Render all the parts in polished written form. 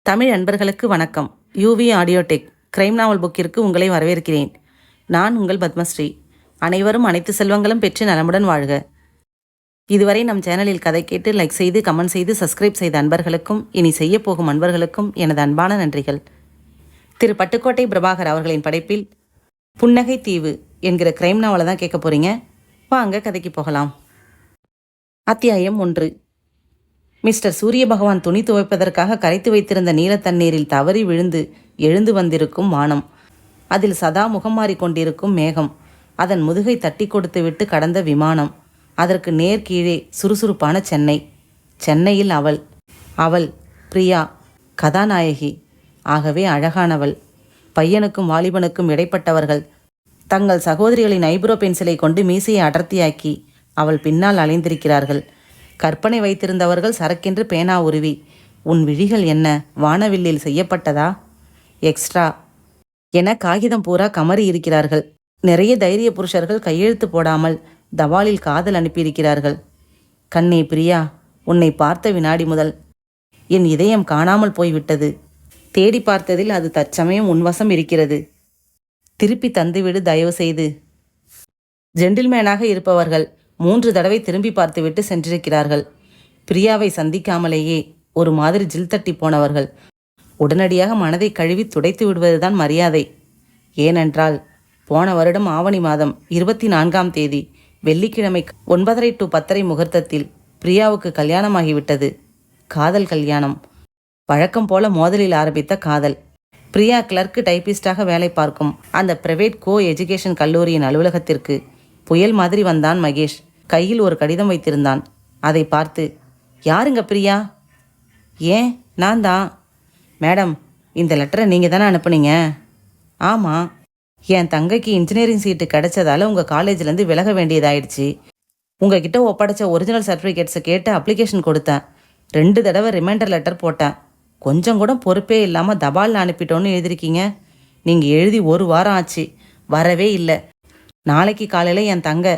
தமிழ் அன்பர்களுக்கு வணக்கம். UV ஆடியோடெக் crime நாவல் புக்கிற்கு உங்களை வரவேற்கிறேன். நான் உங்கள் பத்மஸ்ரீ. அனைவரும் அனைத்து செல்வங்களும் பெற்று நலமுடன் வாழ்க. இதுவரை நம் சேனலில் கதை கேட்டு லைக் செய்து கமெண்ட் செய்து சப்ஸ்கிரைப் செய்த அன்பர்களுக்கும் இனி செய்யப்போகும் அன்பர்களுக்கும் எனது அன்பான நன்றிகள். திரு பட்டுக்கோட்டை பிரபாகர் அவர்களின் படைப்பில் புன்னகை தீவு என்கிற கிரைம் நாவலை தான் கேட்க போகிறீங்க. வாங்க கதைக்கு போகலாம். அத்தியாயம் 1. மிஸ்டர் சூரிய பகவான் துணி துவைப்பதற்காக கரைத்து வைத்திருந்த நீல தண்ணீரில் தவறி விழுந்து எழுந்து வந்திருக்கும் வானம், அதில் சதா முகம் மாறிக்கொண்டிருக்கும் மேகம், அதன் முதுகை தட்டி கொடுத்து விட்டு கடந்த விமானம், அதற்கு நேர் கீழே சுறுசுறுப்பான சென்னை. சென்னையில் அவள் பிரியா, கதாநாயகி. ஆகவே அழகானவள். பையனுக்கும் வாலிபனுக்கும் இடைப்பட்டவர்கள். தங்கள் சகோதரிகளின் ஐப்ரோ பென்சிலை கொண்டு மீசையை அடர்த்தியாக்கி அவள் பின்னால் அலைந்திருக்கிறார்கள். கற்பனை வைத்திருந்தவர்கள் சரக்கென்று பேனா உருவி, உன் விழிகள் என்ன வானவில்லில் செய்யப்பட்டதா, எக்ஸ்ட்ரா என காகிதம் பூரா கமறி இருக்கிறார்கள். நிறைய தைரிய புருஷர்கள் கையெழுத்து போடாமல் தபாலில் காதல் அனுப்பியிருக்கிறார்கள். கண்ணே பிரியா, உன்னை பார்த்த வினாடி முதல் என் இதயம் காணாமல் போய்விட்டது. தேடி பார்த்ததில் அது தற்சமயம் உன்வசம் இருக்கிறது. திருப்பி தந்துவிடு தயவு செய்து. ஜென்டில்மேனாக இருப்பவர்கள் 3 தடவை திரும்பி பார்த்துவிட்டு சென்றிருக்கிறார்கள். பிரியாவை சந்திக்காமலேயே ஒரு மாதிரி ஜில் தட்டி போனவர்கள். உடனடியாக மனதை கழுவி துடைத்து விடுவதுதான் மரியாதை. ஏனென்றால் போன வருடம் ஆவணி மாதம் 24ஆம் தேதி வெள்ளிக்கிழமை 9:30 to 10:30 முகூர்த்தத்தில் பிரியாவுக்கு கல்யாணமாகிவிட்டது. காதல் கல்யாணம். வழக்கம் போல மோதலில் ஆரம்பித்த காதல். பிரியா கிளர்க்கு டைப்பிஸ்டாக வேலை பார்க்கும் அந்த பிரைவேட் கோ எஜுகேஷன் கல்லூரியின் அலுவலகத்திற்கு புயல் மாதிரி வந்தான் மகேஷ். கையில் ஒரு கடிதம் வைத்திருந்தான். அதை பார்த்து, யாருங்க பிரியா? ஏன், நான் தான். மேடம், இந்த லெட்டரை நீங்கள் தானே அனுப்புனீங்க? ஆமாம். என் தங்கைக்கு இன்ஜினியரிங் சீட்டு கிடைச்சதால உங்கள் காலேஜ்லேருந்து விலக வேண்டியதாயிடுச்சு. உங்ககிட்ட ஒப்படைச்ச ஒரிஜினல் சர்டிஃபிகேட்ஸை கேட்டு அப்ளிகேஷன் கொடுத்தேன். 2 தடவை ரிமைண்டர் லெட்டர் போட்டேன். கொஞ்சம் கூட பொறுப்பே இல்லாமல் தபாலில் அனுப்பிட்டோன்னு எழுதிருக்கீங்க. நீங்கள் எழுதி 1 வாரம் ஆச்சு, வரவே இல்லை. நாளைக்கு காலையில் என் தங்க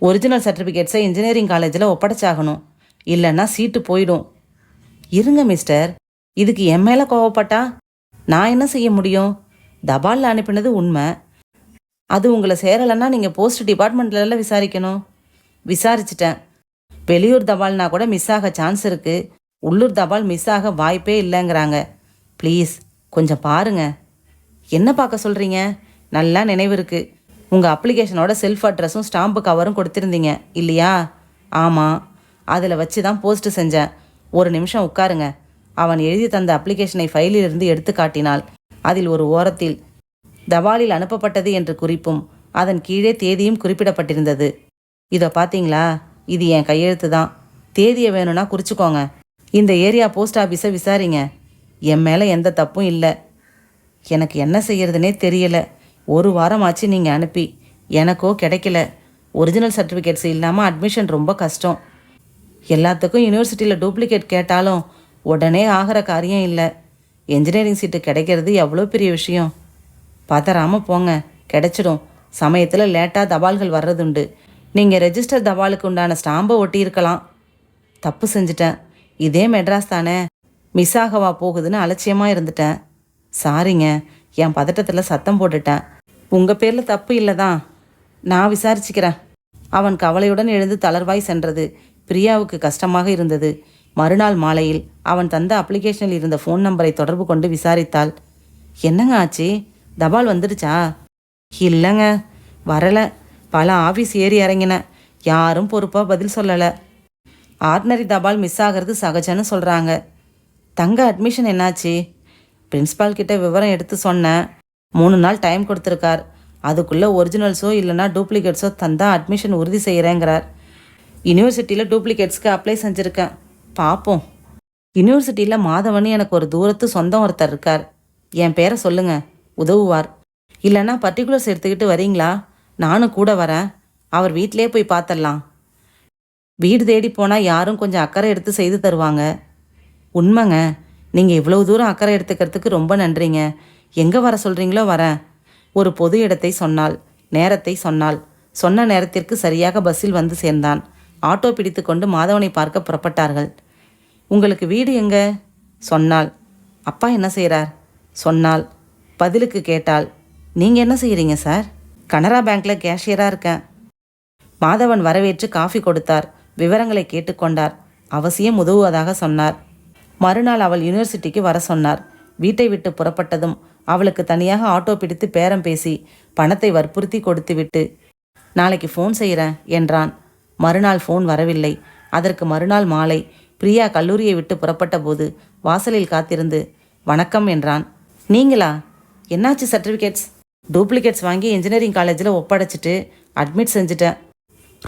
ஒரிஜினல் சர்டிஃபிகேட்ஸை இன்ஜினியரிங் காலேஜில் ஒப்படைச்சாகணும், இல்லைன்னா சீட்டு போயிடும். இருங்க மிஸ்டர், இதுக்கு என் மேலே கோவப்பட்டா நான் என்ன செய்ய முடியும்? தபாலில் அனுப்பினது உண்மை. அது உங்களை சேரலைன்னா நீங்கள் போஸ்ட் டிபார்ட்மெண்ட்லலாம் விசாரிக்கணும். விசாரிச்சிட்டேன். வெளியூர் தபால்னா கூட மிஸ் ஆக சான்ஸ் இருக்குது. உள்ளூர் தபால் மிஸ் ஆக வாய்ப்பே இல்லைங்கிறாங்க. ப்ளீஸ் கொஞ்சம் பாருங்க. என்ன பார்க்க சொல்கிறீங்க? நல்லா நினைவு இருக்குது. உங்கள் அப்ளிகேஷனோட செல்ஃப் அட்ரஸும் ஸ்டாம்பு கவரும் கொடுத்துருந்தீங்க இல்லையா? ஆமாம். அதில் வச்சு தான் போஸ்ட்டு செஞ்சேன். 1 நிமிஷம் உட்காருங்க. அவன் எழுதி தந்த அப்ளிகேஷனை ஃபைலிலிருந்து எடுத்து காட்டினாள். அதில் ஒரு ஓரத்தில் தபாலில் அனுப்பப்பட்டது என்று குறிப்பும் அதன் கீழே தேதியும் குறிப்பிடப்பட்டிருந்தது. இதை பார்த்தீங்களா? இது என் கையெழுத்து தான். தேதியை வேணும்னா குறிச்சிக்கோங்க. இந்த ஏரியா போஸ்ட் ஆஃபீஸை விசாரிங்க. என் மேலே எந்த தப்பும் இல்லை. எனக்கு என்ன செய்யறதுனே தெரியல. 1 வாரம் ஆச்சு நீங்கள் அனுப்பி, எனக்கோ கிடைக்கல. ஒரிஜினல் சர்டிஃபிகேட்ஸ் இல்லாமல் அட்மிஷன் ரொம்ப கஷ்டம். எல்லாத்துக்கும் யூனிவர்சிட்டியில் டூப்ளிகேட் கேட்டாலும் உடனே ஆகிற காரியம் இல்லை. என்ஜினியரிங் சீட்டு கிடைக்கிறது எவ்வளோ பெரிய விஷயம். பதறாமல் போங்க, கிடைச்சிடும். சமயத்தில் லேட்டாக தபால்கள் வர்றதுண்டு. நீங்கள் ரெஜிஸ்டர் தபாலுக்கு உண்டான ஸ்டாம்பை ஒட்டியிருக்கலாம். தப்பு செஞ்சிட்டேன். இதே மெட்ராஸ் தானே, மிஸ் ஆகவா போகுதுன்னு அலட்சியமாக இருந்துட்டேன். சாரிங்க, என் பதட்டத்தில் சத்தம் போட்டுட்டேன். உங்கள் பேரில் தப்பு இல்லை தான். நான் விசாரிச்சுக்கிறேன். அவன் கவலையுடன் எழுந்து தளர்வாய் சென்றது பிரியாவுக்கு கஷ்டமாக இருந்தது. மறுநாள் மாலையில் அவன் தந்த அப்ளிகேஷனில் இருந்த ஃபோன் நம்பரை தொடர்பு கொண்டு விசாரித்தாள். என்னங்க ஆச்சு? தபால் வந்துடுச்சா? இல்லைங்க, வரலை. பல ஆஃபீஸ் ஏறி இறங்கினேன். யாரும் பொறுப்பாக பதில் சொல்லலை. ஆர்டினரி தபால் மிஸ் ஆகிறது சகஜன்னு சொல்கிறாங்க. தங்க அட்மிஷன் என்னாச்சு? பிரின்ஸிபால் கிட்ட விவரம் எடுத்து சொன்னேன். 3 நாள் டைம் கொடுத்துருக்கார். அதுக்குள்ளே ஒரிஜினல்ஸோ இல்லைனா டூப்ளிகேட்ஸோ தந்தால் அட்மிஷன் உறுதி செய்கிறேங்கிறார். யூனிவர்சிட்டியில் டூப்ளிகேட்ஸ்க்கு அப்ளை செஞ்சுருக்கேன். பார்ப்போம். யூனிவர்சிட்டியில் மாதவன் எனக்கு ஒரு தூரத்து சொந்தம் ஒருத்தர் இருக்கார். என் பேரை சொல்லுங்க, உதவுவார். இல்லைன்னா பர்டிகுலர்ஸ் எடுத்துக்கிட்டு வரீங்களா? நானும் கூட வரேன். அவர் வீட்டிலே போய் பார்த்துடலாம். வீடு தேடி போனால் யாரும் கொஞ்சம் அக்கறை எடுத்து செய்து தருவாங்க. உண்மைங்க, நீங்கள் இவ்வளவு தூரம் அக்கறை எடுத்துக்கிறதுக்கு ரொம்ப நன்றிங்க. எங்கே வர சொல்கிறீங்களோ வரேன். ஒரு பொது இடத்தை சொன்னாள். நேரத்தை சொன்னாள். சொன்ன நேரத்திற்கு சரியாக பஸ்ஸில் வந்து சேர்ந்தான். ஆட்டோ பிடித்து கொண்டு மாதவனை பார்க்க புறப்பட்டார்கள். உங்களுக்கு வீடு எங்கே? சொன்னாள். அப்பா என்ன செய்கிறார் சொன்னாள். பதிலுக்கு கேட்டாள். நீங்கள் என்ன செய்கிறீங்க சார்? கனரா பேங்க்கில் கேஷியராக இருக்கேன். மாதவன் வரவேற்று காஃபி கொடுத்தார். விவரங்களை கேட்டுக்கொண்டார். அவசியம் உதவுவதாக சொன்னார். மறுநாள் அவள் யூனிவர்சிட்டிக்கு வர சொன்னார். வீட்டை விட்டு புறப்பட்டதும் அவளுக்கு தனியாக ஆட்டோ பிடித்து பேரம் பேசி பணத்தை வற்புறுத்தி கொடுத்துவிட்டு நாளைக்கு ஃபோன் செய்கிறேன் என்றான். மறுநாள் ஃபோன் வரவில்லை. அதற்கு மறுநாள் மாலை பிரியா கல்லூரியை விட்டு புறப்பட்ட போது வாசலில் காத்திருந்து வணக்கம் என்றான். நீங்களா? என்னாச்சு? சர்டிஃபிகேட்ஸ் டூப்ளிகேட்ஸ் வாங்கி இன்ஜினியரிங் காலேஜில் ஒப்படைச்சிட்டு அட்மிட் செஞ்சுட்டேன்.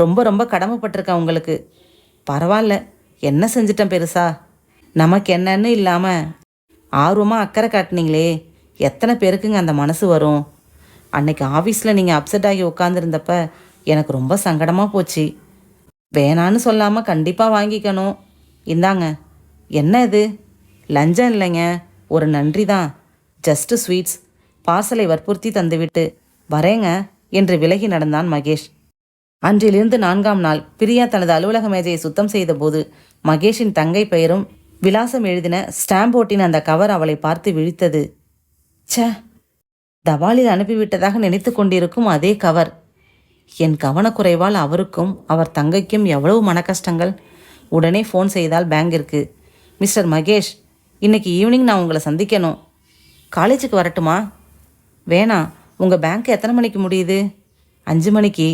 ரொம்ப ரொம்ப கடமைப்பட்டிருக்கேன் உங்களுக்கு. பரவாயில்ல, என்ன செஞ்சிட்டேன் பெருசா? நமக்கு என்னன்னு இல்லாமல் ஆர்வமாக அக்கறை காட்டினீங்களே, எத்தனை பேருக்குங்க அந்த மனசு வரும்? அன்னைக்கு ஆஃபீஸில் நீங்கள் அப்செட் ஆகி உட்காந்துருந்தப்ப எனக்கு ரொம்ப சங்கடமாக போச்சு. வேணான்னு சொல்லாமல் கண்டிப்பாக வாங்கிக்கணும். இந்தாங்க. என்ன இது? லஞ்சம் இல்லைங்க, ஒரு நன்றி தான். Just sweets. பார்சலை வற்புறுத்தி தந்துவிட்டு வரேங்க என்று விலகி நடந்தான் மகேஷ். அன்றிலிருந்து 4ஆம் நாள் பிரியா தனது அலுவலக மேஜையை சுத்தம் செய்தபோது மகேஷின் தங்கை பெயரும் விலாசம் எழுதின ஸ்டாம்ப் ஓட்டின் அந்த கவர் அவளை பார்த்து விழித்தது. ச்ச, தபாலில் அனுப்பிவிட்டதாக நினைத்து கொண்டிருக்கும் அதே கவர். என் கவனக்குறைவால் அவருக்கும் அவர் தங்கைக்கும் எவ்வளவு மனக்கஷ்டங்கள். உடனே ஃபோன் செய்தால் பேங்கிற்கு. மிஸ்டர் மகேஷ், இன்னைக்கு ஈவினிங் நான் உங்களை சந்திக்கணும். காலேஜுக்கு வரட்டுமா? வேணாம். உங்கள் பேங்க் எத்தனை மணிக்கு முடியுது? 5 மணிக்கு.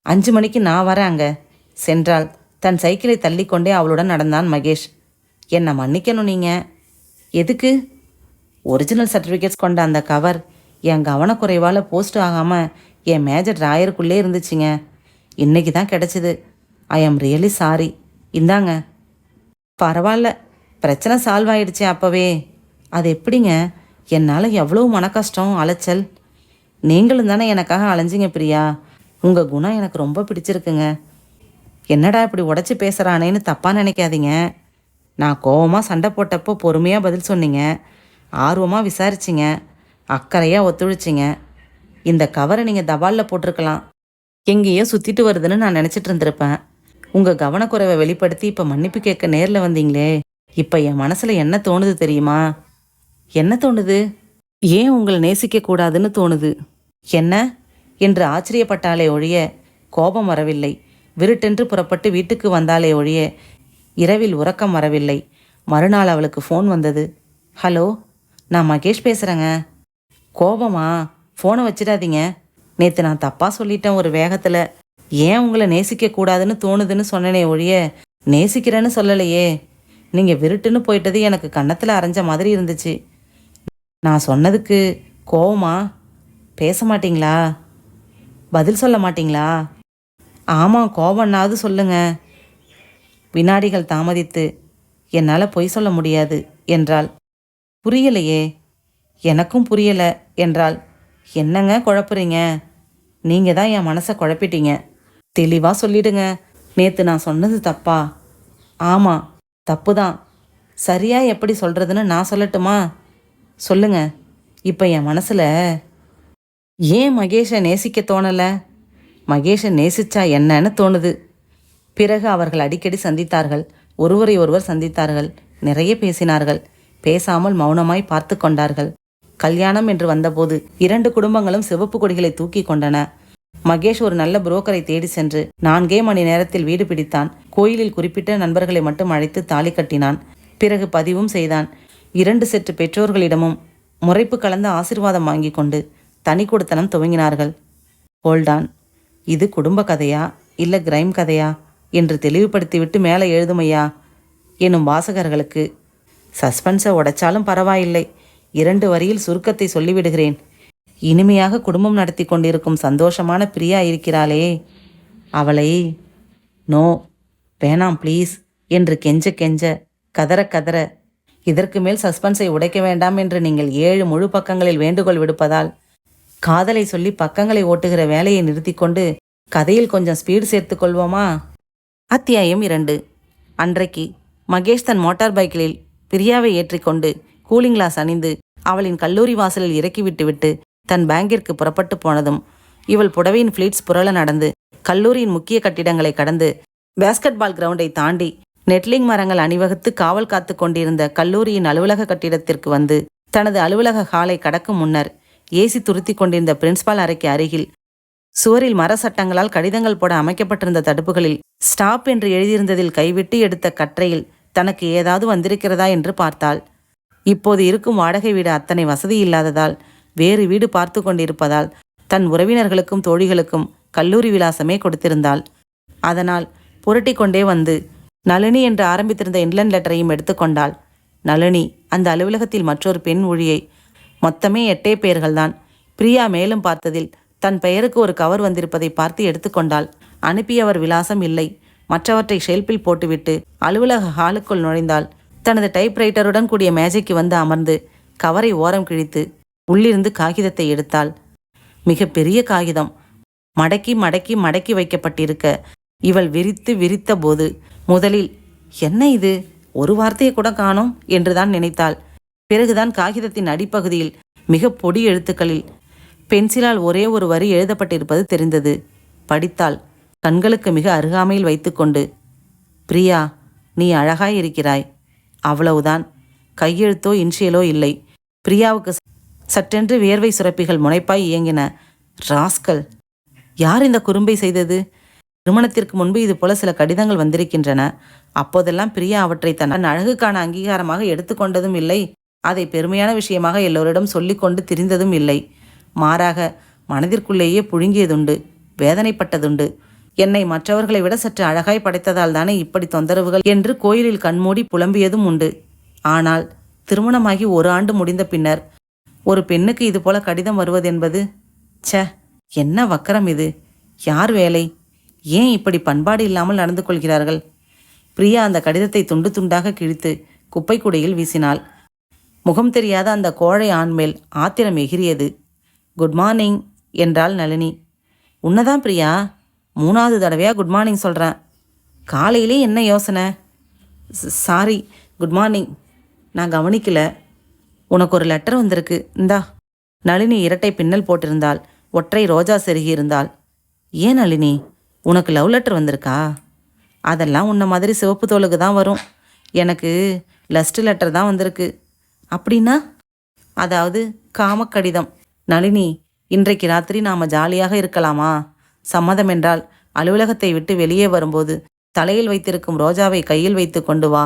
5 மணிக்கு நான் வரேன் அங்கே சென்றாள். தன் சைக்கிளை தள்ளிக்கொண்டே அவளுடன் நடந்தான் மகேஷ். என்னை மன்னிக்கணும் நீங்கள். எதுக்கு? ஒரிஜினல் சர்டிஃபிகேட்ஸ் கொண்ட அந்த கவர் என் கவனக்குறைவால் போஸ்ட் ஆகாமல் என் மேஜர் ட்ராயருக்குள்ளே இருந்துச்சுங்க. இன்னைக்கு தான் கிடச்சிது. ஐ ஆம் ரியலி சாரி. இந்தாங்க. பரவாயில்ல, பிரச்சனை சால்வ் ஆயிடுச்சு அப்போவே. அது எப்படிங்க? என்னால் எவ்வளோ மனக்கஷ்டம், அலைச்சல். நீங்களும் தானே எனக்காக அலைஞ்சிங்க பிரியா. உங்கள் குணம் எனக்கு ரொம்ப பிடிச்சிருக்குங்க. என்னடா இப்படி உடச்சி பேசுகிறானேன்னு தப்பாக நினைக்காதீங்க. நான் கோவமாக சண்டை போட்டப்போ பொறுமையாக பதில் சொன்னீங்க, ஆர்வமாக விசாரிச்சிங்க, அக்கறையாக ஒத்துழைச்சிங்க. இந்த கவரை நீங்கள் தபாலில் போட்டிருக்கலாம். எங்கேயோ சுற்றிட்டு வருதுன்னு நான் நினச்சிட்டு இருந்திருப்பேன். உங்கள் கவனக்குறைவை வெளிப்படுத்தி இப்போ மன்னிப்பு கேட்க நேரில் வந்தீங்களே, இப்போ என் மனசில் என்ன தோணுது தெரியுமா? என்ன தோணுது? ஏன் உங்களை நேசிக்கக்கூடாதுன்னு தோணுது. என்ன என்று ஆச்சரியப்பட்டாலே ஒழிய கோபம் வரவில்லை. விருட்டென்று புறப்பட்டு வீட்டுக்கு வந்தாலே ஒழிய இரவில் உறக்கம் வரவில்லை. மறுநாள் அவளுக்கு ஃபோன் வந்தது. ஹலோ, நான் மகேஷ் பேசுகிறேங்க. கோபமா? ஃபோனை வச்சிடாதீங்க. நேற்று நான் தப்பாக சொல்லிட்டேன் ஒரு வேகத்தில். ஏன் உங்களை நேசிக்கக்கூடாதுன்னு தோணுதுன்னு சொன்னனே ஒழிய நேசிக்கிறேன்னு சொல்லலையே. நீங்கள் விருட்டுன்னு போயிட்டது எனக்கு கன்னத்தில் அரைஞ்ச மாதிரி இருந்துச்சு. நான் சொன்னதுக்கு கோவமா? பேச மாட்டிங்களா? பதில் சொல்ல மாட்டிங்களா? ஆமாம், கோவம்னாவது சொல்லுங்க. வினாடிகள் தாமதித்து என்னால் பொய் சொல்ல முடியாது என்றாள். புரியலையே. எனக்கும் புரியலை என்றாள். என்னங்க குழப்புறீங்க? நீங்கள் தான் என் மனசை குழப்பிட்டீங்க. தெளிவாக சொல்லிடுங்க. நேற்று நான் சொன்னது தப்பா? ஆமாம், தப்பு தான். சரியாக எப்படி சொல்கிறதுன்னு நான் சொல்லட்டுமா? சொல்லுங்க. இப்போ என் மனசில் ஏன் மகேஷை நேசிக்க தோணலை? மகேஷை நேசிச்சா என்னன்னு தோணுது. பிறகு அவர்கள் அடிக்கடி சந்தித்தார்கள். ஒருவரை ஒருவர் சந்தித்தார்கள். நிறைய பேசினார்கள். பேசாமல் மௌனமாய் பார்த்து கொண்டார்கள். கல்யாணம் என்று வந்தபோது 2 குடும்பங்களும் சிவப்பு கொடிகளை தூக்கி கொண்டன. மகேஷ் ஒரு நல்ல புரோக்கரை தேடி சென்று 4 மணி நேரத்தில் வீடு பிடித்தான். கோயிலில் குறிப்பிட்ட நண்பர்களை மட்டும் அழைத்து தாலி கட்டினான். பிறகு பதிவும் செய்தான். 2 செட்டு பெற்றோர்களிடமும் முறைப்பு கலந்த ஆசீர்வாதம் வாங்கி கொண்டு தனி கொடுத்தனம் துவங்கினார்கள். ஹோல்டான், இது குடும்ப கதையா இல்லை கிரைம் கதையா என்று தெளிவுபடுத்திவிட்டு மேலே எழுதுமையா எனும் வாசகர்களுக்கு சஸ்பென்ஸை உடைச்சாலும் பரவாயில்லை. 2 வரியில் சுருக்கத்தை சொல்லிவிடுகிறேன். இனிமையாக குடும்பம் நடத்தி கொண்டிருக்கும் சந்தோஷமான பிரியா இருக்கிறாளே, அவளை நோ, வேணாம் ப்ளீஸ் என்று கெஞ்ச கெஞ்ச, கதற கதற, இதற்கு மேல் சஸ்பென்ஸை உடைக்க வேண்டாம் என்று நீங்கள் 7 முழு பக்கங்களில் வேண்டுகோள் விடுப்பதால் காதலை சொல்லி பக்கங்களை ஓட்டுகிற வேலையை நிறுத்தி கொண்டு கதையில் கொஞ்சம் ஸ்பீடு சேர்த்து கொள்வோமா? அத்தியாயம் 2. அன்றைக்கு மகேஷ் தன் மோட்டார் பைக்கில் பிரியாவை ஏற்றிக்கொண்டு கூலிங் கிளாஸ் அணிந்து அவளின் கல்லூரி வாசலில் இறக்கிவிட்டுவிட்டு தன் பேங்கிற்கு புறப்பட்டு போனதும் இவள் புடவையின் ஃப்ளீட்ஸ் புரள நடந்து கல்லூரியின் முக்கிய கட்டிடங்களை கடந்து பேஸ்கெட் பால் கிரவுண்டை தாண்டி நெட்லிங் மரங்கள் அணிவகுத்து காவல் காத்து கொண்டிருந்த கல்லூரியின் அலுவலக கட்டிடத்திற்கு வந்து தனது அலுவலக ஹாலை கடக்கும் முன்னர் ஏசி துருத்தி கொண்டிருந்த பிரின்ஸ்பால் அறைக்கு அருகில் சுவரில் மர சட்டங்களால் கடிதங்கள் போட அமைக்கப்பட்டிருந்த தடுப்புகளில் ஸ்டாப் என்று எழுதியிருந்ததில் கைவிட்டு எடுத்த கற்றையில் தனக்கு ஏதாவது வந்திருக்கிறதா என்று பார்த்தாள். இப்போது இருக்கும் வாடகை வீடு அத்தனை வசதி இல்லாததால் வேறு வீடு பார்த்து கொண்டிருப்பதால் தன் உறவினர்களுக்கும் தோழிகளுக்கும் கல்லூரி விலாசமே கொடுத்திருந்தாள். அதனால் புரட்டி கொண்டே வந்து நளினி என்று ஆரம்பித்திருந்த இன்லண்ட் லெட்டரையும் எடுத்துக்கொண்டாள். நளினி அந்த அலுவலகத்தில் மற்றொரு பெண் ஊழியை. மொத்தமே 8 பேர்கள்தான். பிரியா மேலும் பார்த்ததில் தன் பெயருக்கு ஒரு கவர் வந்திருப்பதை பார்த்து எடுத்துக்கொண்டாள். அனுப்பியவர் விலாசம் இல்லை. மற்றவற்றை ஷெல்பில் போட்டுவிட்டு அலுவலக ஹாலுக்குள் நுழைந்தாள். தனது டைப்ரைட்டருடன் கூடிய மேஜைக்கு வந்து அமர்ந்து கவரை ஓரம் கிழித்து உள்ளிருந்து காகிதத்தை எடுத்தாள். மிக பெரிய காகிதம். மடக்கி மடக்கி மடக்கி வைக்கப்பட்டிருக்க இவள் விரித்த போது முதலில் என்ன இது, ஒரு வார்த்தையை கூட காணோம் என்றுதான் நினைத்தாள். பிறகுதான் காகிதத்தின் அடிப்பகுதியில் மிக பொடி எழுத்துக்களில் பென்சிலால் ஒரே ஒரு வரி எழுதப்பட்டிருப்பது தெரிந்தது. படித்தாள். கண்களுக்கு மிக அருகாமையில் வைத்துக்கொண்டு, பிரியா, நீ அழகாய் இருக்கிறாய். அவ்வளவுதான். கையெழுத்தோ இன்ஷியலோ இல்லை. பிரியாவுக்கு சற்றென்று வியர்வை சுரப்பிகள் முனைப்பாய் இயங்கின. ராஸ்கல்! யார் இந்த குறும்பை செய்தது? திருமணத்திற்கு முன்பு இது போல சில கடிதங்கள் வந்திருக்கின்றன. அப்போதெல்லாம் பிரியா அவற்றை தன் அழகுக்கான அங்கீகாரமாக எடுத்துக்கொண்டதும் இல்லை. அதை பெருமையான விஷயமாக எல்லோரிடம் சொல்லிக்கொண்டு திரிந்ததும் இல்லை. மாறாக மனதிற்குள்ளேயே புழுங்கியதுண்டு, வேதனைப்பட்டதுண்டு. என்னை மற்றவர்களை விட சற்று அழகாய் படைத்ததால் தானே இப்படி தொந்தரவுகள் என்று கோயிலில் கண்மூடி புலம்பியதும் உண்டு. ஆனால் திருமணமாகி 1 ஆண்டு முடிந்த பின்னர் ஒரு பெண்ணுக்கு இது போல கடிதம் வருவதென்பது, ச்சே, என்ன வக்கரம் இது! யார் வேலை? ஏன் இப்படி பண்பாடு இல்லாமல் நடந்து கொள்கிறார்கள்? பிரியா அந்த கடிதத்தை துண்டு துண்டாக கிழித்து குப்பை கூடையில் வீசினாள். முகம் தெரியாத அந்த கோழை ஆண்மேல் ஆத்திரம் எகிரியது. குட் மார்னிங் என்றாள் நளினி. உன்னதான் பிரியா, 3வது தடவையாக குட் மார்னிங் சொல்கிறேன். காலையிலே என்ன யோசனை? Sorry, good morning. நான் கவனிக்கல. உனக்கு ஒரு லெட்டர் வந்திருக்கு, இந்தா. நளினி இரட்டை பின்னல் போட்டிருந்தாள். ஒற்றை ரோஜா செருகி இருந்தாள். ஏன் நளினி, உனக்கு லவ் லெட்டர் வந்திருக்கா? அதெல்லாம் உன்ன மாதிரி சிவப்பு தோலுக்கு தான் வரும். எனக்கு லஸ்ட் லெட்டர் தான் வந்திருக்கு. அப்படின்னா? அதாவது காமக்கடிதம். நளினி, இன்றைக்கு ராத்திரி நாம் ஜாலியாக இருக்கலாமா? சம்மதம் என்றால் அலுவலகத்தை விட்டு வெளியே வரும்போது தலையில் வைத்திருக்கும் ரோஜாவை கையில் வைத்து கொண்டு வா.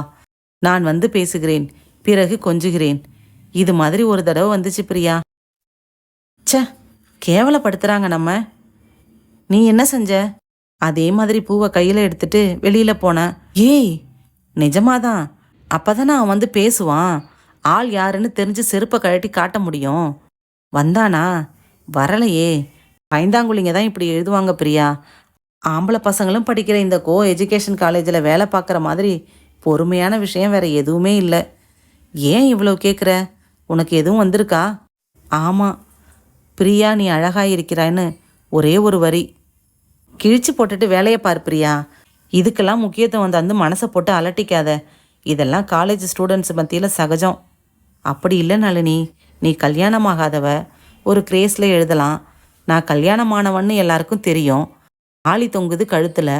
நான் வந்து பேசுகிறேன், பிறகு கொஞ்சுகிறேன். இது மாதிரி ஒரு தடவை வந்துச்சு பிரியா. ச்சே, கேவலப்படுத்துகிறாங்க நம்ம. நீ என்ன செஞ்ச? அதே மாதிரி பூவை கையில் எடுத்துட்டு வெளியில் போன. ஏய், நிஜமாதான். அப்போதான் அவன் வந்து பேசுவான். ஆள் யாருன்னு தெரிஞ்சு செருப்பை கழட்டி காட்ட முடியும். வந்தானா? வரலையே. ஐந்தாங்குழிங்க தான் இப்படி எழுதுவாங்க பிரியா. ஆம்பளை பசங்களும் படிக்கிற இந்த எஜுகேஷன் காலேஜில் வேலை பார்க்குற மாதிரி பொறுமையான விஷயம் வேற எதுவுமே இல்லை. ஏன் இவ்வளோ கேட்குற? உனக்கு எதுவும் வந்திருக்கா? ஆமாம் பிரியா, நீ அழகாயிருக்கிறாய்ன்னு ஒரே ஒரு வரி. கிழிச்சு போட்டுட்டு வேலையை பார் பிரியா. இதுக்கெல்லாம் முக்கியத்துவம் தந்து மனசை போட்டு அலட்டிக்காத. இதெல்லாம் காலேஜ் ஸ்டூடெண்ட்ஸ் மத்தியில் சகஜம். அப்படி இல்லை நளினி, நீ கல்யாணமாகாதவ. ஒரு கிரேஸில் எழுதலாம். நான் கல்யாணமானவன்னு எல்லாருக்கும் தெரியும். ஆளி தொங்குது கழுத்தில்.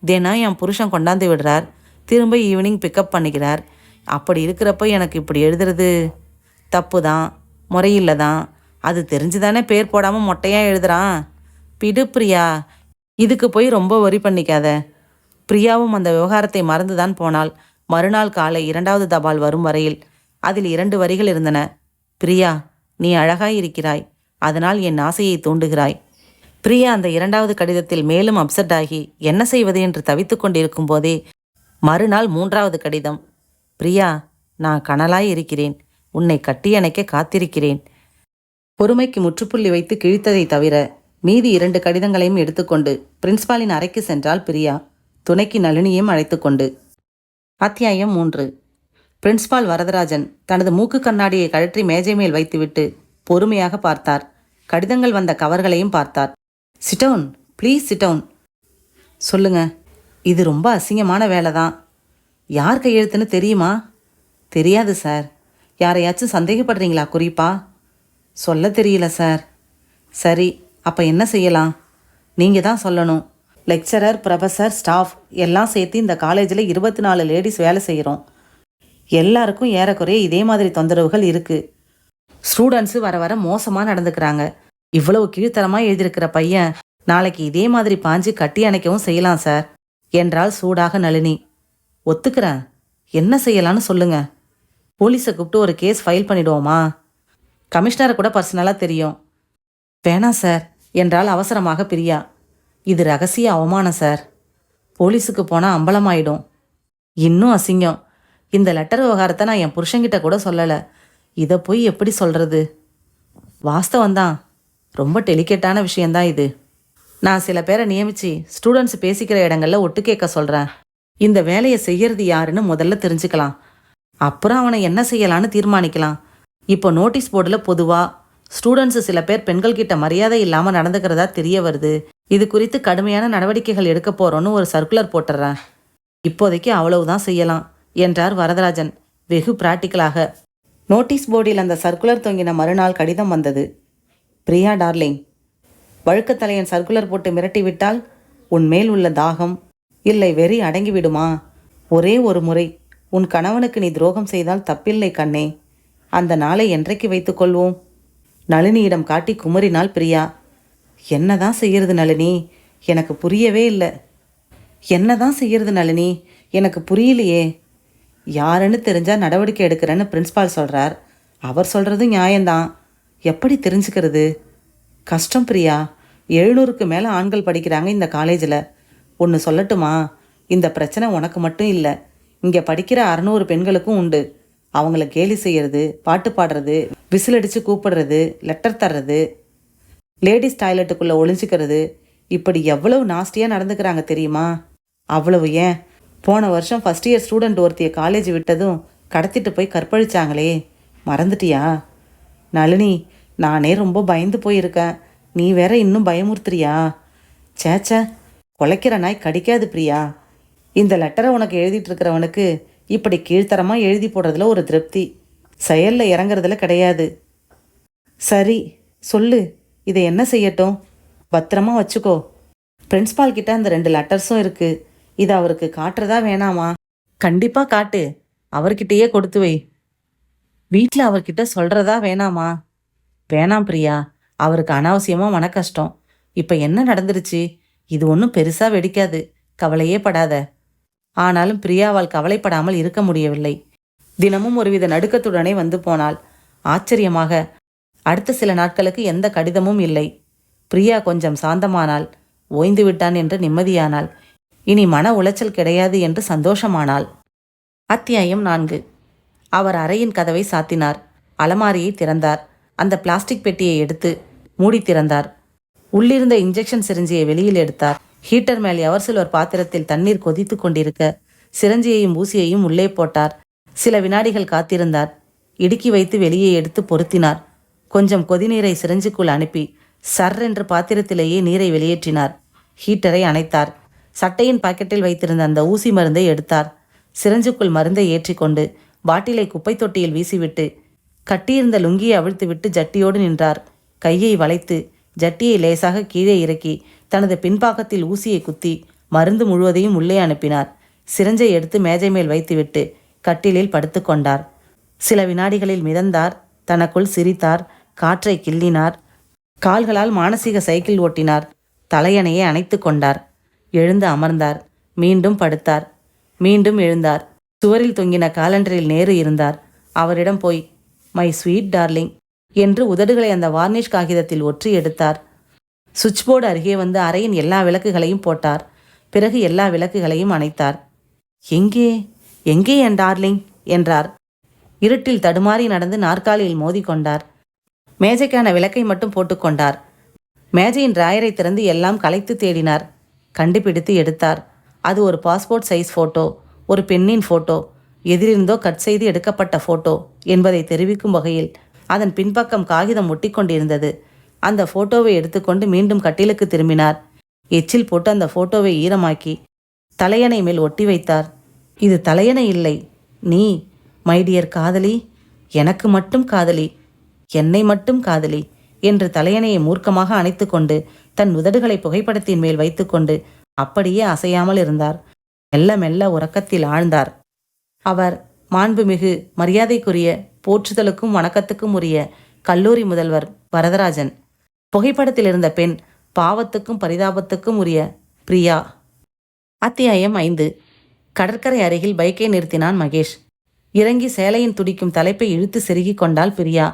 தினம் என் புருஷன் கொண்டாந்து விடுறார், திரும்ப ஈவினிங் பிக்கப் பண்ணிக்கிறார். அப்படி இருக்கிறப்ப எனக்கு இப்படி எழுதுறது தப்பு தான், முறையில்லை தான். அது தெரிஞ்சுதானே பேர் போடாமல் மொட்டையாக எழுதுறான். பிடு பிரியா, இதுக்கு போய் ரொம்ப வரி பண்ணிக்காத. பிரியாவும் அந்த விவகாரத்தை மறந்துதான் போனாள். மறுநாள் காலை 2வது தபால் வரும் வரையில் அதில் 2 வரிகள் இருந்தன. பிரியா, நீ அழகாய் இருக்கிறாய். அதனால் என் ஆசையை தூண்டுகிறாய். பிரியா அந்த 2வது கடிதத்தில் மேலும் அப்செட் ஆகி என்ன செய்வது என்று தவித்து கொண்டிருக்கும் போதே மறுநாள் 3வது கடிதம். பிரியா, நான் கனலாய் இருக்கிறேன். உன்னை கட்டியணைக்க காத்திருக்கிறேன். பொறுமைக்கு முற்றுப்புள்ளி வைத்து கிழித்ததை தவிர மீதி 2 கடிதங்களையும் எடுத்துக்கொண்டு பிரின்ஸ்பாலின் அறைக்கு சென்றாள் பிரியா, துணைக்கு நளினியையும் அழைத்துக்கொண்டு. அத்தியாயம் 3. பிரின்ஸ்பால் வரதராஜன் தனது மூக்கு கண்ணாடியை கழற்றி மேஜை மேல் வைத்துவிட்டு பொறுமையாக பார்த்தார். கடிதங்கள் வந்த கவர்களையும் பார்த்தார். சிட்டவுன், ப்ளீஸ் சிட்டவுன். சொல்லுங்க. இது ரொம்ப அசிங்கமான வேலை தான். யார் கையெழுத்துன்னு தெரியுமா? தெரியாது சார். யாரையாச்சும் சந்தேகப்படுறீங்களா குறிப்பா? சொல்ல தெரியல சார். சரி, அப்போ என்ன செய்யலாம்? நீங்கள் தான் சொல்லணும். லெக்சரர், ப்ரொஃபஸர், ஸ்டாஃப் எல்லாம் சேர்த்து இந்த காலேஜில் 24 லேடிஸ் வேலை செய்கிறோம். எல்லாருக்கும் ஏறக்குறைய இதே மாதிரி தொந்தரவுகள் இருக்குது. ஸ்டூடெண்ட்ஸு வர வர மோசமாக நடந்துக்கிறாங்க. இவ்வளவு கீழ்த்தரமாக எழுதியிருக்கிற பையன் நாளைக்கு இதே மாதிரி பாஞ்சு கட்டி அணைக்கவும் செய்யலாம் சார் என்றாள் சூடாக நளினி. ஒத்துக்கிறேன், என்ன செய்யலான்னு சொல்லுங்க. போலீஸை கூப்பிட்டு ஒரு கேஸ் ஃபைல் பண்ணிடுவோமா? கமிஷனரை கூட பர்சனலாக தெரியும். வேணாம் சார் என்றால் அவசரமாக பிரியா. இது ரகசிய அவமானம் சார். போலீஸுக்கு போனால் அம்பலமாயிடும். இன்னும் அசிங்கம். இந்த லெட்டர் விவகாரத்தை நான் என் புருஷங்கிட்ட கூட சொல்லலை. இதை போய் எப்படி சொல்கிறது? வாஸ்தவந்தான், ரொம்ப டெலிகேட்டான விஷயந்தான் இது. நான் சில பேரை நியமித்து ஸ்டூடெண்ட்ஸ் பேசிக்கிற இடங்களில் ஒட்டு கேட்க சொல்கிறேன். இந்த வேலையை செய்யறது யாருன்னு முதல்ல தெரிஞ்சுக்கலாம். அப்புறம் அவனை என்ன செய்யலான்னு தீர்மானிக்கலாம். இப்போ நோட்டீஸ் போர்டில் பொதுவாக ஸ்டூடெண்ட்ஸு சில பேர் பெண்கள்கிட்ட மரியாதை இல்லாமல் நடந்துக்கிறதா தெரிய வருது. இது குறித்து கடுமையான நடவடிக்கைகள் எடுக்க போகிறோன்னு ஒரு சர்க்குலர் போட்டுறேன். இப்போதைக்கு அவ்வளவுதான் செய்யலாம் என்றார் வரதராஜன் வெகு பிராக்டிக்கலாக. நோட்டீஸ் போர்டில் அந்த சர்க்குலர் தொங்கின மறுநாள் கடிதம் வந்தது. பிரியா டார்லிங், வழுக்கத்தலையன் சர்க்குலர் போட்டு மிரட்டிவிட்டால் உன் மேல் உள்ள தாகம் இல்லை வெறி அடங்கிவிடுமா? ஒரே ஒரு முறை உன் கணவனுக்கு நீ துரோகம் செய்தால் தப்பில்லை கண்ணே. அந்த நாளை என்றைக்கு வைத்துக்கொள்வோம்? நளினியிடம் காட்டி குமரினாள் பிரியா. என்னதான் செய்யறது நளினி, எனக்கு புரியவே இல்லை. என்னதான் செய்யறது நளினி, எனக்கு புரியலையே. யாருன்னு தெரிஞ்சால் நடவடிக்கை எடுக்கிறேன்னு பிரின்ஸ்பால் சொல்கிறார். அவர் சொல்கிறது நியாயம்தான். எப்படி தெரிஞ்சுக்கிறது? கஷ்டம் பிரியா. 700க்கு மேலே ஆண்கள் படிக்கிறாங்க இந்த காலேஜில். ஒன்று சொல்லட்டுமா? இந்த பிரச்சனை உனக்கு மட்டும் இல்லை, இங்கே படிக்கிற 600 பெண்களுக்கும் உண்டு. அவங்கள கேலி செய்கிறது, பாட்டு பாடுறது, விசில் அடித்து கூப்பிடுறது, லெட்டர் தர்றது, லேடிஸ் டாய்லெட்டுக்குள்ளே ஒளிஞ்சிக்கிறது, இப்படி எவ்வளவு நாஸ்டியாக நடந்துக்கிறாங்க தெரியுமா? அவ்வளவு ஏன், போன வருஷம் ஃபஸ்ட் இயர் ஸ்டூடெண்ட் ஒருத்திய காலேஜ் விட்டதும் கடத்திட்டு போய் கற்பழிச்சாங்களே, மறந்துட்டியா? நளினி, நானே ரொம்ப பயந்து போயிருக்கேன். நீ வேற இன்னும் பயமுறுத்துறியா? சேச்சா, குலைக்கிற நாய் கடிக்காது பிரியா. இந்த லெட்டரை உனக்கு எழுதிட்டு இருக்கிறவனுக்கு இப்படி கீழ்த்தரமாக எழுதி போடுறதுல ஒரு திருப்தி, செயலில் இறங்குறதுல கிடையாது. சரி சொல்லு, இதை என்ன செய்யட்டும்? பத்திரமா வச்சுக்கோ. பிரின்ஸ்பால் கிட்ட அந்த 2 லெட்டர்ஸும் இருக்குது. இதை அவருக்கு காட்டுறதா வேணாமா? கண்டிப்பாக காட்டு. அவர்கிட்டயே கொடுத்து வை. வீட்டில் அவர்கிட்ட சொல்கிறதா வேணாமா? வேணாம் பிரியா, அவருக்கு அனாவசியமாக மன கஷ்டம். இப்போ என்ன நடந்துருச்சு? இது ஒன்றும் பெருசாக வெடிக்காது, கவலையே படாத. ஆனாலும் பிரியாவால் கவலைப்படாமல் இருக்க முடியவில்லை. தினமும் ஒருவித நடுக்கத்துடனே வந்து போனாள். ஆச்சரியமாக அடுத்த சில நாட்களுக்கு எந்த கடிதமும் இல்லை. பிரியா கொஞ்சம் சாந்தமானாள். ஓய்ந்து விட்டான் என்று நிம்மதியானாள். இனி மன உளைச்சல் கிடையாது என்று சந்தோஷமானாள். அத்தியாயம் 4. அவர் அறையின் கதவை சாத்தினார். அலமாரியை திறந்தார். அந்த பிளாஸ்டிக் பெட்டியை எடுத்து மூடி திறந்தார். உள்ளிருந்த இன்ஜெக்ஷன் சிரிஞ்சியை வெளியில் எடுத்தார். ஹீட்டர் மேல் எவர்சில்வர் பாத்திரத்தில் தண்ணீர் கொதித்து கொண்டிருக்க சிரஞ்சியையும் ஊசியையும் உள்ளே போட்டார். சில வினாடிகள் காத்திருந்தார். இடுக்கி வைத்து வெளியே எடுத்து பொருத்தினார். கொஞ்சம் கொதிநீரை சிரஞ்சிக்குள் அனுப்பி சர் என்று பாத்திரத்திலேயே நீரை வெளியேற்றினார். ஹீட்டரை அணைத்தார். சட்டையின் பாக்கெட்டில் வைத்திருந்த அந்த ஊசி மருந்தை எடுத்தார். சிரஞ்சுக்குள் மருந்தை ஏற்றிக்கொண்டு பாட்டிலை குப்பை தொட்டியில் வீசிவிட்டு கட்டியிருந்த லுங்கியை அவிழ்த்துவிட்டு ஜட்டியோடு நின்றார். கையை வளைத்து ஜட்டியை லேசாக கீழே இறக்கி தனது பின்பாக்கத்தில் ஊசியை குத்தி மருந்து முழுவதையும் உள்ளே அனுப்பினார். சிரஞ்சை எடுத்து மேஜை மேல் வைத்துவிட்டு கட்டிலில் படுத்து கொண்டார். சில வினாடிகளில் மிதந்தார். தனக்குள் சிரித்தார். காற்றை கிள்ளினார். கால்களால் மானசீக சைக்கிள் ஓட்டினார். தலையணையை அணைத்து கொண்டார். எழுந்து அமர்ந்தார். மீண்டும் படுத்தார். மீண்டும் எழுந்தார். சுவரில் தொங்கின காலண்டரில் நேரு இருந்தார். அவரிடம் போய் மை ஸ்வீட் டார்லிங் என்று உதடுகளை அந்த வார்னிஷ் காகிதத்தில் ஒற்றி எடுத்தார். சுவிட்ச் போர்டு அருகே வந்து அறையின் எல்லா விளக்குகளையும் போட்டார். பிறகு எல்லா விளக்குகளையும் அணைத்தார். எங்கே எங்கே என் டார்லிங் என்றார். இருட்டில் தடுமாறி நடந்து நாற்காலியில் மோதிக்கொண்டார். மேஜைக்கான விளக்கை மட்டும் போட்டுக்கொண்டார். மேஜையின் டிராயரை திறந்து எல்லாம் கலைத்து தேடினார். கண்டுபிடித்து எடுத்தார். அது ஒரு பாஸ்போர்ட் சைஸ் ஃபோட்டோ, ஒரு பெண்ணின் ஃபோட்டோ, எதிலிருந்தோ கட் செய்து எடுக்கப்பட்ட ஃபோட்டோ என்பதை தெரிவிக்கும் வகையில் அதன் பின்பக்கம் காகிதம் ஒட்டி கொண்டிருந்தது. அந்த ஃபோட்டோவை எடுத்துக்கொண்டு மீண்டும் கட்டிலுக்கு திரும்பினார். எச்சில் போட்டு அந்த ஃபோட்டோவை ஈரமாக்கி தலையணை மேல் ஒட்டி வைத்தார். இது தலையணை இல்லை, நீ மை டியர் காதலி, எனக்கு மட்டும் காதலி, என்னை மட்டும் காதலி என்று தலையணையை மூர்க்கமாக அணைத்து கொண்டு தன் உதடுகளை புகைப்படத்தின் மேல் வைத்துக்கொண்டு அப்படியே அசையாமல் இருந்தார். மெல்ல மெல்ல உறக்கத்தில் ஆழ்ந்தார். அவர் மாண்புமிகு மரியாதைக்குரிய போற்றுதலுக்கும் வணக்கத்துக்கும் உரிய கல்லூரி முதல்வர் வரதராஜன். புகைப்படத்தில் இருந்த பெண் பாவத்துக்கும் பரிதாபத்துக்கும் உரிய பிரியா. அத்தியாயம் 5. கடற்கரை அருகில் பைக்கை நிறுத்தினான் மகேஷ். இறங்கி சேலையின் துடிக்கும் தலைப்பை இழுத்து செருகிக் கொண்டாள் பிரியா.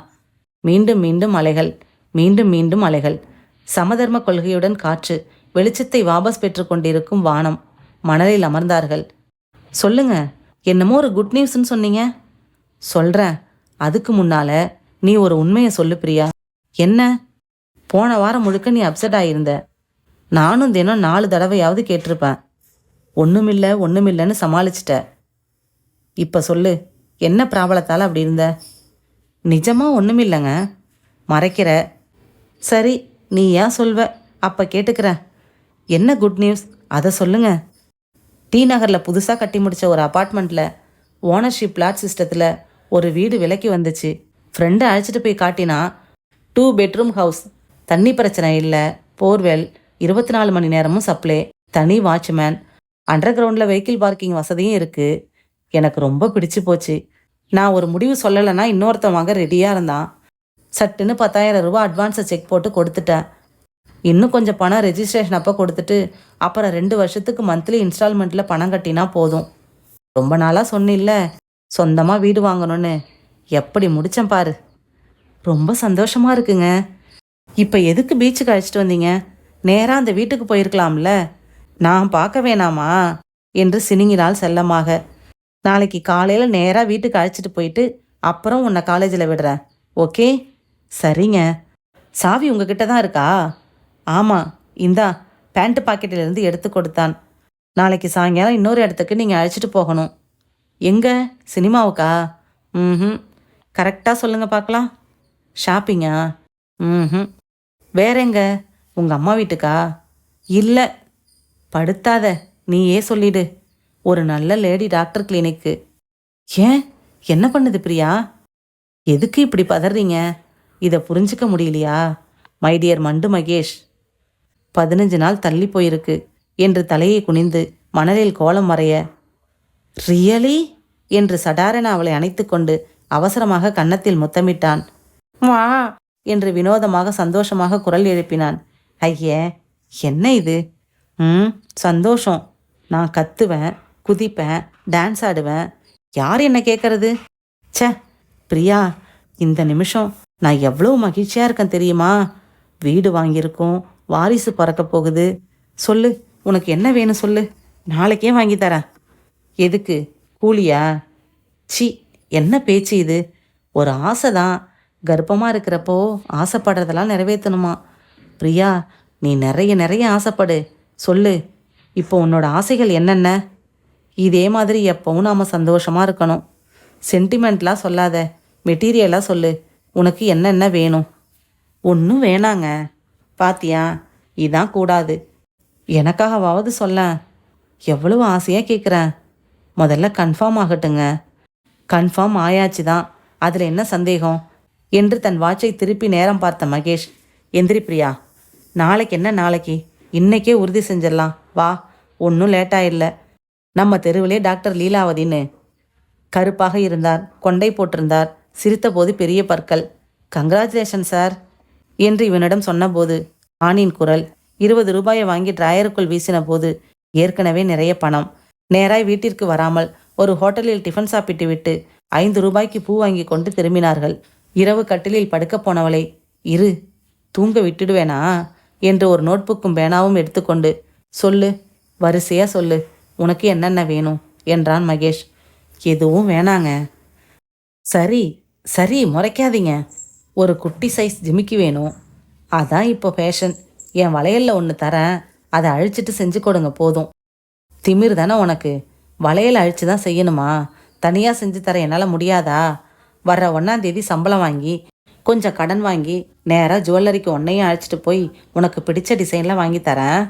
மீண்டும் மீண்டும் அலைகள், மீண்டும் மீண்டும் அலைகள். சமதர்ம கொள்கையுடன் காற்று, வெளிச்சத்தை வாபஸ் பெற்று கொண்டிருக்கும் வானம். மணலில் அமர்ந்தார்கள். சொல்லுங்க, என்னமோ ஒரு குட் நியூஸ்ன்னு சொன்னீங்க. சொல்கிறேன். அதுக்கு முன்னால நீ ஒரு உண்மையை சொல்லு பிரியா. என்ன? போன வாரம் முழுக்க நீ அப்செட் ஆகியிருந்த. நானும் தினம் 4 தடவையாவது கேட்டிருப்பேன். ஒன்றுமில்லைன்னு சமாளிச்சிட்ட. இப்போ சொல்லு, என்ன பிராபலத்தால் அப்படி இருந்த? நிஜமாக ஒன்றுமில்லைங்க. மறைக்கிற. சரி, நீ ஏன் சொல்வ, அப்போ கேட்டுக்கிறேன். என்ன குட் நியூஸ், அதை சொல்லுங்க. டி நகரில் புதுசாக கட்டி முடித்த ஒரு அப்பார்ட்மெண்ட்டில் ஓனர்ஷிப் பிளாட் சிஸ்டத்தில் ஒரு வீடு விலைக்கு வந்துச்சு. ஃப்ரெண்டை அழைச்சிட்டு போய் காட்டினா 2 பெட்ரூம் ஹவுஸ். தண்ணி பிரச்சனை இல்லை, போர்வெல், 24 மணி நேரமும் சப்ளை, தனி வாட்ச்மேன், அண்டர் கிரவுண்டில் வெஹிக்கிள் பார்க்கிங் வசதியும் இருக்குது. எனக்கு ரொம்ப பிடிச்சு போச்சு. நான் ஒரு முடிவு சொல்லலைன்னா இன்னொருத்தன் வாங்க ரெடியாக இருந்தான். சட்டுன்னு 10,000 ரூபா அட்வான்ஸை செக் போட்டு கொடுத்துட்டேன். இன்னும் கொஞ்சம் பணம் ரெஜிஸ்ட்ரேஷன் அப்போ கொடுத்துட்டு அப்புறம் 2 வருஷத்துக்கு மந்த்லி இன்ஸ்டால்மெண்ட்டில் பணம் கட்டினா போதும். ரொம்ப நாளாக சொன்னில்ல சொந்தமாக வீடு வாங்கணும்னு, எப்படி முடித்தேன் பாரு. ரொம்ப சந்தோஷமாக இருக்குங்க. இப்போ எதுக்கு பீச்சுக்கு அழைச்சிட்டு வந்தீங்க? நேராக அந்த வீட்டுக்கு போயிருக்கலாம்ல. நான் பார்க்க வேணாமா என்று சினுங்கினாள் செல்லமாக. நாளைக்கு காலையில் நேராக வீட்டுக்கு அழைச்சிட்டு போயிட்டு அப்புறம் உன்னை காலேஜில் விடுறேன். ஓகே? சரிங்க. சாவி உங்ககிட்ட தான் இருக்கா? ஆமாம், இந்தா. பேண்ட்டு பாக்கெட்டிலிருந்து எடுத்து கொடுத்தான். நாளைக்கு சாயங்காலம் இன்னொரு இடத்துக்கு நீங்கள் அழைச்சிட்டு போகணும். எங்கே? சினிமாவுக்கா? ம். கரெக்டாக சொல்லுங்கள் பார்க்கலாம். ஷாப்பிங்கா? ம். வேற எங்க? உங்கள் அம்மா வீட்டுக்கா? இல்லை. படுத்தாத, நீயே சொல்லிடு. ஒரு நல்ல லேடி டாக்டர் கிளினிக்கு. ஏன், என்ன பண்ணுது பிரியா? எதுக்கு இப்படி பதறீங்க? இதை புரிஞ்சிக்க முடியலையா? மை டியர் மண்டு மகேஷ், 15 நாள் தள்ளி போயிருக்கு என்று தலையை குனிந்து மணலில் கோலம் வரைய, ரியலி என்று சடாரென அவளை அணைத்து கொண்டு அவசரமாக கன்னத்தில் முத்தமிட்டான். வா என்று வினோதமாக சந்தோஷமாக குரல் எழுப்பினான். ஐயே, என்ன இது? சந்தோஷம். நான் கத்துவேன், குதிப்பேன், டான்ஸ் ஆடுவேன். யார் என்ன கேட்கறது? ச்சே பிரியா, இந்த நிமிஷம் நான் எவ்வளோ மகிழ்ச்சியாக இருக்கேன் தெரியுமா? வீடு வாங்கியிருக்கோம், வாரிசு பறக்க போகுது. சொல்லு, உனக்கு என்ன வேணும் சொல்லு, நாளைக்கே வாங்கி தரேன். எதுக்கு? கூலியா? சி, என்ன பேச்சு இது? ஒரு ஆசை தான். கர்ப்பமாக இருக்கிறப்போ ஆசைப்படுறதெல்லாம் நிறைவேற்றணுமா? பிரியா, நீ நிறைய நிறைய ஆசைப்படு. சொல்லு, இப்போ உன்னோட ஆசைகள் என்னென்ன? இதே மாதிரி எப்பவும் நாம் சந்தோஷமாக இருக்கணும். சென்டிமெண்ட்லாம் சொல்லாத, மெட்டீரியலாக சொல்லு. உனக்கு என்னென்ன வேணும்? ஒன்றும் வேணாங்க. பாத்தியா, இதான் கூடாது. எனக்காகவாவது சொல்ல. எவ்வளவு ஆசையாக கேட்குறேன். முதல்ல கன்ஃபார்ம் ஆகட்டுங்க. கன்ஃபார்ம் ஆயாச்சு தான், அதில் என்ன சந்தேகம் என்று தன் வாட்சை திருப்பி நேரம் பார்த்த மகேஷ், எந்திரி பிரியா. நாளைக்கு என்ன நாளைக்கு, இன்னைக்கே உறுதி செஞ்சிடலாம். வா, ஒன்றும் லேட்டாக இல்லை. நம்ம தெருவிலே டாக்டர் லீலாவதின்னு. கருப்பாக இருந்தார், கொண்டை போட்டிருந்தார், சிரித்தபோது பெரிய பற்கள். கங்க்ராச்சுலேஷன் சார் என்று இவனிடம் சொன்னபோது ஆணின் குரல். 20 ரூபாயை வாங்கி டிராயருக்குள் வீசின போது ஏற்கனவே நிறைய பணம். நேராய் வீட்டிற்கு வராமல் ஒரு ஹோட்டலில் டிஃபன் சாப்பிட்டு விட்டு 5 ரூபாய்க்கு பூ வாங்கி கொண்டு திரும்பினார்கள். இரவு கட்டிலில் படுக்கப் போனவளை, இரு தூங்க விட்டுடுவேனா என்று ஒரு நோட்புக்கும் பேனாவும் எடுத்துக்கொண்டு, சொல்லு, வரிசையா சொல்லு, உனக்கு என்னென்ன வேணும் என்றான் மகேஷ். எதுவும் வேணாங்க. சரி சரி, முறைக்காதீங்க. ஒரு குட்டி சைஸ் ஜிமிக்கி வேணும். அதான் இப்போ ஃபேஷன். என் வளையலில் ஒன்று தரேன், அதை அழிச்சிட்டு செஞ்சு கொடுங்க போதும். திமிர் தானே உனக்கு? வளையல் அழிச்சு தான் செய்யணுமா? தனியாக செஞ்சு தர என்னால் முடியாதா? வர்ற 1ஆம் தேதி சம்பளம் வாங்கி கொஞ்சம் கடன் வாங்கி நேராக ஜுவல்லரிக்கு ஒன்றையும் அழைச்சிட்டு போய் உனக்கு பிடிச்ச டிசைனில் வாங்கி தரேன்.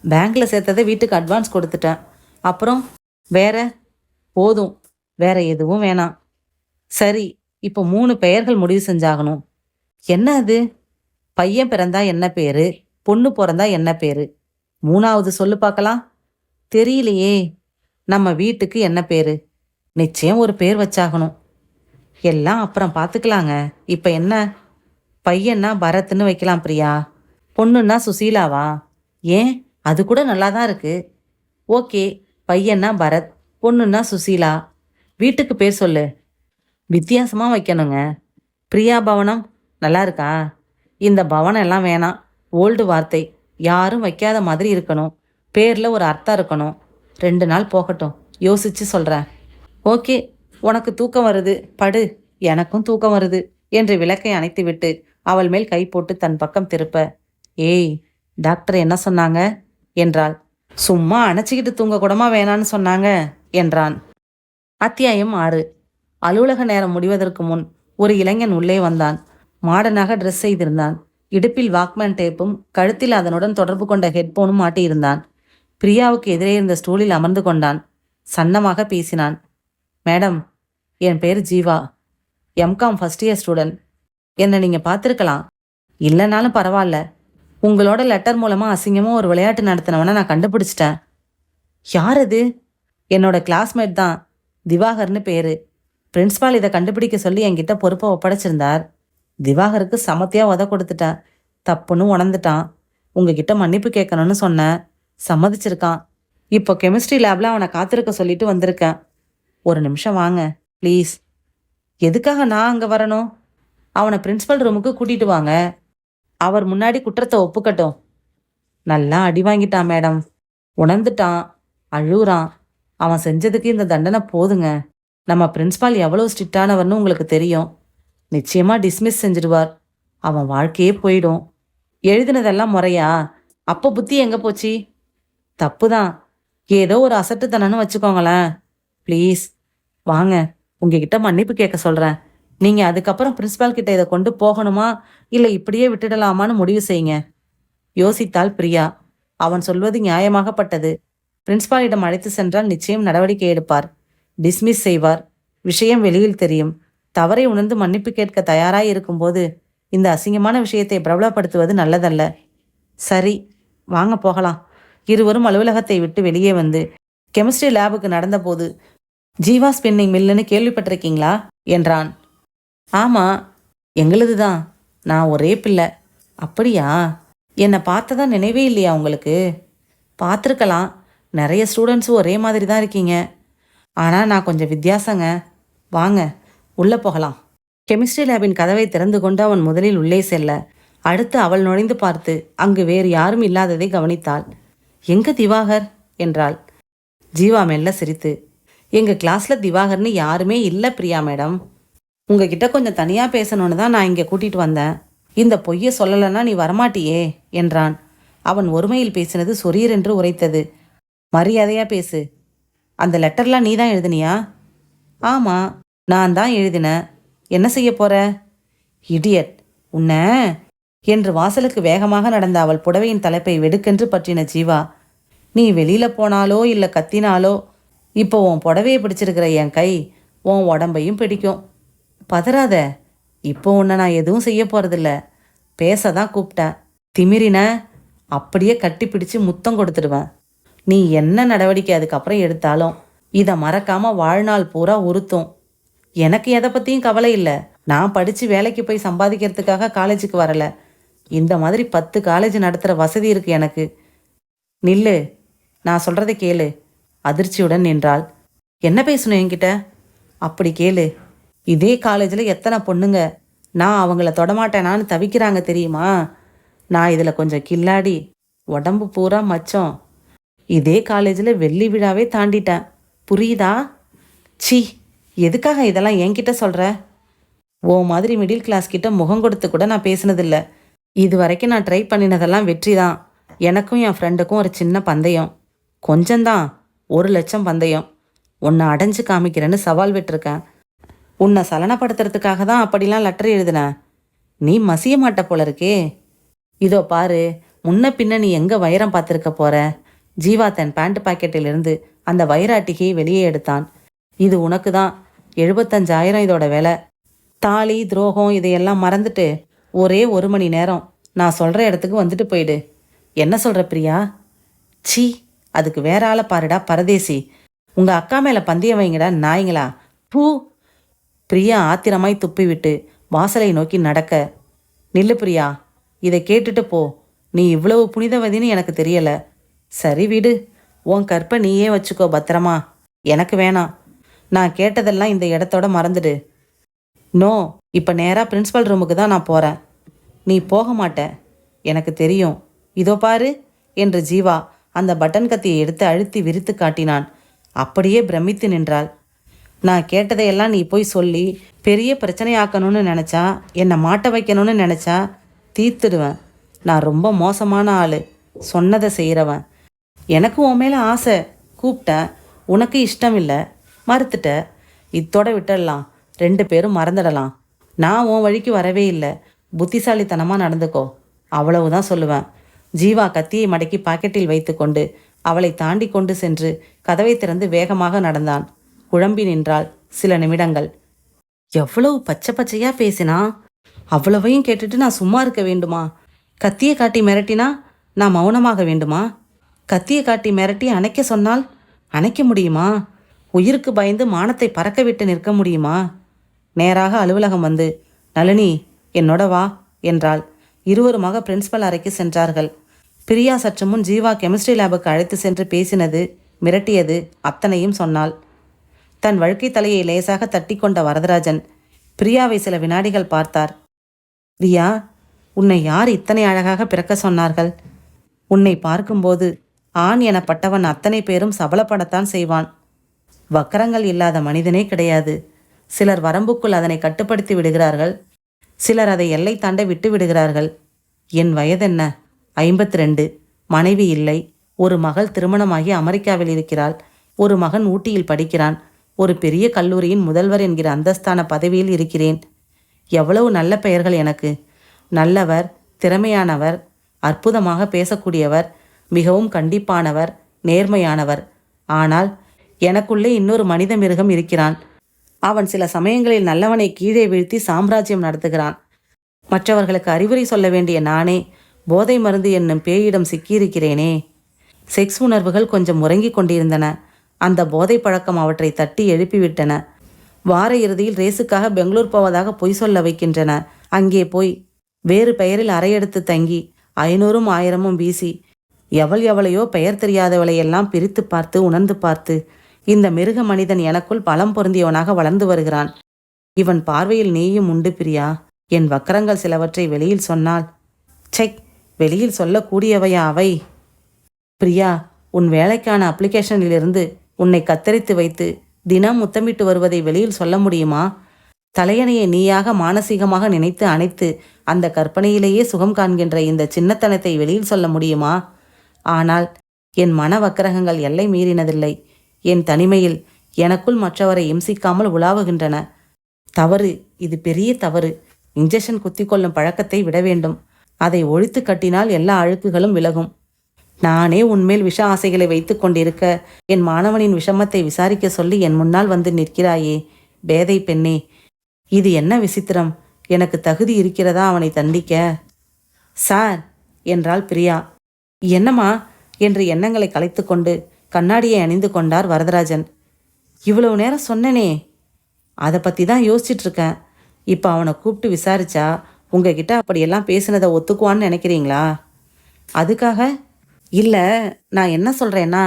பேங்க்கில் சேர்த்ததை வீட்டுக்கு அட்வான்ஸ் கொடுத்துட்டேன். அப்புறம் வேற? போதும், வேற எதுவும் வேணாம். சரி, இப்போ 3 பெயர்கள் முடிவு செஞ்சாகணும். என்ன அது? பையன் பிறந்தா என்ன பேரு, பொண்ணு பிறந்தா என்ன பேரு? 3வது சொல்லு பார்க்கலாம். தெரியலையே. நம்ம வீட்டுக்கு என்ன பேரு? நிச்சயம் ஒரு பேர் வச்சாகணும். எல்லாம் அப்புறம் பார்த்துக்கலாங்க. இப்ப என்ன? பையன்னா பரத்ன்னு வைக்கலாம் பிரியா. பொண்ணுன்னா சுசீலாவா? ஏன், அது கூட நல்லா தான் இருக்கு. ஓகே, பையன்னா பரத், பொண்ணுன்னா சுசீலா. வீட்டுக்கு பேர் சொல்லு. வித்தியாசமா வைக்கணுங்க. பிரியா பவனம் நல்லா இருக்கா? இந்த பவனம் எல்லாம் வேணாம். ஓல்டு வார்த்தை. யாரும் வைக்காத மாதிரி இருக்கணும். பேர்ல ஒரு அர்த்தம் இருக்கணும். 2 நாள் போகட்டும், யோசிச்சு சொல்றேன். ஓகே, உனக்கு தூக்கம் வருது, படு. எனக்கும் தூக்கம் வருது என்று விளக்கை அணைத்துவிட்டு அவள் மேல் கை போட்டு தன் பக்கம் திருப்ப, ஏய், டாக்டர் என்ன சொன்னாங்க என்றாள். சும்மா அணைச்சிக்கிட்டு தூங்க கூடமா வேணான்னு சொன்னாங்க என்றான். அத்தியாயம் 6. அலுவலக நேரம் முடிவதற்கு முன் ஒரு இளைஞன் உள்ளே வந்தான். மாடனாக ட்ரெஸ் செய்திருந்தான். இடுப்பில் வாக்மேன் டேப்பும் கழுத்தில் அதனுடன் தொடர்பு கொண்ட ஹெட்போனும் மாட்டியிருந்தான். பிரியாவுக்கு எதிரே இருந்த ஸ்டூலில் அமர்ந்து கொண்டான். சன்னமாக பேசினான். மேடம், என் பேர் Jeeva. MCom first year student. என்னை நீங்கள் பார்த்துருக்கலாம். இல்லைனாலும் பரவாயில்ல. உங்களோட லெட்டர் மூலமாக அசிங்கமாக ஒரு விளையாட்டு நடத்தினவனை நான் கண்டுபிடிச்சிட்டேன். யார் அது? என்னோட கிளாஸ்மேட் தான், திவாகர்னு பேர். பிரின்ஸ்பால் இதை கண்டுபிடிக்க சொல்லி என்கிட்ட பொறுப்பை ஒப்படைச்சிருந்தார். திவாகருக்கு சமத்தியாக உத கொடுத்துட்டேன். தப்புன்னு உணர்ந்துட்டான். உங்ககிட்ட மன்னிப்பு கேட்கணும்னு சொன்னேன். சம்மதிச்சிருக்கான். இப்போ கெமிஸ்ட்ரி லேபில் அவனை காத்திருக்க சொல்லிட்டு வந்திருக்கேன். ஒரு நிமிஷம் வாங்க ப்ளீஸ். எதுக்காக நான் அங்கே வரணும்? அவனை பிரின்ஸ்பல் ரூமுக்கு கூட்டிட்டு வாங்க. அவர் முன்னாடி குற்றத்தை ஒப்புக்கட்டும். நல்லா அடி வாங்கிட்டான் மேடம். உணர்ந்துட்டான், அழுகுறான். அவன் செஞ்சதுக்கு இந்த தண்டனை போதுங்க. நம்ம பிரின்ஸ்பால் எவ்வளோ ஸ்ட்ரிக்டானவர்னு உங்களுக்கு தெரியும். நிச்சயமாக டிஸ்மிஸ் செஞ்சிடுவார். அவன் வாழ்க்கையே போயிடும். எழுதினதெல்லாம் முறையா? அப்போ புத்தி எங்கே போச்சு? தப்பு தான், ஏதோ ஒரு அசட்டுத்தனன்னு வச்சுக்கோங்களேன். ப்ளீஸ் வாங்க, உங்ககிட்ட மன்னிப்பு கேட்க சொல்கிறேன். நீங்கள் அதுக்கப்புறம் பிரின்ஸ்பால் கிட்ட இதை கொண்டு போகணுமா இல்லை இப்படியே விட்டுடலாமான்னு முடிவு செய்யுங்க. யோசித்தாள் பிரியா. அவன் சொல்வது நியாயமாகப்பட்டது. பிரின்ஸ்பாலிடம் அழைத்து சென்றால் நிச்சயம் நடவடிக்கை எடுப்பார், டிஸ்மிஸ் செய்வார். விஷயம் வெளியில் தெரியும். தவறை உணர்ந்து மன்னிப்பு கேட்க தயாராய் இருக்கும்போது இந்த அசிங்கமான விஷயத்தை பிரபலப்படுத்துவது நல்லதல்ல. சரி, வாங்க போகலாம். இருவரும் அலுவலகத்தை விட்டு வெளியே வந்து கெமிஸ்ட்ரி லேபுக்கு நடந்தபோது, ஜீவா ஸ்பின்னிங் மில்லுன்னு கேள்விப்பட்டிருக்கீங்களா என்றான். ஆமாம், எங்களுது தான். நான் ஒரே பிள்ளை. அப்படியா? என்னை பார்த்ததா நினைவே இல்லையா உங்களுக்கு? பார்த்துருக்கலாம். நிறைய ஸ்டூடெண்ட்ஸும் ஒரே மாதிரி தான் இருக்கீங்க. ஆனால் நான் கொஞ்சம் வித்தியாசங்க. வாங்க உள்ளே போகலாம். கெமிஸ்ட்ரி லேபின் கதவை திறந்து கொண்டு அவன் முதலில் உள்ளே செல்ல, அடுத்து அவள் நுழைந்து பார்த்து அங்கு வேறு யாரும் இல்லாததை கவனித்தாள். எங்க திவாகர் என்றாள். ஜீவா மெல்ல சிரித்து, எங்கள் கிளாஸில் திவாகர்னு யாருமே இல்லை பிரியா மேடம். உங்ககிட்ட கொஞ்சம் தனியாக பேசணுன்னு தான் நான் இங்கே கூட்டிகிட்டு வந்தேன். இந்த பொய்யை சொல்லலைன்னா நீ வரமாட்டியே என்றான். அவன் ஒருமையில் பேசினது சொரீர் என்று உரைத்தது. மரியாதையாக பேசு. அந்த லெட்டர்லாம் நீ தான் எழுதினியா? ஆமாம், நான் தான் எழுதினேன். என்ன செய்ய போற? இடியட் உன்ன என்று வாசலுக்கு வேகமாக நடந்த அவள் புடவையின் தலைப்பை வெடுக்கென்று பற்றின ஜீவா. நீ வெளியில போனாலோ இல்லை கத்தினாலோ இப்போ உன் புடவையை பிடிச்சிருக்கிற என் கை உன் உடம்பையும் பிடிக்கும். பதறாத. இப்போ உன்னை நான் எதுவும் செய்ய போறதில்ல. பேச தான் கூப்பிட்டேன். திமிரின அப்படியே கட்டி பிடிச்சு முத்தம் கொடுத்துடுவேன். நீ என்ன நடவடிக்கை அதுக்கப்புறம் எடுத்தாலும் இதை மறக்காம வாழ்நாள் பூரா உறுத்தும். எனக்கு எதை பற்றியும் கவலை இல்லை. நான் படித்து வேலைக்கு போய் சம்பாதிக்கிறதுக்காக காலேஜுக்கு வரலை. இந்த மாதிரி 10 காலேஜ் நடத்துகிற வசதி இருக்கு எனக்கு. நில்லு, நான் சொல்கிறத கேளு. அதிர்ச்சியுடன் நின்றாள். என்ன பேசணும் என்கிட்ட? அப்படி கேளு. இதே காலேஜில் எத்தனை பொண்ணுங்க நான் அவங்கள தொடமாட்டேனான்னு தவிக்கிறாங்க தெரியுமா? நான் இதில் கொஞ்சம் கில்லாடி, உடம்பு பூரா மச்சம். இதே காலேஜில் வெள்ளி விழாவே தாண்டிட்டேன். புரியுதா? சி, எதுக்காக இதெல்லாம் என்கிட்ட சொல்கிற? ஓ மாதிரி மிடில் கிளாஸ் கிட்ட முகம் கொடுத்து கூட நான் பேசினதில்லை. இது வரைக்கும் நான் ட்ரை பண்ணினதெல்லாம் வெற்றி தான். எனக்கும் என் ஃப்ரெண்டுக்கும் ஒரு சின்ன பந்தயம். கொஞ்சம்தான், 1,00,000 பந்தயம். உன்னை அடைஞ்சு காமிக்கிறேன்னு சவால் விட்டுருக்கேன். உன்னை சலனப்படுத்துறதுக்காக தான் அப்படிலாம் லெட்டர் எழுதினேன். நீ மசிய மாட்ட போல இருக்கே. இதோ பாரு, முன்ன பின்ன நீ எங்கே வைரம் பார்த்துருக்க போற? ஜீவா தன் பேண்ட் பாக்கெட்டிலிருந்து அந்த வைர அட்டிகையை வெளியே எடுத்தான். இது உனக்கு தான். 75,000 இதோட விலை. தாலி துரோகம் இதையெல்லாம் மறந்துட்டு ஒரே 1 மணி நேரம் நான் சொல்கிற இடத்துக்கு வந்துட்டு போயிடு. என்ன சொல்கிற பிரியா? சீ, அதுக்கு வேற ஆளை பாருடா பரதேசி. உங்கள் அக்கா மேலே பந்தயம் வைங்கடா நாய்ங்களா. பூ. பிரியா ஆத்திரமாய் துப்பிவிட்டு வாசலை நோக்கி நடக்க, நில்லு பிரியா, இதை கேட்டுட்டு போ. நீ இவ்வளவு புனிதவதின்னு எனக்கு தெரியல. சரி விடு, உன் கற்பை நீயே வச்சுக்கோ பத்திரமா. எனக்கு வேணாம். நான் கேட்டதெல்லாம் இந்த இடத்தோட மறந்துடு. நோ, இப்போ நேராக பிரின்ஸிபல் ரூமுக்கு தான் நான் போகிறேன். நீ போக மாட்ட, எனக்கு தெரியும். இதோ பாரு என்று ஜீவா அந்த பட்டன் கத்தியை எடுத்து அழுத்தி விரித்து காட்டினான். அப்படியே பிரமித்து நின்றாள். நான் கேட்டதையெல்லாம் நீ போய் சொல்லி பெரிய பிரச்சனையாக்கணும்னு நினச்சா, என்னை மாட்ட வைக்கணும்னு நினச்சா தீர்த்துடுவேன். நான் ரொம்ப மோசமான ஆள், சொன்னதை செய்கிறவன். எனக்கு உன் மேலே ஆசை, கூப்பிட்டேன். உனக்கு இஷ்டம் இல்லை, மறுத்துட்ட. இத்தோட விட்டுடலாம், 2 பேரும் மறந்துடலாம். நான் உன் வழிக்கு வரவே இல்லை. புத்திசாலித்தனமாக நடந்துக்கோ, அவ்வளவுதான் சொல்லுவேன். ஜீவா கத்தியை மடக்கி பாக்கெட்டில் வைத்து கொண்டு அவளை தாண்டி கொண்டு சென்று கதவை திறந்து வேகமாக நடந்தான். குழம்பி நின்றாள் சில நிமிடங்கள். எவ்வளவு பச்சை பச்சையா பேசினா, அவ்வளவையும் கேட்டுட்டு நான் சும்மா இருக்க வேண்டுமா? கத்தியை காட்டி மிரட்டினா நான் மௌனமாக வேண்டுமா? கத்தியை காட்டி மிரட்டி அணைக்க சொன்னால் அணைக்க முடியுமா? உயிருக்கு பயந்து மானத்தை பறக்க விட்டு நிற்க முடியுமா? நேராக அலுவலகம் வந்து, நளினி என்னோட வா என்றாள். இருவருமாக பிரின்சிபல் அறைக்கு சென்றார்கள். பிரியா சற்று முன் ஜீவா கெமிஸ்ட்ரி லேபுக்கு அழைத்து சென்று பேசினது, மிரட்டியது அத்தனையும் சொன்னாள். தன் வழுக்கை தலையை லேசாக தட்டி கொண்ட வரதராஜன் பிரியாவை சில வினாடிகள் பார்த்தார். பிரியா, உன்னை யார் இத்தனை அழகாக பிறக்க சொன்னார்கள்? உன்னை பார்க்கும்போது ஆண் எனப்பட்டவன் அத்தனை பேரும் சபலப்படத்தான் செய்வான். வக்கரங்கள் இல்லாத மனிதனே கிடையாது. சிலர் வரம்புக்குள் அதனை கட்டுப்படுத்தி விடுகிறார்கள், சிலர் அதை எல்லை தாண்ட விட்டு விடுகிறார்கள். என் வயதென்ன? 52. மனைவி இல்லை. ஒரு மகள் திருமணமாகி அமெரிக்காவில் இருக்கிறாள். ஒரு மகன் ஊட்டியில் படிக்கிறான். ஒரு பெரிய கல்லூரியின் முதல்வர் என்கிற அந்தஸ்தான பதவியில் இருக்கிறேன். எவ்வளவு நல்ல பெயர்கள் எனக்கு. நல்லவர், திறமையானவர், அற்புதமாக பேசக்கூடியவர், மிகவும் கண்டிப்பானவர், நேர்மையானவர். ஆனால் எனக்குள்ளே இன்னொரு மனித மிருகம் இருக்கிறான். அவன் சில சமயங்களில் நல்லவனை கீழே வீழ்த்தி சாம்ராஜ்யம் நடத்துகிறான். மற்றவர்களுக்கு அறிவுரை சொல்ல வேண்டிய நானே போதை மருந்து என்னும் பேயிடம் சிக்கியிருக்கிறேனே. செக்ஸ் உணர்வுகள் கொஞ்சம் உறங்கிக் கொண்டிருந்தன. அந்த போதை பழக்கம் அவற்றை தட்டி எழுப்பிவிட்டன. வார இறுதியில் ரேஸுக்காக பெங்களூர் போவதாக பொய் சொல்ல வைக்கின்றன. அங்கே போய் வேறு பெயரில் அறையெடுத்து தங்கி 500ம் 1000ம் வீசி எவளையோ பெயர் தெரியாதவளையெல்லாம் பிரித்து பார்த்து உணர்ந்து பார்த்து இந்த மிருக மனிதன் எனக்குள் பலம் பொருந்தியவனாக வளர்ந்து வருகிறான். இவன் பார்வையில் நீயும் உண்டு பிரியா. என் வக்கரங்கள் சிலவற்றை வெளியில் சொன்னால், செக், வெளியில் சொல்லக்கூடியவையா அவை? பிரியா, உன் வேலைக்கான அப்ளிகேஷனிலிருந்து உன்னை கத்தரித்து வைத்து தினம் முத்தமிட்டு வருவதை வெளியில் சொல்ல முடியுமா? தலையணையை நீயாக மானசீகமாக நினைத்து அணைத்து அந்த கற்பனையிலேயே சுகம் காண்கின்ற இந்த சின்னத்தனத்தை வெளியில் சொல்ல முடியுமா? ஆனால் என் மன வக்கிரகங்கள் எல்லை மீறினதில்லை. என் தனிமையில் எனக்குள் மற்றவரை இம்சிக்காமல் உலாவுகின்றன. தவறு, இது பெரிய தவறு. இன்ஜெக்ஷன் குத்திக்கொள்ளும் பழக்கத்தை விட வேண்டும். அதை ஒழித்து கட்டினால் எல்லா அழுக்குகளும் விலகும். நானே உன்மேல் விஷ ஆசைகளை வைத்து கொண்டிருக்க என் மாணவனின் விஷமத்தை விசாரிக்க சொல்லி என் முன்னால் வந்து நிற்கிறாயே பேதை பெண்ணே, இது என்ன விசித்திரம்? எனக்கு தகுதி இருக்கிறதா அவனை தண்டிக்க? சார் என்றாள் பிரியா. என்னம்மா என்று எண்ணங்களை கலைத்து கொண்டு கண்ணாடியை அணிந்து கொண்டார் வரதராஜன். இவ்வளவு நேரம் சொன்னனே, அதை பற்றி தான் யோசிச்சுட்டு இருக்கேன். இப்போ அவனை கூப்பிட்டு விசாரிச்சா உங்ககிட்ட அப்படியெல்லாம் பேசினதை ஒத்துக்குவான்னு நினைக்கிறீங்களா? அதுக்காக இல்லை, நான் என்ன சொல்கிறேன்னா,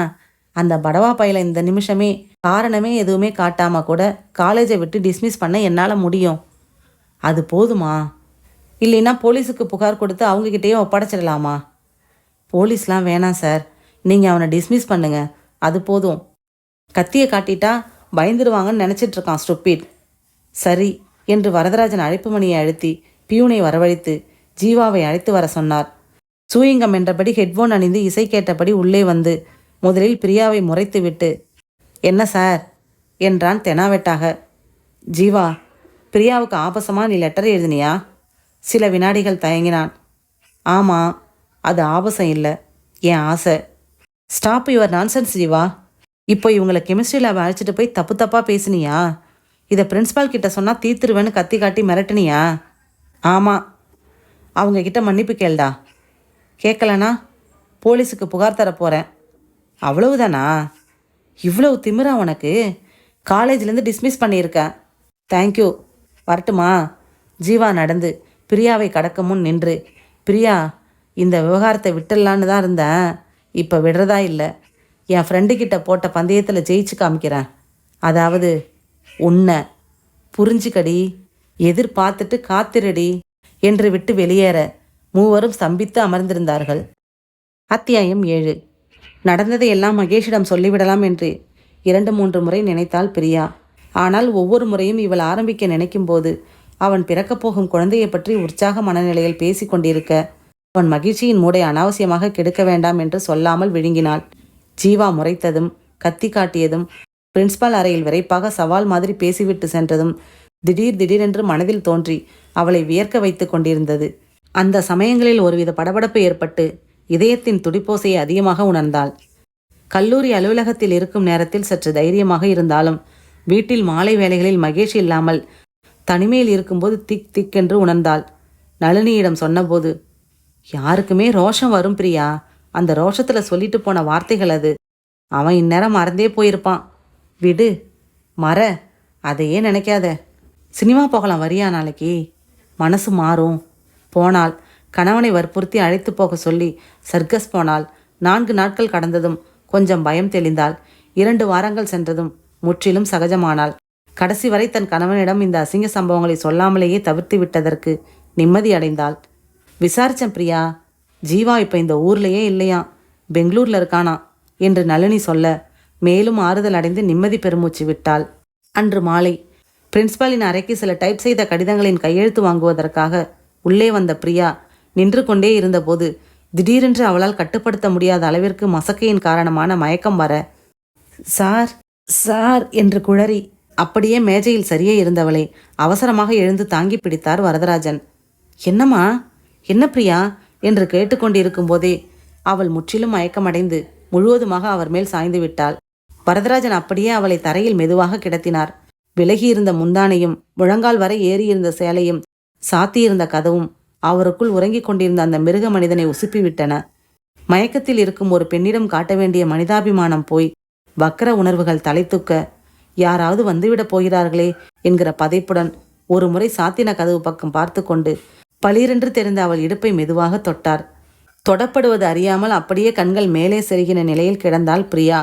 அந்த படவா பையில இந்த நிமிஷமே காரணமே எதுவுமே காட்டாமல் கூட காலேஜை விட்டு டிஸ்மிஸ் பண்ண என்னால் முடியும். அது போதுமா? இல்லைன்னா போலீஸுக்கு புகார் கொடுத்து அவங்கக்கிட்டேயே ஒப்படைச்சிடலாமா? போலீஸ்லாம் வேணாம் சார், நீங்கள் அவனை டிஸ்மிஸ் பண்ணுங்க, அது போதும். கத்தியை காட்டிட்டா பயந்துருவாங்கன்னு நினச்சிட்ருக்கான் ஸ்டூபிட். சரி என்று வரதராஜன் அழைப்பு மணியை அழுத்தி பியூனை வரவழைத்து ஜீவாவை அழைத்து வர சொன்னார். சூயிங்கம் என்றபடி ஹெட்ஃபோன் அணிந்து இசை கேட்டபடி உள்ளே வந்து முதலில் பிரியாவை முறைத்து விட்டு, என்ன சார் என்றான் தெனாவெட்டாக. ஜீவா, பிரியாவுக்கு ஆபாசமாக நீ லெட்டர் எழுதினியா? சில வினாடிகள் தயங்கினான். ஆமாம், அது ஆபாசம் இல்லை, என் ஆசை. Stop your nonsense Jeeva. இப்போ இவங்களை கெமிஸ்ட்ரி லேப் அழைச்சிட்டு போய் தப்பு தப்பாக பேசினியா? இதை பிரின்ஸ்பால் கிட்ட சொன்னால் தீர்த்துருவேன்னு கத்தி காட்டி மிரட்டினியா? ஆமாம். அவங்கக்கிட்ட மன்னிப்பு கேள்டா. கேட்கலனா போலீஸுக்கு புகார் தர போகிறேன். அவ்வளவுதானா? இவ்வளவு திமிரா உனக்கு? காலேஜ்லேருந்து டிஸ்மிஸ் பண்ணியிருக்கேன். தேங்க்யூ. வரட்டுமா? ஜீவா நடந்து பிரியாவை கடக்க முன் நின்று, பிரியா, இந்த விவகாரத்தை விட்டுடலான்னு தான் இருந்தேன். இப்போ விடுறதா இல்லை. என் ஃப்ரெண்டுக்கிட்ட போட்ட பந்தயத்தில் ஜெயிச்சு காமிக்கிறேன். அதாவது உன்னை. புரிஞ்சுக்கடி, எதிர்பார்த்துட்டு காத்திரடி என்று விட்டு வெளியேற மூவரும் ஸ்தம்பித்து அமர்ந்திருந்தார்கள். அத்தியாயம் 7. நடந்ததை எல்லாம் மகேஷிடம் சொல்லிவிடலாம் என்று 2-3 முறை நினைத்தாள் பிரியா. ஆனால் ஒவ்வொரு முறையும் இவள் ஆரம்பிக்க நினைக்கும் போது அவன் பிறக்கப் போகும் குழந்தையை பற்றி உற்சாக மனநிலையில் பேசி கொண்டிருக்க அவன் மகிழ்ச்சியின் மூடை அனாவசியமாக கெடுக்க வேண்டாம் என்று சொல்லாமல் விழுங்கினாள். ஜீவா முறைத்ததும் கத்தி காட்டியதும் பிரின்ஸ்பால் அறையில் விரைப்பாக சவால் மாதிரி பேசிவிட்டு சென்றதும் திடீரென்று மனதில் தோன்றி அவளை வியர்க்க வைத்து கொண்டிருந்தது. அந்த சமயங்களில் ஒருவித படபடப்பு ஏற்பட்டு இதயத்தின் துடிப்போசையை அதிகமாக உணர்ந்தாள். கல்லூரி அலுவலகத்தில் இருக்கும் நேரத்தில் சற்று தைரியமாக இருந்தாலும் வீட்டில் மாலை வேளைகளில் மகேஷ் இல்லாமல் தனிமையில் இருக்கும்போது திக் திக் என்று உணர்ந்தாள். நளினியிடம் சொன்னபோது, யாருக்குமே ரோஷம் வரும் பிரியா. அந்த ரோஷத்தில் சொல்லிட்டு போன வார்த்தைகள் அது. அவன் இந்நேரம் மறந்தே போயிருப்பான். விடு, மற, அதையே நினைக்காத. சினிமா போகலாம் வரியா நாளைக்கு? மனசு மாறும். போனால் கணவனை வற்புறுத்தி அழைத்து போக சொல்லி சர்க்கஸ் போனாள். 4 நாட்கள் கடந்ததும் கொஞ்சம் பயம் தெளிந்தாள். 2 வாரங்கள் சென்றதும் முற்றிலும் சகஜமானாள். கடைசி வரை தன் கணவனிடம் இந்த அசிங்க சம்பவங்களை சொல்லாமலேயே தவிர்த்து விட்டதற்கு நிம்மதி அடைந்தாள். விசாரிச்சேன் பிரியா, ஜீவா இப்போ இந்த ஊர்லேயே இல்லையா, பெங்களூரில் இருக்கானா என்று நளினி சொல்ல மேலும் ஆறுதல் அடைந்து நிம்மதி பெருமூச்சு விட்டாள். அன்று மாலை பிரின்ஸ்பாலின் அறைக்கு சில டைப் செய்த கடிதங்களின் கையெழுத்து வாங்குவதற்காக உள்ளே வந்த பிரியா நின்று கொண்டே இருந்தபோது திடீரென்று அவளால் கட்டுப்படுத்த முடியாத அளவிற்கு மசக்கையின் காரணமான மயக்கம் வர, சார் சார் என்று குழறி அப்படியே மேஜையில் சரியே இருந்தவளை அவசரமாக எழுந்து தாங்கி பிடித்தார் வரதராஜன். என்னம்மா, என்ன பிரியா என்று கேட்டுக்கொண்டிருக்கும் போதே அவள் முற்றிலும் மயக்கமடைந்து முழுவதுமாக அவர் மேல் சாய்ந்து விட்டாள். வரதராஜன் அப்படியே அவளை தரையில் மெதுவாக கிடத்தினார். விலகியிருந்த முந்தானையும் முழங்கால் வரை ஏறியிருந்த சேலையும் சாத்தியிருந்த கதவும் அவருக்குள் உறங்கிக் கொண்டிருந்த அந்த மிருக மனிதனை உசுப்பிவிட்டன. மயக்கத்தில் இருக்கும் ஒரு பெண்ணிடம் காட்ட வேண்டிய மனிதாபிமானம் போய் வக்கர உணர்வுகள் தலை தூக்க, யாராவது வந்துவிடப் போகிறார்களே என்கிற பதைப்புடன் ஒரு முறை சாத்தின கதவு பக்கம் பார்த்து கொண்டு பளிரென்று தெரிந்த அவள் இடுப்பை மெதுவாக தொட்டார். தொடப்படுவது அறியாமல் அப்படியே கண்கள் மேலே செருகின நிலையில் கிடந்தாள் பிரியா.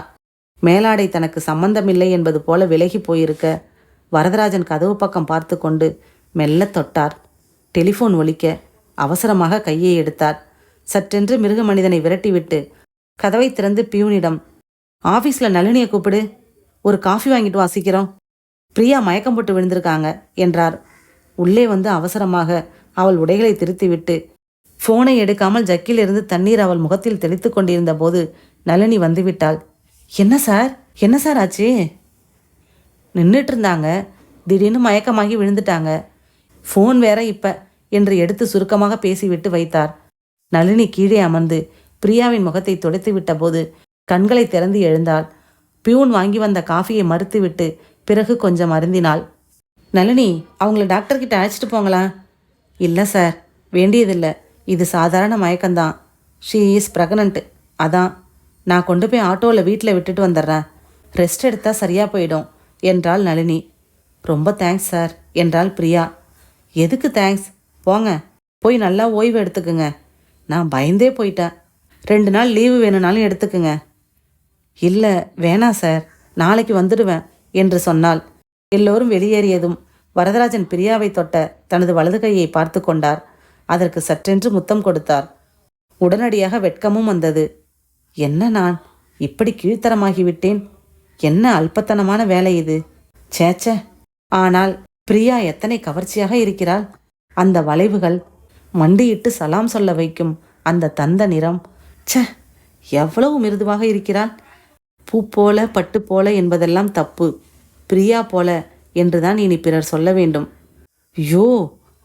மேலாடை தனக்கு சம்பந்தமில்லை என்பது போல விலகி போயிருக்க வரதராஜன் கதவு பக்கம் பார்த்து கொண்டு மெல்ல தொட்டார். டெலிஃபோன் ஒலிக்க அவசரமாக கையை எடுத்தார். சற்றென்று மிருக மனிதனை விரட்டிவிட்டு கதவை திறந்து பியூனிடம், ஆஃபீஸில் நளினியை கூப்பிடு, ஒரு காஃபி வாங்கிட்டு வாசிக்கிறோம், பிரியா மயக்கம் போட்டு விழுந்திருக்காங்க என்றார். உள்ளே வந்து அவசரமாக அவள் உடைகளை திருத்திவிட்டு ஃபோனை எடுக்காமல் ஜக்கில் இருந்து தண்ணீர் அவள் முகத்தில் தெளித்து கொண்டிருந்த போது நளினி வந்துவிட்டாள். என்ன சார், என்ன சார் ஆச்சு? நின்றுட்டு இருந்தாங்க, திடீர்னு மயக்கமாகி விழுந்துட்டாங்க, ஃபோன் வேற இப்ப என்று எடுத்து சுருக்கமாக பேசிவிட்டு வைத்தார். நளினி கீழே அமர்ந்து பிரியாவின் முகத்தை துடைத்து விட்ட போது கண்களை திறந்து எழுந்தாள். பியூன் வாங்கி வந்த காஃபியை மறுத்துவிட்டு பிறகு கொஞ்சம் அருந்தினாள். நளினி, அவங்கள டாக்டர்கிட்ட அழைச்சிட்டு போங்களா? இல்லை சார், வேண்டியதில்லை, இது சாதாரண மயக்கம்தான். ஷீ இஸ் ப்ரெக்னன்ட், அதான். நான் கொண்டு போய் ஆட்டோவில் வீட்டில் விட்டுட்டு வந்துடுறேன், ரெஸ்ட் எடுத்தால் சரியாக போயிடும் என்றாள் நளினி. ரொம்ப தேங்க்ஸ் சார் என்றாள் பிரியா. எதுக்கு தேங்க்ஸ், போங்க, போய் நல்லா ஓய்வு எடுத்துக்குங்க. நான் பயந்தே போயிட்டேன், 2 நாள் லீவு வேணும்னாலும் எடுத்துக்குங்க. இல்லை வேணாம் சார், நாளைக்கு வந்துடுவேன் என்று சொன்னாள். எல்லோரும் வெளியேறியதும் வரதராஜன் பிரியாவை தொட்ட தனது வலது கையை பார்த்து கொண்டார். அதற்கு சற்றென்று முத்தம் கொடுத்தார். உடனடியாக வெட்கமும் வந்தது. என்ன நான் இப்படி கீழ்த்தரமாகிவிட்டேன்? என்ன அல்பத்தனமான வேலை இது, சேச்ச. ஆனால் பிரியா எத்தனை கவர்ச்சியாக இருக்கிறாள்! அந்த வளைவுகள், மண்டியிட்டு சலாம் சொல்ல வைக்கும் அந்த தந்த நிறம், ச, எவ்வளவு மிருதுவாக இருக்கிறாள்! பூ போல பட்டு போல என்பதெல்லாம் தப்பு, பிரியா போல என்றுதான் இனி பிறர் சொல்ல வேண்டும். ஐயோ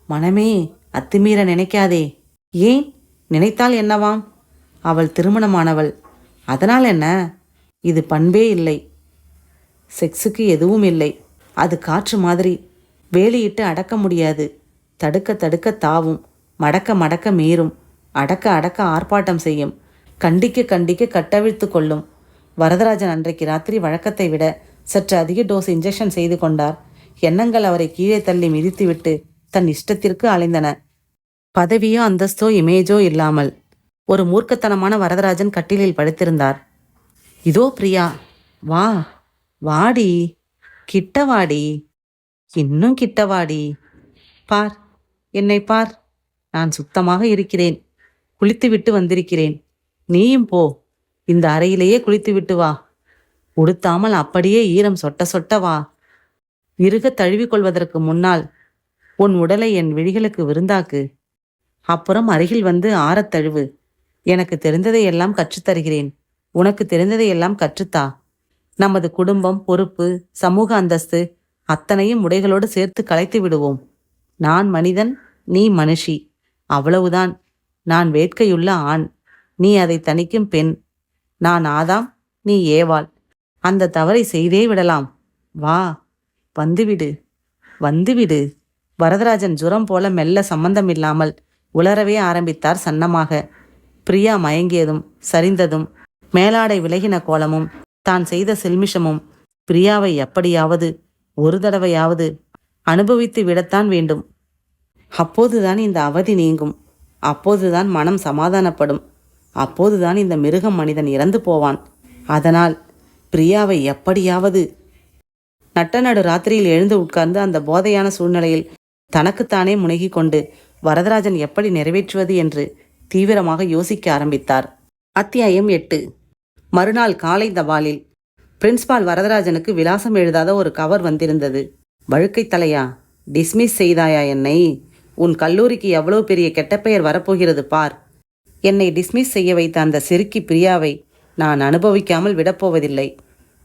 மனமே, அத்துமீற நினைக்காதே. ஏன், நினைத்தால் என்னவாம்? அவள் திருமணமானவள், அதனால் என்ன? இது பண்பே இல்லை, செக்ஸுக்கு எதுவும் இல்லை. அது காற்று மாதிரி, வேலியிட்டு அடக்க முடியாது. தடுக்க தடுக்க தாவும், மடக்க மடக்க மீறும், அடக்க அடக்க ஆர்ப்பாட்டம் செய்யும், கண்டிக்க கண்டிக்க கட்டவிழ்த்து கொள்ளும். வரதராஜன் அன்றைக்கு ராத்திரி வழக்கத்தை விட சற்று அதிக டோஸ் இன்ஜெக்ஷன் செய்து கொண்டார். எண்ணங்கள் அவரை கீழே தள்ளி மிதித்துவிட்டு தன் இஷ்டத்திற்கு அலைந்தன. பதவியோ அந்தஸ்தோ இமேஜோ இல்லாமல் ஒரு மூர்க்கத்தனமான வரதராஜன் கட்டிலில் படுத்திருந்தார். இதோ பிரியா, வா, வாடி, கிட்ட வாடி, இன்னும் கிட்ட வாடி. பார், என்னை பார், நான் சுத்தமாக இருக்கிறேன். குளித்துவிட்டு வந்திருக்கிறேன். நீயும் போ, இந்த அறையிலேயே குளித்துவிட்டு வா. உடுத்தாமல் அப்படியே ஈரம் சொட்ட சொட்ட வா. இறுக தழுவிக்கொள்வதற்கு முன்னால் உன் உடலை என் விழிகளுக்கு விருந்தாக்கு. அப்புறம் அருகில் வந்து ஆறத் தழுவு. எனக்கு தெரிந்ததையெல்லாம் கற்றுத்தருகிறேன். உனக்கு தெரிந்ததையெல்லாம் கற்றுத்தா. நமது குடும்பம், பொறுப்பு, சமூக அந்தஸ்து அத்தனையும் உடைகளோடு சேர்த்து கலைத்து விடுவோம். நான் மனிதன், நீ மனுஷி, அவ்வளவுதான். நான் வேட்கையுள்ள ஆண், நீ அதை தணிக்கும் பெண். நான் ஆதாம், நீ ஏவாள். அந்த தவறை செய்தே விடலாம். வா, வந்துவிடு, வந்துவிடு. வரதராஜன் ஜுரம் போல மெல்ல சம்பந்தமில்லாமல் உலரவே ஆரம்பித்தார் சன்னமாக. பிரியா மயங்கியதும் சரிந்ததும் மேலாடை விலகின கோலமும் தான் செய்த சில்மிஷமும் பிரியாவை எப்படியாவது ஒரு தடவையாவது அனுபவித்து விடத்தான் வேண்டும். அப்போதுதான் இந்த அவதி நீங்கும். அப்போதுதான் மனம் சமாதானப்படும். அப்போதுதான் இந்த மிருகம் மனிதன் இறந்து போவான். அதனால் பிரியாவை எப்படியாவது. நட்டநடு ராத்திரியில் எழுந்து உட்கார்ந்து அந்த போதையான சூழ்நிலையில் தனக்குத்தானே முனகி கொண்டு வரதராஜன் எப்படி நிறைவேற்றுவது என்று தீவிரமாக யோசிக்க ஆரம்பித்தார். அத்தியாயம் 8. மறுநாள் காலை தபாலில் பிரின்ஸ்பால் வரதராஜனுக்கு விலாசம் எழுதாத ஒரு கவர் வந்திருந்தது. வழுக்கை தலையா, டிஸ்மிஸ் செய்தாயா என்னை? உன் கல்லூரிக்கு எவ்வளவு பெரிய கெட்ட பெயர் வரப்போகிறது பார். என்னை டிஸ்மிஸ் செய்ய வைத்த அந்த சிறுக்கி பிரியாவை நான் அனுபவிக்காமல் விடப்போவதில்லை.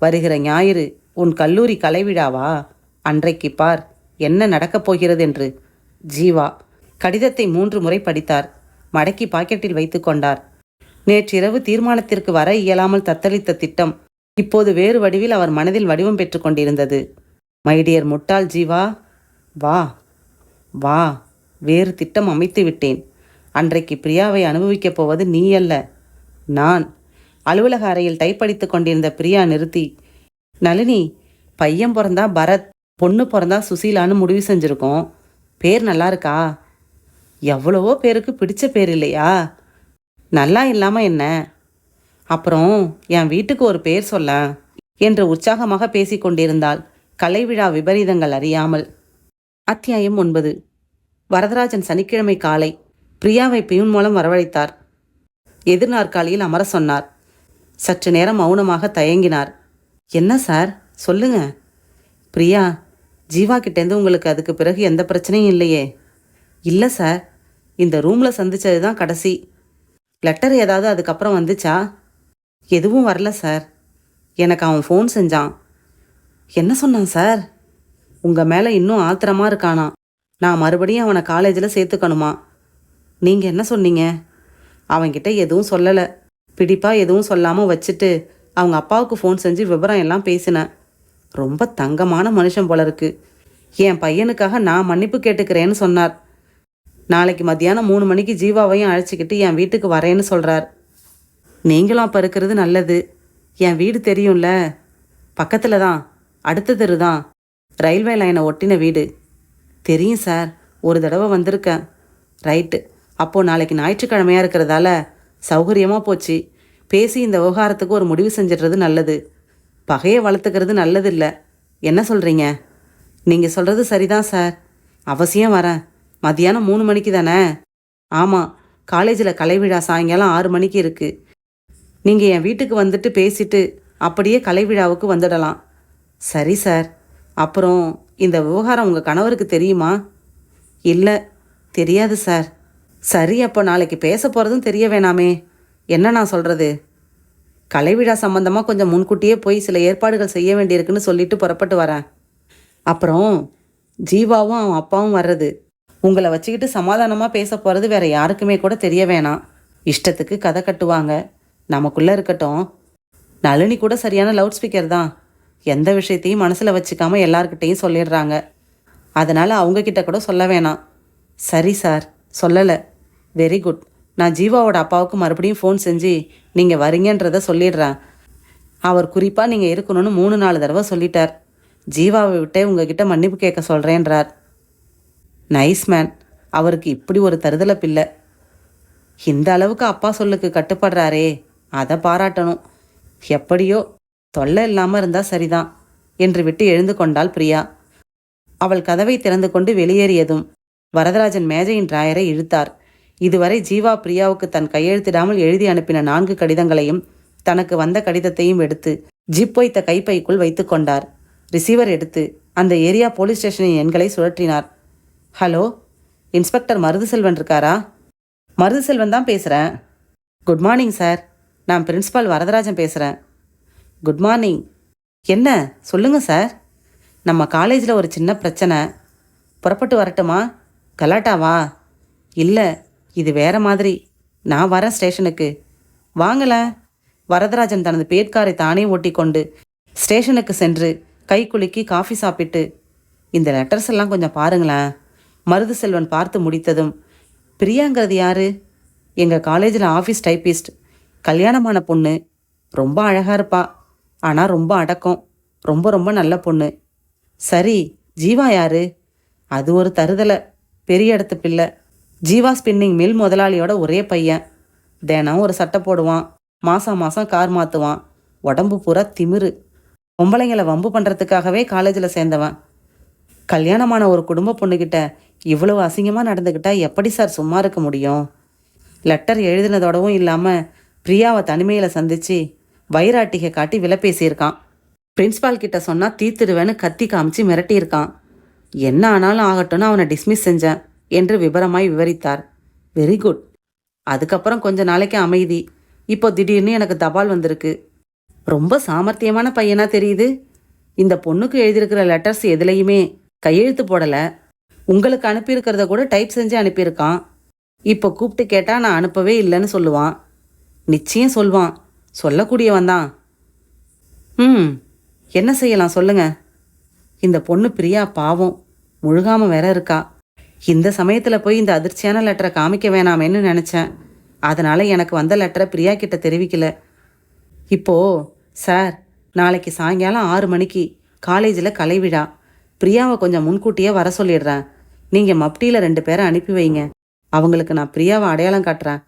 வருகிற ஞாயிறு உன் கல்லூரி கலைவிழாவா? அன்றைக்கு பார் என்ன நடக்கப் போகிறது என்று. ஜீவா. கடிதத்தை 3 முறை படித்தார். மடக்கி பாக்கெட்டில் வைத்து கொண்டார். நேற்றிரவு தீர்மானத்திற்கு வர இயலாமல் தத்தளித்த திட்டம் இப்போது வேறு வடிவில் அவர் மனதில் வடிவம் பெற்று கொண்டிருந்தது. மைடியர் முட்டாள் ஜீவா, வா வா, வேறு திட்டம் அமைத்து விட்டேன். அன்றைக்கு பிரியாவை அனுபவிக்கப் போவது நீ அல்ல, நான். அலுவலக அறையில் டைப்படித்து கொண்டிருந்த பிரியா நிறுத்தி, நளினி, பையன் பிறந்தா பரத், பொண்ணு பிறந்தா சுசீலான்னு முடிவு செஞ்சுருக்கோம். பேர் நல்லா இருக்கா? எவ்வளவோ பேருக்கு பிடிச்ச பேர் இல்லையா? நல்லா இல்லாமல் என்ன? அப்புறம் என் வீட்டுக்கு ஒரு பேர் சொல்ல என்று உற்சாகமாக பேசி கொண்டிருந்தாள் கலைவிழா விபரீதங்கள் அறியாமல். அத்தியாயம் 9. வரதராஜன் சனிக்கிழமை காலை பிரியாவை பியூன் மூலம் வரவழைத்தார். எதிர்நாற்காலியில் அமர சொன்னார். சற்று நேரம் மௌனமாக தயங்கினார். என்ன சார், சொல்லுங்க. பிரியா, ஜீவா கிட்டேருந்து உங்களுக்கு அதுக்கு பிறகு எந்த பிரச்சனையும் இல்லையே? இல்லை சார், இந்த ரூமில் சந்திச்சது தான் கடைசி. லெட்டர் ஏதாவது அதுக்கப்புறம் வந்துச்சா? எதுவும் வரல சார். எனக்கு அவன் ஃபோன் செஞ்சான். என்ன சொன்னான் சார்? உங்கள் மேலே இன்னும் ஆத்திரமாக இருக்கானா. நான் மறுபடியும் அவனை காலேஜில் சேர்த்துக்கணுமா? நீங்கள் என்ன சொன்னீங்க? அவன்கிட்ட எதுவும் சொல்லலை. பிடிப்பாக எதுவும் சொல்லாமல் வச்சுட்டு அவங்க அப்பாவுக்கு ஃபோன் செஞ்சு விவரம் எல்லாம் பேசினேன். ரொம்ப தங்கமான மனுஷன் போல இருக்கு. என் பையனுக்காக நான் மன்னிப்பு கேட்டுக்கிறேன்னு சொன்னார். நாளைக்கு மத்தியானம் 3 மணிக்கு ஜீவாவையும் அழைச்சிக்கிட்டு என் வீட்டுக்கு வரேன்னு சொல்கிறார். நீங்களும் அப்போ இருக்கிறது நல்லது. என் வீடு தெரியும்ல, பக்கத்தில் தான், அடுத்த தெரு தான், ரயில்வே லைனை ஒட்டின வீடு. தெரியும் சார், ஒரு தடவை வந்திருக்கேன். ரைட்டு, அப்போது நாளைக்கு ஞாயிற்றுக்கிழமையாக இருக்கிறதால சௌகரியமாக போச்சு. பேசி இந்த விவகாரத்துக்கு ஒரு முடிவு செஞ்சிடுறது நல்லது. பகையை வளர்த்துக்கிறது நல்லது இல்லை. என்ன சொல்கிறீங்க? நீங்கள் சொல்கிறது சரிதான் சார். அவசியம் வரேன். மத்தியானம் 3 மணிக்கு தானே? ஆமாம், காலேஜில் கலைவிழா சாயங்காலம் 6 மணிக்கு இருக்குது. நீங்கள் என் வீட்டுக்கு வந்துட்டு பேசிட்டு அப்படியே கலைவிழாவுக்கு வந்துடலாம். சரி சார். அப்புறம் இந்த விவகாரம் உங்கள் கணவருக்கு தெரியுமா? இல்லை, தெரியாது சார். சரி, அப்போ நாளைக்கு பேச போகிறதும் தெரிய வேணாமே. என்ன நான் சொல்கிறது? கலைவிழா சம்பந்தமாக கொஞ்சம் முன்கூட்டியே போய் சில ஏற்பாடுகள் செய்ய வேண்டியிருக்குன்னு சொல்லிட்டு புறப்பட்டு வரேன். அப்புறம் ஜீவாவும் அவன் அப்பாவும் வர்றது. உங்களை வச்சுக்கிட்டு சமாதானமாக பேச போகிறது வேற யாருக்குமே கூட தெரிய வேணாம். இஷ்டத்துக்கு கதை கட்டுவாங்க. நமக்குள்ளே இருக்கட்டும். நளினி கூட சரியான லவுட் ஸ்பீக்கர் தான். எந்த விஷயத்தையும் மனசில் வச்சுக்காம எல்லார்கிட்டையும் சொல்லிடுறாங்க. அதனால் அவங்கக்கிட்ட கூட சொல்ல வேணாம். சரி சார், சொல்லலை. Very good. நான் ஜீவாவோட அப்பாவுக்கு மறுபடியும் ஃபோன் செஞ்சு நீங்கள் வரீங்கன்றதை சொல்லிடுறேன். அவர் குறிப்பாக நீங்கள் இருக்கணும்னு 3-4 தடவை சொல்லிட்டார். ஜீவாவை விட்டே உங்ககிட்ட மன்னிப்பு கேட்க சொல்கிறேன்றார். Nice man. அவருக்கு இப்படி ஒரு தருதலை பிள்ளை. இந்த அளவுக்கு அப்பா சொல்லுக்கு கட்டுப்படுறாரே, அதை பாராட்டணும். எப்படியோ தொல்லை இல்லாமல் இருந்தால் சரிதான் என்று விட்டு எழுந்து கொண்டாள் பிரியா. அவள் கதவை திறந்து கொண்டு வெளியேறியதும் வரதராஜன் மேஜையின் டிராயரை இழுத்தார். இதுவரை ஜீவா பிரியாவுக்கு தன் கையெழுத்திடாமல் எழுதி அனுப்பின 4 கடிதங்களையும் தனக்கு வந்த கடிதத்தையும் எடுத்து ஜிப் வைத்த கைப்பைக்குள் வைத்து கொண்டார். ரிசீவர் எடுத்து அந்த ஏரியா போலீஸ் ஸ்டேஷனின் எண்களை சுழற்றினார். ஹலோ, இன்ஸ்பெக்டர் மருதுசெல்வன் இருக்காரா? மருதுசெல்வன் தான் பேசுகிறேன். Good morning sir. நான் பிரின்ஸ்பால் வரதராஜன் பேசுகிறேன். Good morning. என்ன சொல்லுங்க சார். நம்ம காலேஜில் ஒரு சின்ன பிரச்சனை. புறப்பட்டு வரட்டுமா? கலாட்டாவா? இல்லை, இது வேற மாதிரி. நான் வரேன் ஸ்டேஷனுக்கு. வாங்கல. வரதராஜன் தனது பேட்காரை தானே ஓட்டி கொண்டு ஸ்டேஷனுக்கு சென்று கை குலுக்கி காஃபி சாப்பிட்டு, இந்த லெட்டர்ஸ் எல்லாம் கொஞ்சம் பாருங்களேன். மருதுசெல்வன் பார்த்து முடித்ததும், பிரியாங்கிறது யாரு? எங்கள் காலேஜில் ஆஃபீஸ் டைப்பிஸ்ட். கல்யாணமான பொண்ணு. ரொம்ப அழகாக இருப்பா. ஆனால் ரொம்ப அடக்கம். ரொம்ப ரொம்ப நல்ல பொண்ணு. சரி, ஜீவா யாரு? அது ஒரு தருதலை, பெரிய இடத்து பிள்ளை. ஜீவா ஸ்பின்னிங் மில் முதலாளியோட ஒரே பையன். தினம் ஒரு சட்டை போடுவான். மாதம் மாதம் கார் மாற்றுவான். உடம்பு பூரா திமிரு. பொம்பளைங்களை வம்பு பண்ணுறதுக்காகவே காலேஜில் சேர்ந்தவன். கல்யாணமான ஒரு குடும்ப பொண்ணுக்கிட்ட இவ்வளவு அசிங்கமாக நடந்துக்கிட்டா எப்படி சார் சும்மா இருக்க முடியும்? லெட்டர் எழுதினதோடவும் இல்லாமல் பிரியாவை தனிமையில் சந்தித்து வைராட்டிகை காட்டி விலை பேசியிருக்கான். பிரின்ஸ்பால் கிட்ட சொன்னால் தீர்த்துடுவேன்னு கத்தி காமிச்சு மிரட்டியிருக்கான். என்ன ஆனாலும் ஆகட்டும்னு அவனை டிஸ்மிஸ் செஞ்சேன் என்று விபரமாய் விவரித்தார். Very good. அதுக்கப்புறம் கொஞ்ச நாளைக்கு அமைதி. இப்போ திடீர்னு எனக்கு தபால் வந்திருக்கு. ரொம்ப சாமர்த்தியமான பையனா தெரியுது. இந்த பொண்ணுக்கு எழுதியிருக்கிற லெட்டர்ஸ் எதுலையுமே கையெழுத்து போடலை. உங்களுக்கு அனுப்பியிருக்கிறத கூட டைப் செஞ்சு அனுப்பியிருக்கான். இப்போ கூப்பிட்டு கேட்டால் நான் அனுப்பவே இல்லைன்னு சொல்லுவான். நிச்சயம் சொல்வான். சொல்லக்கூடியவன் தான். என்ன செய்யலாம் சொல்லுங்க. இந்த பொண்ணு பிரியா பாவம், முழுகாமல் வேற இருக்கா. இந்த சமயத்தில் போய் இந்த அதிர்ச்சியான லெட்டரை காமிக்க வேணாமேன்னு நினச்சேன். அதனால் எனக்கு வந்த லெட்டரை பிரியா கிட்ட தெரிவிக்கல. இப்போது சார், நாளைக்கு சாயங்காலம் 6 மணிக்கு காலேஜில் கலை விழா. பிரியாவை கொஞ்சம் முன்கூட்டியே வர சொல்லிடுறேன். நீங்கள் மப்டியில் 2 பேரை அனுப்பி வைங்க. அவங்களுக்கு நான் பிரியாவை அடையாளம் காட்டுறேன்.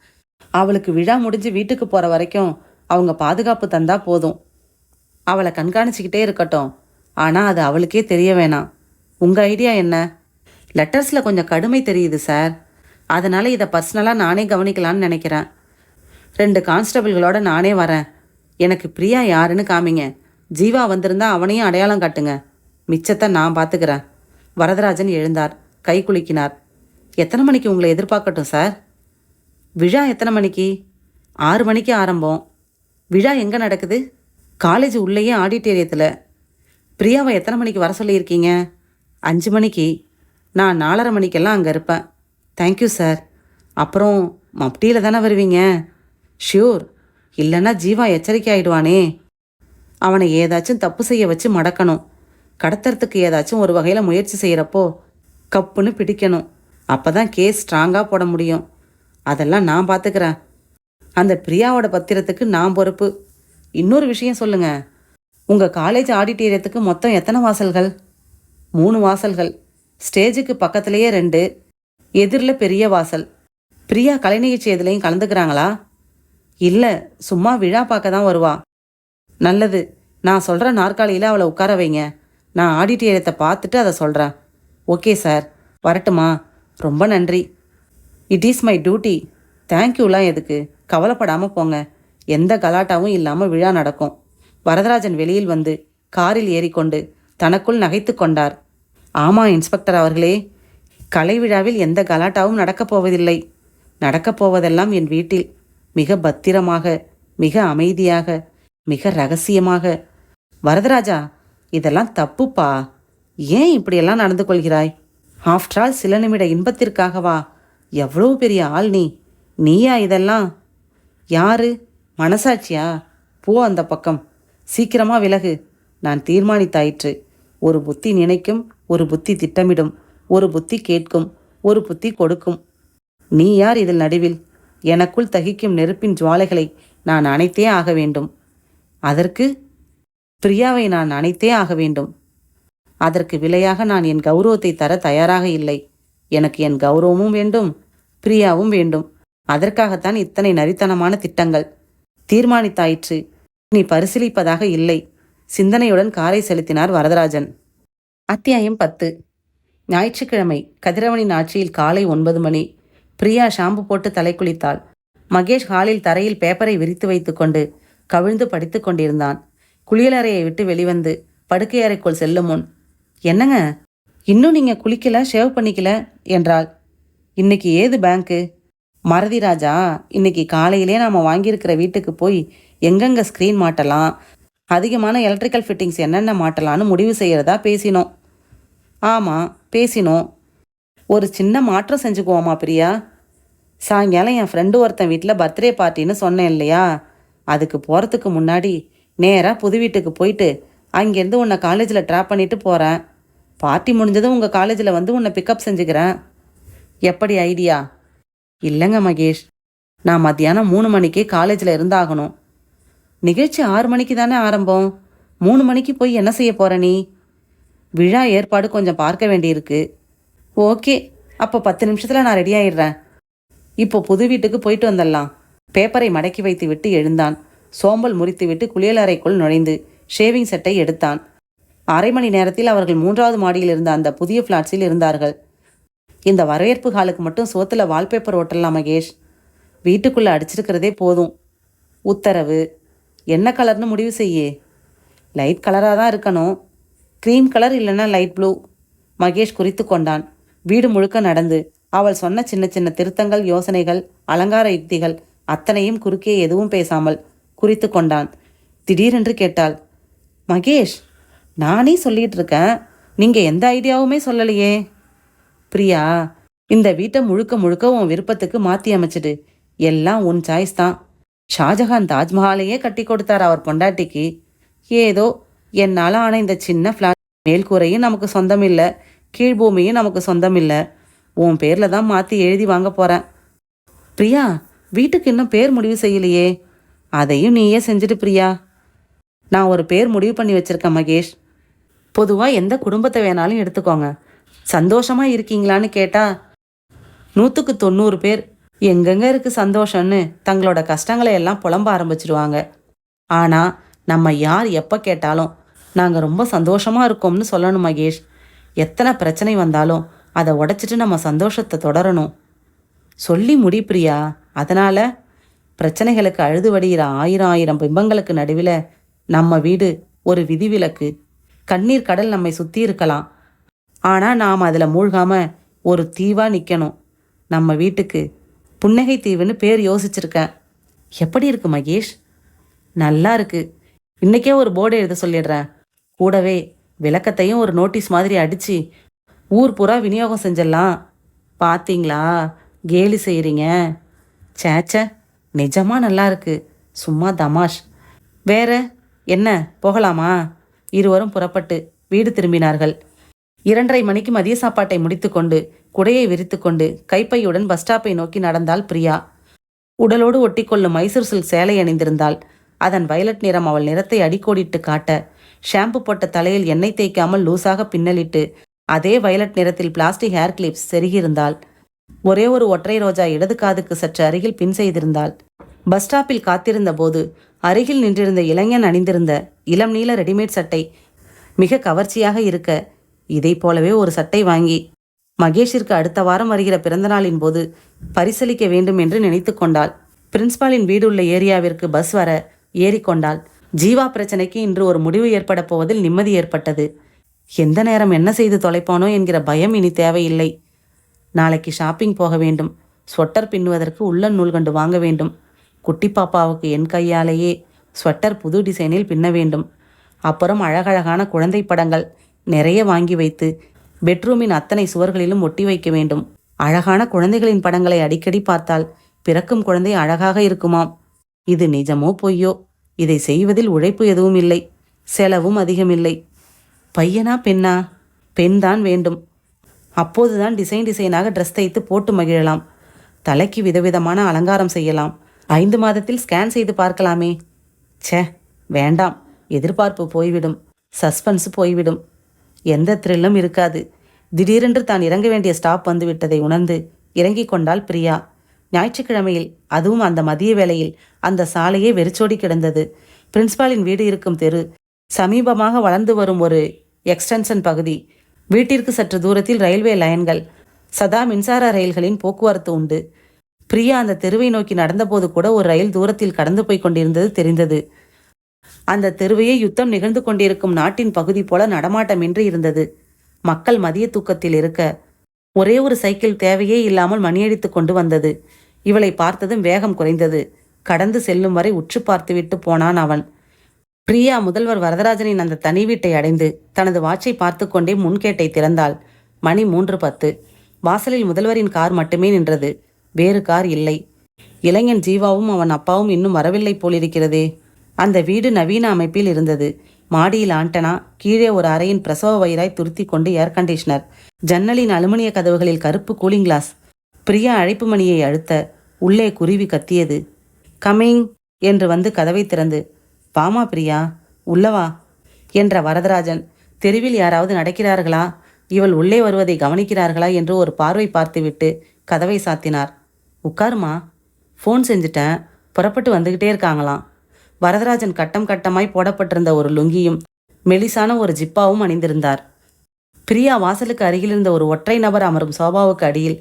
அவளுக்கு விழா முடிஞ்சு வீட்டுக்கு போகிற வரைக்கும் அவங்க பாதுகாப்பு தந்தா போதும். அவளை கண்காணிச்சிக்கிட்டே இருக்கட்டும். ஆனால் அது அவளுக்கே தெரிய வேணாம். உங்கள் ஐடியா என்ன? லெட்டர்ஸில் கொஞ்சம் கடுமை தெரியுது சார். அதனால் இதை பர்சனலாக நானே கவனிக்கலான்னு நினைக்கிறேன். 2 கான்ஸ்டபிள்களோட நானே வரேன். எனக்கு பிரியா யாருன்னு காமிங்க. ஜீவா வந்திருந்தா அவனையும் அடையாளம் காட்டுங்க. மிச்சத்தை நான் பார்த்துக்கிறேன். வரதராஜன் எழுந்தார். கை குலுக்கினார். எத்தனை மணிக்கு உங்களை எதிர்பார்க்கட்டும் சார்? விழா எத்தனை மணிக்கு? 6 மணிக்கு ஆரம்பம். விழா எங்கே நடக்குது? காலேஜ் உள்ளேயே ஆடிட்டோரியத்தில். பிரியாவை எத்தனை மணிக்கு வர சொல்லியிருக்கீங்க? 5 மணிக்கு. நான் 4:30 மணிக்கெல்லாம் அங்கே இருப்பேன். Thank you sir. அப்புறம் மப்டியில் தானே வருவீங்க? ஷியூர். இல்லைன்னா ஜீவா எச்சரிக்கை ஆகிடுவானே. அவனை ஏதாச்சும் தப்பு செய்ய வச்சு மடக்கணும். கடத்துறதுக்கு ஏதாச்சும் ஒரு வகையில் முயற்சி செய்கிறப்போ கப்புன்னு பிடிக்கணும். அப்போ தான் கேஸ் ஸ்ட்ராங்காக போட முடியும். அதெல்லாம் நான் பார்த்துக்கிறேன். அந்த பிரியாவோட பத்திரத்துக்கு நான் பொறுப்பு. இன்னொரு விஷயம் சொல்லுங்க. உங்கள் காலேஜ் ஆடிட்டோரியத்துக்கு மொத்தம் எத்தனை வாசல்கள்? 3 வாசல்கள். ஸ்டேஜுக்கு பக்கத்துலேயே 2, எதிரில் பெரிய வாசல். பிரியா கலை நிகழ்ச்சி எதுலையும் கலந்துக்கிறாங்களா? இல்லை, சும்மா விழா பார்க்க தான் வருவா. நல்லது. நான் சொல்கிற நாற்காலியில் அவளை உட்கார வைங்க. நான் ஆடிட்டோரியத்தை பார்த்துட்டு அதை சொல்கிறேன். Okay sir. வரட்டுமா? ரொம்ப நன்றி. It is my duty. தேங்க்யூலாம் எதுக்கு? கவலைப்படாமல் போங்க. எந்த கலாட்டாவும் இல்லாமல் விழா நடக்கும். வரதராஜன் வெளியில் வந்து காரில் ஏறிக்கொண்டு தனக்குள் நகைத்து கொண்டார். ஆமாம் இன்ஸ்பெக்டர் அவர்களே, கலை விழாவில் எந்த கலாட்டாவும் நடக்கப் போவதில்லை. நடக்கப் போவதெல்லாம் என் வீட்டில், மிக பத்திரமாக, மிக அமைதியாக, மிக ரகசியமாக. வரதராஜா, இதெல்லாம் தப்புப்பா. ஏன் இப்படியெல்லாம் நடந்து கொள்கிறாய்? ஆஃப்டர் ஆல் சில நிமிட இன்பத்திற்காகவா? எவ்வளோ பெரிய ஆள் நீ. நீயா இதெல்லாம்? யாரு? மனசாட்சியா? போ அந்த பக்கம். சீக்கிரமாக விலகு. நான் தீர்மானித்தாயிற்று. ஒரு புத்தி நினைக்கும், ஒரு புத்தி திட்டமிடும், ஒரு புத்தி கேட்கும், ஒரு புத்தி கொடுக்கும். நீ யார் இதில் நடுவில்? எனக்குள் தகிக்கும் நெருப்பின் ஜுவாலைகளை நான் அணைத்தே ஆக வேண்டும். அதற்கு பிரியாவை நான் அணைத்தே ஆக வேண்டும். அதற்கு விலையாக நான் என் கௌரவத்தை தர தயாராக இல்லை. எனக்கு என் கௌரவமும் வேண்டும், பிரியாவும் வேண்டும். அதற்காகத்தான் இத்தனை நரித்தனமான திட்டங்கள். தீர்மானித்தாயிற்று. நீ பரிசீலிப்பதாக இல்லை. சிந்தனையுடன் காரை செலுத்தினார் வரதராஜன். அத்தியாயம் 10. ஞாயிற்றுக்கிழமை கதிரவனின் ஆட்சியில் காலை 9 மணி. பிரியா ஷாம்பு போட்டு தலை குளித்தாள். மகேஷ் ஹாலில் தரையில் பேப்பரை விரித்து வைத்துக்கொண்டு கவிழ்ந்து படித்து கொண்டிருந்தான். குளியலறையை விட்டு வெளிவந்து படுக்கை அறைக்குள் செல்லும் முன், என்னங்க இன்னும் நீங்க குளிக்கல, ஷேவ் பண்ணிக்கல என்றாள். இன்னைக்கு ஏது பேங்க்கு? மறதி ராஜா, இன்னைக்கு காலையிலே நாம வாங்கியிருக்கிற வீட்டுக்கு போய் எங்கெங்க ஸ்க்ரீன் மாட்டலாம், அதிகமான எலக்ட்ரிக்கல் ஃபிட்டிங்ஸ் என்னென்ன மாட்டலான்னு முடிவு செய்கிறதா பேசினோம். ஆமாம் பேசினோம். ஒரு சின்ன மாற்றம் செஞ்சுக்குவோமா பிரியா? சாயங்காலம் என் ஃப்ரெண்டு ஒருத்தன் வீட்டில் பர்த்டே பார்ட்டின்னு சொன்னேன் இல்லையா, அதுக்கு போகிறதுக்கு முன்னாடி நேராக புது வீட்டுக்கு போயிட்டு அங்கேருந்து உன்னை காலேஜில் ட்ராப் பண்ணிட்டு போகிறேன். பார்ட்டி முடிஞ்சதும் உங்கள் காலேஜில் வந்து உன்னை பிக்கப் செஞ்சுக்கிறேன். எப்படி ஐடியா? இல்லைங்க மகேஷ், நான் மத்தியானம் 3 மணிக்கே காலேஜில் இருந்தாகணும். நிகழ்ச்சி 6 மணிக்கு தானே ஆரம்பம். 3 மணிக்கு போய் என்ன செய்ய போகிற நீ? விழா ஏற்பாடு கொஞ்சம் பார்க்க வேண்டியிருக்கு. ஓகே, அப்போ 10 நிமிஷத்தில் நான் ரெடி ஆயிடுறேன். இப்போ புது வீட்டுக்கு போயிட்டு வந்துடலாம். பேப்பரை மடக்கி வைத்து விட்டு எழுந்தான். சோம்பல் முறித்துவிட்டு குளியலறைக்குள் நுழைந்து ஷேவிங் செட்டை எடுத்தான். அரை மணி நேரத்தில் அவர்கள் 3வது மாடியில் இருந்த அந்த புதிய ஃப்ளாட்ஸில் இருந்தார்கள். இந்த வரவேற்பு ஹாலுக்கு மட்டும் சோத்தில் வால்பேப்பர் ஓட்டலாம் மகேஷ். வீட்டுக்குள்ளே அடிச்சிருக்கிறதே போதும். உத்தரவு. என்ன கலர்னு முடிவு செய்யே. லைட் கலராக தான் இருக்கணும். க்ரீம் கலர் இல்லைன்னா லைட் ப்ளூ. மகேஷ் குறித்து கொண்டான். வீடு முழுக்க நடந்து அவள் சொன்ன சின்ன சின்ன திருத்தங்கள், யோசனைகள், அலங்கார யுக்திகள் அத்தனையும் குறுக்கே எதுவும் பேசாமல் குறித்து கொண்டான். திடீரென்று கேட்டாள், மகேஷ், நானே சொல்லிட்டு இருக்கேன், நீங்கள் எந்த ஐடியாவுமே சொல்லலையே. பிரியா, இந்த வீட்டை முழுக்க முழுக்க உன் விருப்பத்துக்கு மாற்றி அமைச்சிடு. எல்லாம் உன் சாய்ஸ் தான். ஷாஜஹான் தாஜ்மஹாலையே கட்டி கொடுத்தார் அவர் பொண்டாட்டிக்கு. ஏதோ என்னால் ஆன இந்த சின்ன ஃப்ளாட், மேல்கூரையும் நமக்கு சொந்தம் இல்லை, கீழ்பூமியும் நமக்கு சொந்தம் இல்லை. உன் பேரில் தான் மாற்றி எழுதி வாங்க போகிறேன். பிரியா, வீட்டுக்கு இன்னும் பேர் முடிவு செய்யலையே. அதையும் நீயே செஞ்சுட்டு பிரியா. நான் ஒரு பேர் முடிவு பண்ணி வச்சிருக்கேன் மகேஷ். பொதுவாக எந்த குடும்பத்தை வேணாலும் எடுத்துக்கோங்க. சந்தோஷமாக இருக்கீங்களான்னு கேட்டால் 100க்கு 90 பேர் எங்கெங்க இருக்குது சந்தோஷம்னு தங்களோட கஷ்டங்களை எல்லாம் புலம்ப ஆரம்பிச்சிடுவாங்க. ஆனால் நம்ம யார் எப்போ கேட்டாலும் நாங்கள் ரொம்ப சந்தோஷமாக இருக்கோம்னு சொல்லணும் மகேஷ். எத்தனை பிரச்சனை வந்தாலும் அதை உடைச்சிட்டு நம்ம சந்தோஷத்தை தொடரணும். சொல்லி முடி பிரியா. அதனால் பிரச்சனைகளுக்கு அழுது வடிகிற 1000 பிம்பங்களுக்கு நடுவில் நம்ம வீடு ஒரு விதிவிலக்கு. கண்ணீர் கடல் நம்மை சுற்றி இருக்கலாம், ஆனால் நாம் அதில் மூழ்காமல் ஒரு தீவாக நிற்கணும். நம்ம வீட்டுக்கு புன்னகை தீவுன்னு பேர் யோசிச்சிருக்கேன். எப்படி இருக்கு மகேஷ்? நல்லா இருக்கு. இன்றைக்கே ஒரு போர்டு எழுத சொல்லிடுறேன். கூடவே விளக்கத்தையும் ஒரு நோட்டீஸ் மாதிரி அடித்து ஊர் பூரா விநியோகம் செஞ்சிடலாம். பார்த்தீங்களா, கேலி செய்கிறீங்க. சேச்ச, நிஜமாக நல்லா இருக்கு. சும்மா தமாஷ். வேற என்ன, போகலாமா? இருவரும் புறப்பட்டு வீடு திரும்பினார்கள். 2:30 மணிக்கு மதிய சாப்பாட்டை முடித்துக்கொண்டு குடையை விரித்துக்கொண்டு கைப்பையுடன் பஸ் ஸ்டாப்பை நோக்கி நடந்தாள் பிரியா. உடலோடு ஒட்டிக்கொள்ளும் மைசூர் சில்க் சேலை அணிந்திருந்தாள். அதன் வயலட் நிறம் அவள் நிறத்தை அடிக்கோடிட்டு காட்ட, ஷாம்பு போட்ட தலையில் எண்ணெய் தேய்க்காமல் லூசாக பின்னலிட்டு அதே வயலட் நிறத்தில் பிளாஸ்டிக் ஹேர் கிளிப்ஸ் செருகியிருந்தாள். ஒரே ஒரு ஒற்றை ரோஜா இடது காதுக்கு சற்று அருகில் பின் செய்திருந்தாள். பஸ் ஸ்டாப்பில் காத்திருந்த போது அருகில் நின்றிருந்த இளைஞன் அணிந்திருந்த இளம் நீல ரெடிமேட் சட்டை மிக கவர்ச்சியாக இருக்க, இதை போலவே ஒரு சட்டை வாங்கி மகேஷிற்கு அடுத்த வாரம் வருகிற பிறந்தநாளின் போது பரிசளிக்க வேண்டும் என்று நினைத்து கொண்டாள். பிரின்ஸ்பாலின் வீடு உள்ள ஏரியாவிற்கு பஸ் வர ஏறிக்கொண்டாள். ஜீவா பிரச்சனைக்கு இன்று ஒரு முடிவு ஏற்பட போவதில் நிம்மதி ஏற்பட்டது. எந்த நேரம் என்ன செய்து தொலைப்பானோ என்கிற பயம் இனி தேவையில்லை. நாளைக்கு ஷாப்பிங் போக வேண்டும். ஸ்வெட்டர் பின்னுவதற்கு உள்ளன் நூல்கண்டு வாங்க வேண்டும். குட்டி பாப்பாவுக்கு என் கையாலேயே ஸ்வெட்டர் புது டிசைனில் பின்ன வேண்டும். அப்புறம் அழகழகான குழந்தை படங்கள் நிறைய வாங்கி வைத்து பெட்ரூமின் அத்தனை சுவர்களிலும் ஒட்டி வைக்க வேண்டும். அழகான குழந்தைகளின் படங்களை அடிக்கடி பார்த்தால் பிறக்கும் குழந்தை அழகாக இருக்குமாம். இது நிஜமோ பொய்யோ, இதை செய்வதில் உழைப்பு எதுவும் இல்லை, செலவும் அதிகமில்லை. பையனா பெண்ணா? பெண் தான் வேண்டும். அப்போதுதான் டிசைனாக ட்ரெஸ் தைத்து போட்டு மகிழலாம். தலைக்கு விதவிதமான அலங்காரம் செய்யலாம். 5 மாதத்தில் ஸ்கேன் செய்து பார்க்கலாமே. ச்சே, வேண்டாம். எதிர்பார்ப்பு போய்விடும், சஸ்பென்ஸ் போய்விடும், எந்த த்ரில்லும் இருக்காது. திடீரென்று தான் இறங்க வேண்டிய ஸ்டாப் வந்துவிட்டதை உணர்ந்து இறங்கிக் கொண்டாள் பிரியா. ஞாயிற்றுக்கிழமையில், அதுவும் அந்த மதிய வேளையில், அந்த சாலையே வெறிச்சோடி கிடந்தது. பிரின்ஸ்பாலின் வீடு இருக்கும் தெரு, சமீபமாக வளர்ந்து வரும் ஒரு எக்ஸ்டென்ஷன் பகுதி. வீட்டிற்கு சற்று தூரத்தில் ரயில்வே லைன்கள், சதா மின்சார ரயில்களின் போக்குவரத்து உண்டு. பிரியா அந்த தெருவை நோக்கி நடந்தபோது கூட ஒரு ரயில் தூரத்தில் கடந்து போய் கொண்டிருந்தது தெரிந்தது. அந்த தெருவையே யுத்தம் நிகழ்ந்து கொண்டிருக்கும் நாட்டின் பகுதி போல நடமாட்டமின்றி இருந்தது. மக்கள் மதிய தூக்கத்தில் இருக்க ஒரே ஒரு சைக்கிள் தேவையே இல்லாமல் மணியடித்து கொண்டு வந்தது. இவளை பார்த்ததும் வேகம் குறைந்தது. கடந்து செல்லும் வரை உற்று பார்த்துவிட்டு போனான் அவன். பிரியா முதல்வர் வரதராஜனின் அந்த தனி வீட்டை அடைந்து தனது வாட்சை பார்த்து கொண்டே முன்கேட்டை திறந்தாள். மணி 3:10. வாசலில் முதல்வரின் கார் மட்டுமே நின்றது. வேறு கார் இல்லை. இளைஞன் ஜீவாவும் அவன் அப்பாவும் இன்னும் வரவில்லை போலிருக்கிறதே. அந்த வீடு நவீன அமைப்பில் இருந்தது. மாடியில் ஆண்டனா, கீழே ஒரு அறையின் பிரசவ வயிறாய் துருத்தி கொண்டு ஏர் கண்டிஷனர், ஜன்னலின் அலுமினிய கதவுகளில் கருப்பு கூலிங் கிளாஸ். பிரியா அழைப்பு மணியை அழுத்த உள்ளே குருவி கத்தியது. கமிங் என்று வந்து கதவை திறந்து, வாமா பிரியா, உள்ளவா என்ற வரதராஜன், தெருவில் யாராவது நடக்கிறார்களா, இவள் உள்ளே வருவதை கவனிக்கிறார்களா என்று ஒரு பார்வை பார்த்துவிட்டு கதவை சாத்தினார். உட்காருமா, ஃபோன் செஞ்சுட்டேன், புறப்பட்டு வந்துக்கிட்டே இருக்காங்களாம். வரதராஜன் கட்டம் கட்டமாய் போடப்பட்டிருந்த ஒரு லுங்கியும் மெலிசான ஒரு ஜிப்பாவும் அணிந்திருந்தார். பிரியா வாசலுக்கு அருகில் இருந்த ஒரு ஒற்றை நபர் அமரும் சோபாவுக்கு அடியில்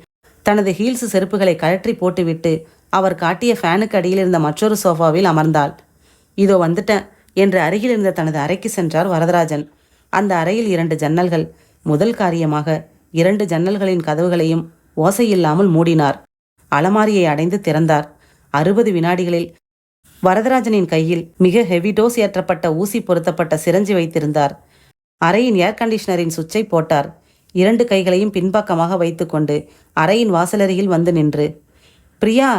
தனது ஹீல்ஸ் செருப்புகளை கழற்றி போட்டுவிட்டு அவர் காட்டிய ஃபேனுக்கு அடியில் இருந்த மற்றொரு சோஃபாவில் அமர்ந்தாள். இதோ வந்துட்டேன் என்று அருகில் இருந்த தனது அறைக்கு சென்றார் வரதராஜன். அந்த அறையில் 2 ஜன்னல்கள். முதல் காரியமாக 2 ஜன்னல்களின் கதவுகளையும் ஓசையில்லாமல் மூடினார். அலமாரியை அடைந்து திறந்தார். 60 வினாடிகளில் வரதராஜனின் கையில் மிக ஹெவி டோஸ் ஏற்றப்பட்ட ஊசி பொருத்தப்பட்ட சிரஞ்சி வைத்திருந்தார். அறையின் ஏர் கண்டிஷனரின் சுவிட்சை போட்டார். 2 கைகளையும் பின்பக்கமாக வைத்துக்கொண்டு அறையின் வாசலருகில் வந்து நின்று, பிரியா,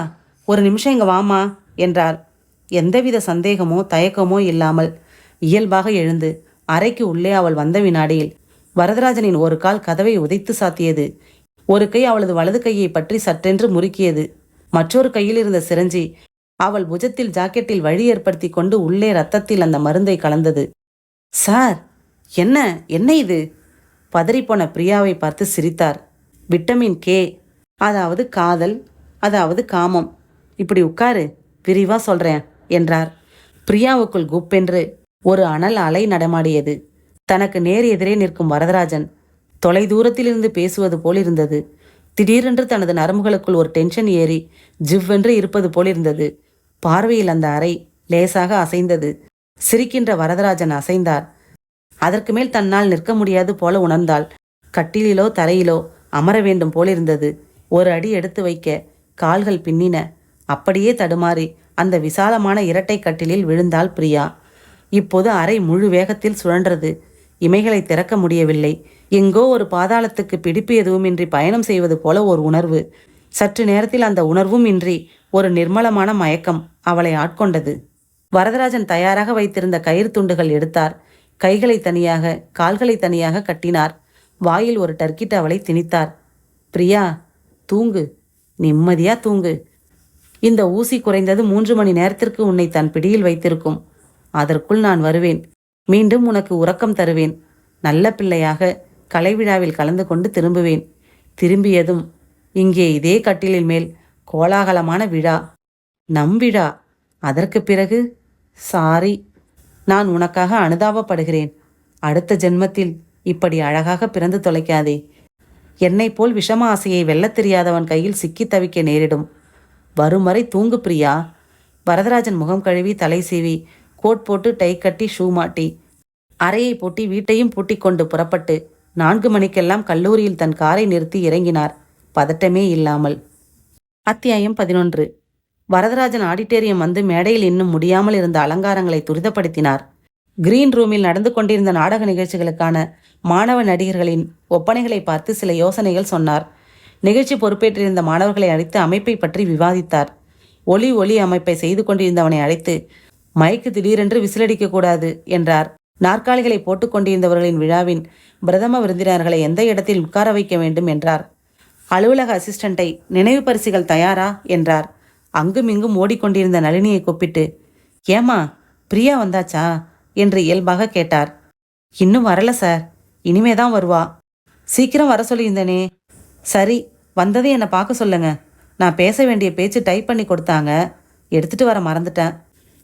ஒரு நிமிஷம் இங்க வாமா என்றார். எந்தவித சந்தேகமோ தயக்கமோ இல்லாமல் இயல்பாக எழுந்து அறைக்கு உள்ளே அவள் வந்த வினாடியில் வரதராஜனின் ஒரு கால் கதவை உதைத்து சாத்தியது. ஒரு கை அவளது வலது கையை பற்றி சற்றென்று முறுக்கியது. மற்றொரு கையில் இருந்த சிரஞ்சி அவள் புஜத்தில் ஜாக்கெட்டில் வழி ஏற்படுத்தி கொண்டு உள்ளே ரத்தத்தில் அந்த மருந்தை கலந்தது. சார், என்ன என்ன இது? பதறிப்போன பிரியாவை பார்த்து சிரித்தார். விட்டமின் கே, அதாவது காதல், அதாவது காமம். இப்படி உட்காரு, விரிவா சொல்றேன் என்றார். பிரியாவுக்குள் குப்பென்று ஒரு அனல் அலை நடமாடியது. தனக்கு நேர் எதிரே நிற்கும் வரதராஜன் தொலை தூரத்திலிருந்து பேசுவது போல் இருந்தது. திடீரென்று தனது நரம்புகளுக்குள் ஒரு டென்ஷன் ஏறி ஜிவ்வென்று இருப்பது போல் இருந்தது. பார்வையில் அந்த அறை லேசாக அசைந்தது. சிரிக்கின்ற வரதராஜன் அசைந்தார். அதற்கு மேல் தன்னால் நிற்க முடியாது போல உணர்ந்தாள். கட்டிலிலோ தரையிலோ அமர வேண்டும் போலிருந்தது. ஒரு அடி எடுத்து வைக்க கால்கள் பின்னின. அப்படியே தடுமாறி அந்த விசாலமான இரட்டை கட்டிலில் விழுந்தாள் பிரியா. இப்போது அறை முழு வேகத்தில் சுழன்றது. இமைகளை திறக்க முடியவில்லை. எங்கோ ஒரு பாதாளத்துக்கு பிடிப்பு எதுவுமின்றி பயணம் செய்வது போல ஒரு உணர்வு. சற்று நேரத்தில் அந்த உணர்வும் இன்றி ஒரு நிர்மலமான மயக்கம் அவளை ஆட்கொண்டது. வரதராஜன் தயாராக வைத்திருந்த கயிறு துண்டுகள் எடுத்தார். கைகளை தனியாக, கால்களை தனியாக கட்டினார். வாயில் ஒரு டர்க்கி டவலை திணித்தார். பிரியா, தூங்கு, நிம்மதியா தூங்கு. இந்த ஊசி குறைந்தது 3 மணி நேரத்திற்கு உன்னை தன் பிடியில் வைத்திருக்கும். அதற்குள் நான் வருவேன். மீண்டும் உனக்கு உறக்கம் தருவேன். நல்ல பிள்ளையாக கலை விழாவில் கலந்து கொண்டு திரும்புவேன். திரும்பியதும் இங்கே இதே கட்டிலில் மேல் கோலாகலமான விழா, நம் விழா. அதற்கு பிறகு சாரி, நான் உனக்காக அனுதாபப்படுகிறேன். அடுத்த ஜென்மத்தில் இப்படி அழகாக பிறந்து தொலைக்காதே. என்னை போல் விஷம ஆசையை வெல்லத் தெரியாதவன் கையில் சிக்கி தவிக்க நேரிடும். வரும் வரை தூங்கு பிரியா. வரதராஜன் முகம் கழுவி, தலை சீவி, கோட் போட்டு, டை கட்டி, ஷூ மாட்டி, அறையை பூட்டி வீட்டையும் பூட்டி கொண்டு புறப்பட்டு 4 மணிக்கெல்லாம் கல்லூரியில் தன் காரை நிறுத்தி இறங்கினார், பதட்டமே இல்லாமல். அத்தியாயம் 11. வரதராஜன் ஆடிட்டோரியம் வந்து மேடையில் இன்னும் முடியாமல் இருந்த அலங்காரங்களை துரிதப்படுத்தினார். கிரீன் ரூமில் நடந்து கொண்டிருந்த நாடக நிகழ்ச்சிகளுக்கான மாணவ நடிகர்களின் ஒப்பனைகளை பார்த்து சில யோசனைகள் சொன்னார். நிகழ்ச்சி பொறுப்பேற்றிருந்த மாணவர்களை அழைத்து அமைப்பை பற்றி விவாதித்தார். ஒலி அமைப்பை செய்து கொண்டிருந்தவனை அழைத்து, மைக்கு திடீரென்று விசிலடிக்கக்கூடாது என்றார். நாற்காலிகளை போட்டுக் கொண்டிருந்தவர்களின் விழாவின் பிரதம விருந்தினர்களை எந்த இடத்தில் உட்கார வைக்க வேண்டும் என்றார். அலுவலக அசிஸ்டண்டை, நினைவு பரிசுகள் தயாரா என்றார். அங்குமிங்கும் ஓடிக்கொண்டிருந்த நளினியை கூப்பிட்டு, ஏமா, பிரியா வந்தாச்சா? என்று இயல்பாக கேட்டார். இன்னும் வரல சார், இனிமே தான் வருவா. சீக்கிரம் வர சொல்லியிருந்தேனே. சரி, வந்ததே என்னை பார்க்க சொல்லுங்க. நான் பேச வேண்டிய பேச்சு டைப் பண்ணி கொடுத்தாங்க, எடுத்துட்டு வர மறந்துட்டேன்.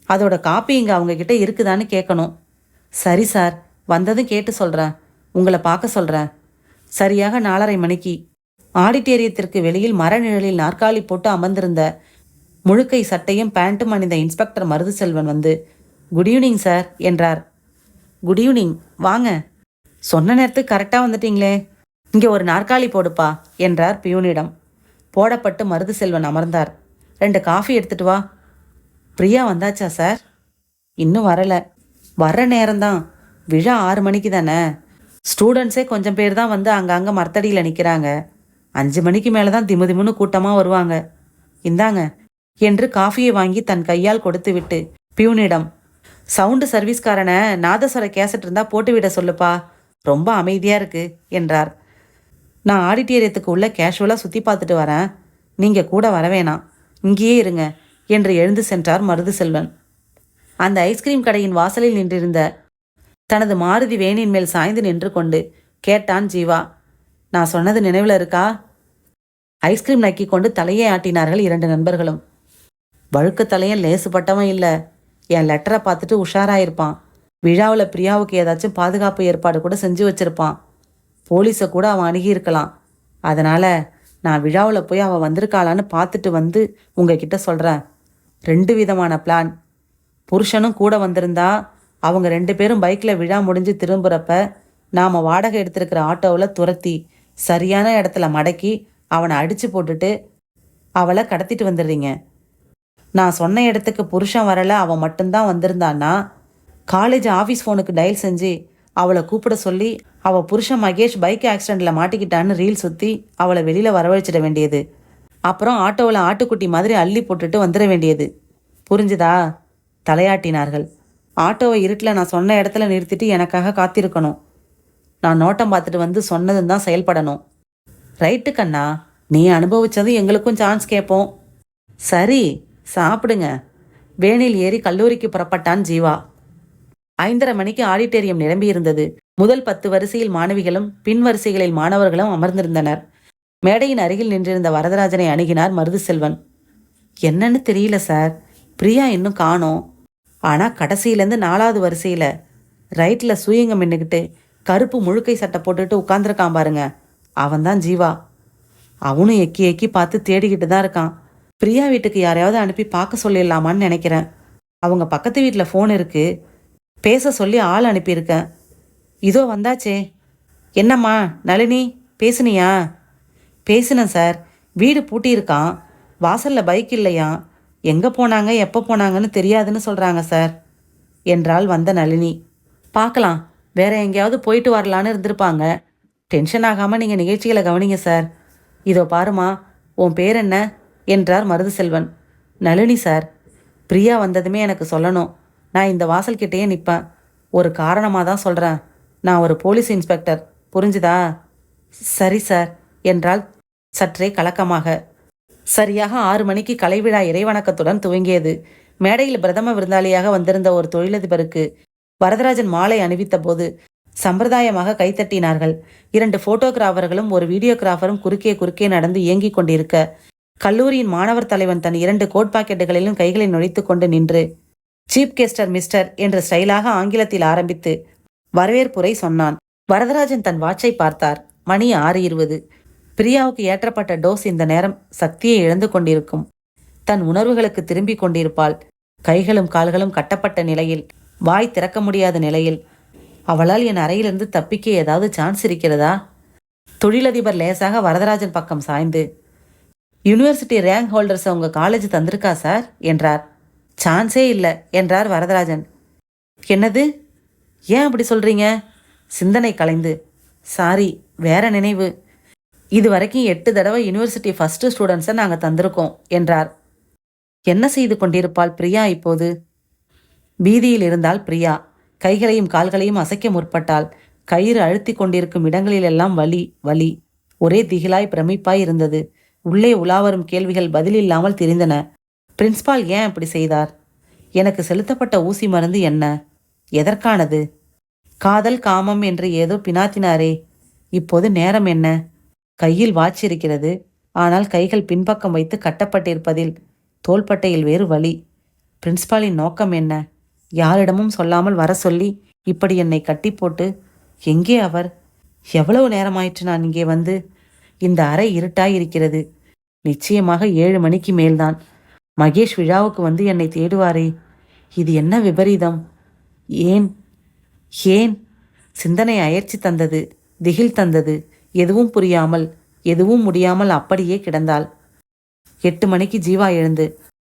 அதோட காப்பி இங்கே அவங்க கிட்ட இருக்குதான்னு கேட்கணும். சரி சார், வந்ததும் கேட்டு சொல்கிறேன். உங்களை பார்க்க சொல்கிறேன். சரியாக 4:30 மணிக்கு ஆடிட்டோரியத்திற்கு வெளியில் மர நிழலில் நாற்காலி போட்டு அமர்ந்திருந்த முழுக்கை சட்டையும் பேண்ட்டும் அணிந்த இன்ஸ்பெக்டர் மருதுசெல்வன் வந்து, குட் ஈவினிங் சார் என்றார். குட் ஈவினிங், வாங்க. சொன்ன நேரத்துக்கு கரெக்டாக வந்துட்டீங்களே. இங்கே ஒரு நாற்காலி போடுப்பா என்றார் பியூனிடம். போடப்பட்டு மருதுசெல்வன் அமர்ந்தார். 2 காஃபி எடுத்துட்டு வா. பிரியா வந்தாச்சா சார்? இன்னும் வரலை. வர்ற நேரம்தான். விழா 6 மணிக்கு தானே. ஸ்டூடெண்ட்ஸே கொஞ்சம் பேர் தான் வந்து அங்கங்கே மரத்தடியில் நிற்கிறாங்க. 5 மணிக்கு மேலே தான் திமுதிமுன்னு கூட்டமாக வருவாங்க. இந்தாங்க என்று காஃபியை வாங்கி தன் கையால் கொடுத்து விட்டு பியூனிடம், சவுண்டு சர்வீஸ்காரனை நாதஸ்வர கேசட் இருந்தால் போட்டுவிட சொல்லுப்பா, ரொம்ப அமைதியாக இருக்கு என்றார். நான் ஆடிட்டோரியத்துக்கு உள்ள கேஷுவலாக சுற்றி பார்த்துட்டு வரேன், நீங்கள் கூட வர வேணாம், இங்கேயே இருங்க என்று எழுந்து சென்றார் மருதுசெல்வன். அந்த ஐஸ்கிரீம் கடையின் வாசலில் நின்றிருந்த தனது மாருதி வேனின் மேல் சாய்ந்து நின்று கொண்டு கேட்டான் ஜீவா. நான் சொன்னது நினைவில் இருக்கா? ஐஸ்கிரீம் நக்கி கொண்டு தலையை ஆட்டினார்கள் 2 நண்பர்களும். வழுக்கு தலையன் லேசுப்பட்டவன் இல்லை. என் லெட்டரை பார்த்துட்டு உஷாராயிருப்பான். விழாவில் பிரியாவுக்கு ஏதாச்சும் பாதுகாப்பு ஏற்பாடு கூட செஞ்சு வச்சிருப்பான். போலீஸை கூட அவன் அணுகியிருக்கலாம். அதனால் நான் விழாவில் போய் அவன் வந்திருக்காளான்னு பார்த்துட்டு வந்து உங்ககிட்ட சொல்கிறேன். 2 விதமான பிளான். புருஷனும் கூட வந்திருந்தா அவங்க 2 பேரும் பைக்கில் விழா முடிஞ்சு திரும்புகிறப்ப நாம் வாடகை எடுத்திருக்கிற ஆட்டோவில் துரத்தி சரியான இடத்துல மடக்கி அவனை அடித்து போட்டுட்டு அவளை கடத்திட்டு வந்துடுறீங்க. நான் சொன்ன இடத்துக்கு புருஷன் வரலை, அவன் மட்டும்தான் வந்திருந்தான்னா காலேஜ் ஆஃபீஸ் ஃபோனுக்கு டயல் செஞ்சு அவளை கூப்பிட சொல்லி அவள் புருஷன் மகேஷ் பைக் ஆக்சிடெண்ட்டில் மாட்டிக்கிட்டான்னு ரீல் சுற்றி அவளை வெளியில் வரவழைச்சிட வேண்டியது. அப்புறம் ஆட்டோவில் ஆட்டுக்குட்டி மாதிரி அள்ளி போட்டுட்டு வந்துட வேண்டியது. புரிஞ்சுதா? தலையாட்டினார்கள். ஆட்டோவை இருட்டில் நான் சொன்ன இடத்துல நிறுத்திட்டு எனக்காக காத்திருக்கணும். நான் நோட்டம் பார்த்துட்டு வந்து சொன்னதும் தான் செயல்படணும். ரைட்டு கண்ணா, நீ அனுபவிச்சது எங்களுக்கும் சான்ஸ் கேட்போம். சரி, சாப்பிடுங்க. வேனில் ஏறி கல்லூரிக்கு புறப்பட்டான் ஜீவா. 5:30 மணிக்கு ஆடிட்டோரியம் நிரம்பியிருந்தது. முதல் 10 வரிசையில் மாணவிகளும் பின் வரிசைகளில் மாணவர்களும் அமர்ந்திருந்தனர். மேடையின் அருகில் நின்றிருந்த வரதராஜனை அணுகினார் மருதுசெல்வன். என்னன்னு தெரியல சார், பிரியா இன்னும் காணோம். ஆனால் கடைசியிலேருந்து 4வது வரிசையில் ரைட்டில் சூயங்க மின்னுக்கிட்டு கருப்பு முழுக்கை சட்டை போட்டுட்டு உட்காந்துருக்கான் பாருங்க, அவன்தான் ஜீவா. அவனும் எக்கி எக்கி பார்த்து தேடிக்கிட்டு தான் இருக்கான். பிரியா வீட்டுக்கு யாரையாவது அனுப்பி பார்க்க சொல்லிடலாமான்னு நினைக்கிறேன். அவங்க பக்கத்து வீட்டில் ஃபோன் இருக்கு, பேச சொல்லி ஆள் அனுப்பியிருக்கேன். இதோ வந்தாச்சே. என்னம்மா நளினி, பேசுனியா? பேசினேன் சார். வீடு பூட்டியிருக்கான், வாசலில் பைக் இல்லையா, எங்கே போனாங்க எப்போ போனாங்கன்னு தெரியாதுன்னு சொல்கிறாங்க சார் என்றாள் வந்த நளினி. பார்க்கலாம், வேற எங்கேயாவது போயிட்டு வரலான்னு இருந்திருப்பாங்க. டென்ஷன் ஆகாமல் நீங்கள் நிகழ்ச்சிகளை கவனிங்க சார். இதோ பாருமா, உன் பேர் என்ன என்றார் மருதுசெல்வன். நளினி சார். பிரியா வந்ததுமே எனக்கு சொல்லணும். நான் இந்த வாசல்கிட்டேயே நிற்பேன். ஒரு காரணமாக தான் சொல்கிறேன். நான் ஒரு போலீஸ் இன்ஸ்பெக்டர், புரிஞ்சுதா? சரி சார் என்றால் சற்றே கலக்கமாக. சரியாக 6 மணிக்கு கலைவிழா இறைவணக்கத்துடன் துவங்கியது. மேடையில் பிரதம விருந்தாளியாக வந்திருந்த ஒரு தொழிலதிபருக்கு வரதராஜன் மாலை அணிவித்த போது சம்பிரதாயமாக கைத்தட்டினார்கள். 2 போட்டோகிராஃபர்களும் ஒரு வீடியோகிராஃபரும் குறுக்கே நடந்து இயங்கிக் கொண்டிருக்க, கல்லூரியின் மாணவர் தலைவன் தன் 2 கோட் பாக்கெட்டுகளிலும் கைகளை நுழைத்து கொண்டு நின்று சீப் கெஸ்டர் மிஸ்டர் என்ற ஸ்டைலாக ஆங்கிலத்தில் ஆரம்பித்து வரவேற்புரை சொன்னான். வரதராஜன் தன் வாட்சை பார்த்தார். மணி 6:20. பிரியாவுக்கு ஏற்றப்பட்ட டோஸ் இந்த நேரம் சக்தியை இழந்து கொண்டிருக்கும். தன் உணர்வுகளுக்கு திரும்பி கொண்டிருப்பாள். கைகளும் கால்களும் கட்டப்பட்ட நிலையில், வாய் திறக்க முடியாத நிலையில். அவளால் என் அறையிலிருந்து தப்பிக்க ஏதாவது சான்ஸ் இருக்கிறதா? தொழிலதிபர் லேசாக வரதராஜன் பக்கம் சாய்ந்து, யூனிவர்சிட்டி ரேங்க் ஹோல்டர்ஸை உங்கள் காலேஜ் தந்திருக்கா சார் என்றார். சான்ஸே இல்லை என்றார் வரதராஜன். என்னது, ஏன் அப்படி சொல்கிறீங்க? சிந்தனை கலைந்து, சாரி, வேற நினைவு. இது வரைக்கும் 8 தடவை யூனிவர்சிட்டி ஃபஸ்ட்டு ஸ்டூடெண்ட்ஸை நாங்கள் தந்திருக்கோம் என்றார். என்ன செய்து கொண்டிருப்பாள் பிரியா இப்போது? பீதியில் இருந்தால் பிரியா. கைகளையும் கால்களையும் அசைக்க முற்பட்டாள். கயிறு அழுத்தி கொண்டிருக்கும் இடங்களிலெல்லாம் வலி. ஒரே திகிலாய் பிரமிப்பாய் இருந்தது. உள்ளே உலாவரும் கேள்விகள் பதிலில்லாமல் திரிந்தன. பிரின்ஸ்பால் ஏன் அப்படி செய்தார்? எனக்கு செலுத்தப்பட்ட ஊசி மருந்து என்ன? எதற்கானது? காதல் காமம் என்று ஏதோ பினாத்தினாரே. இப்போது நேரம் என்ன? கையில் வாட்ச் இருக்கிறது. ஆனால் கைகள் பின்பக்கம் வைத்து கட்டப்பட்டிருப்பதில் தோள்பட்டையில் வேறு வலி. பிரின்ஸ்பாலின் நோக்கம் என்ன? யாரிடமும் சொல்லாமல் வர சொல்லி இப்படி என்னை கட்டி போட்டு. எங்கே அவர்? எவ்வளவு நேரமாயிற்று நான் இங்கே வந்து? இந்த அறை இருட்டாயிருக்கிறது. நிச்சயமாக 7 மணிக்கு மேல்தான். மகேஷ் விழாவுக்கு வந்து என்னை தேடுவாரே. இது என்ன விபரீதம்? ஏன் ஏன்? சிந்தனை அயற்சி தந்தது, திகில் தந்தது. எதுவும் புரியாமல், எதுவும் முடியாமல் அப்படியே கிடந்தாள். 8 மணிக்கு ஜீவா எழுந்து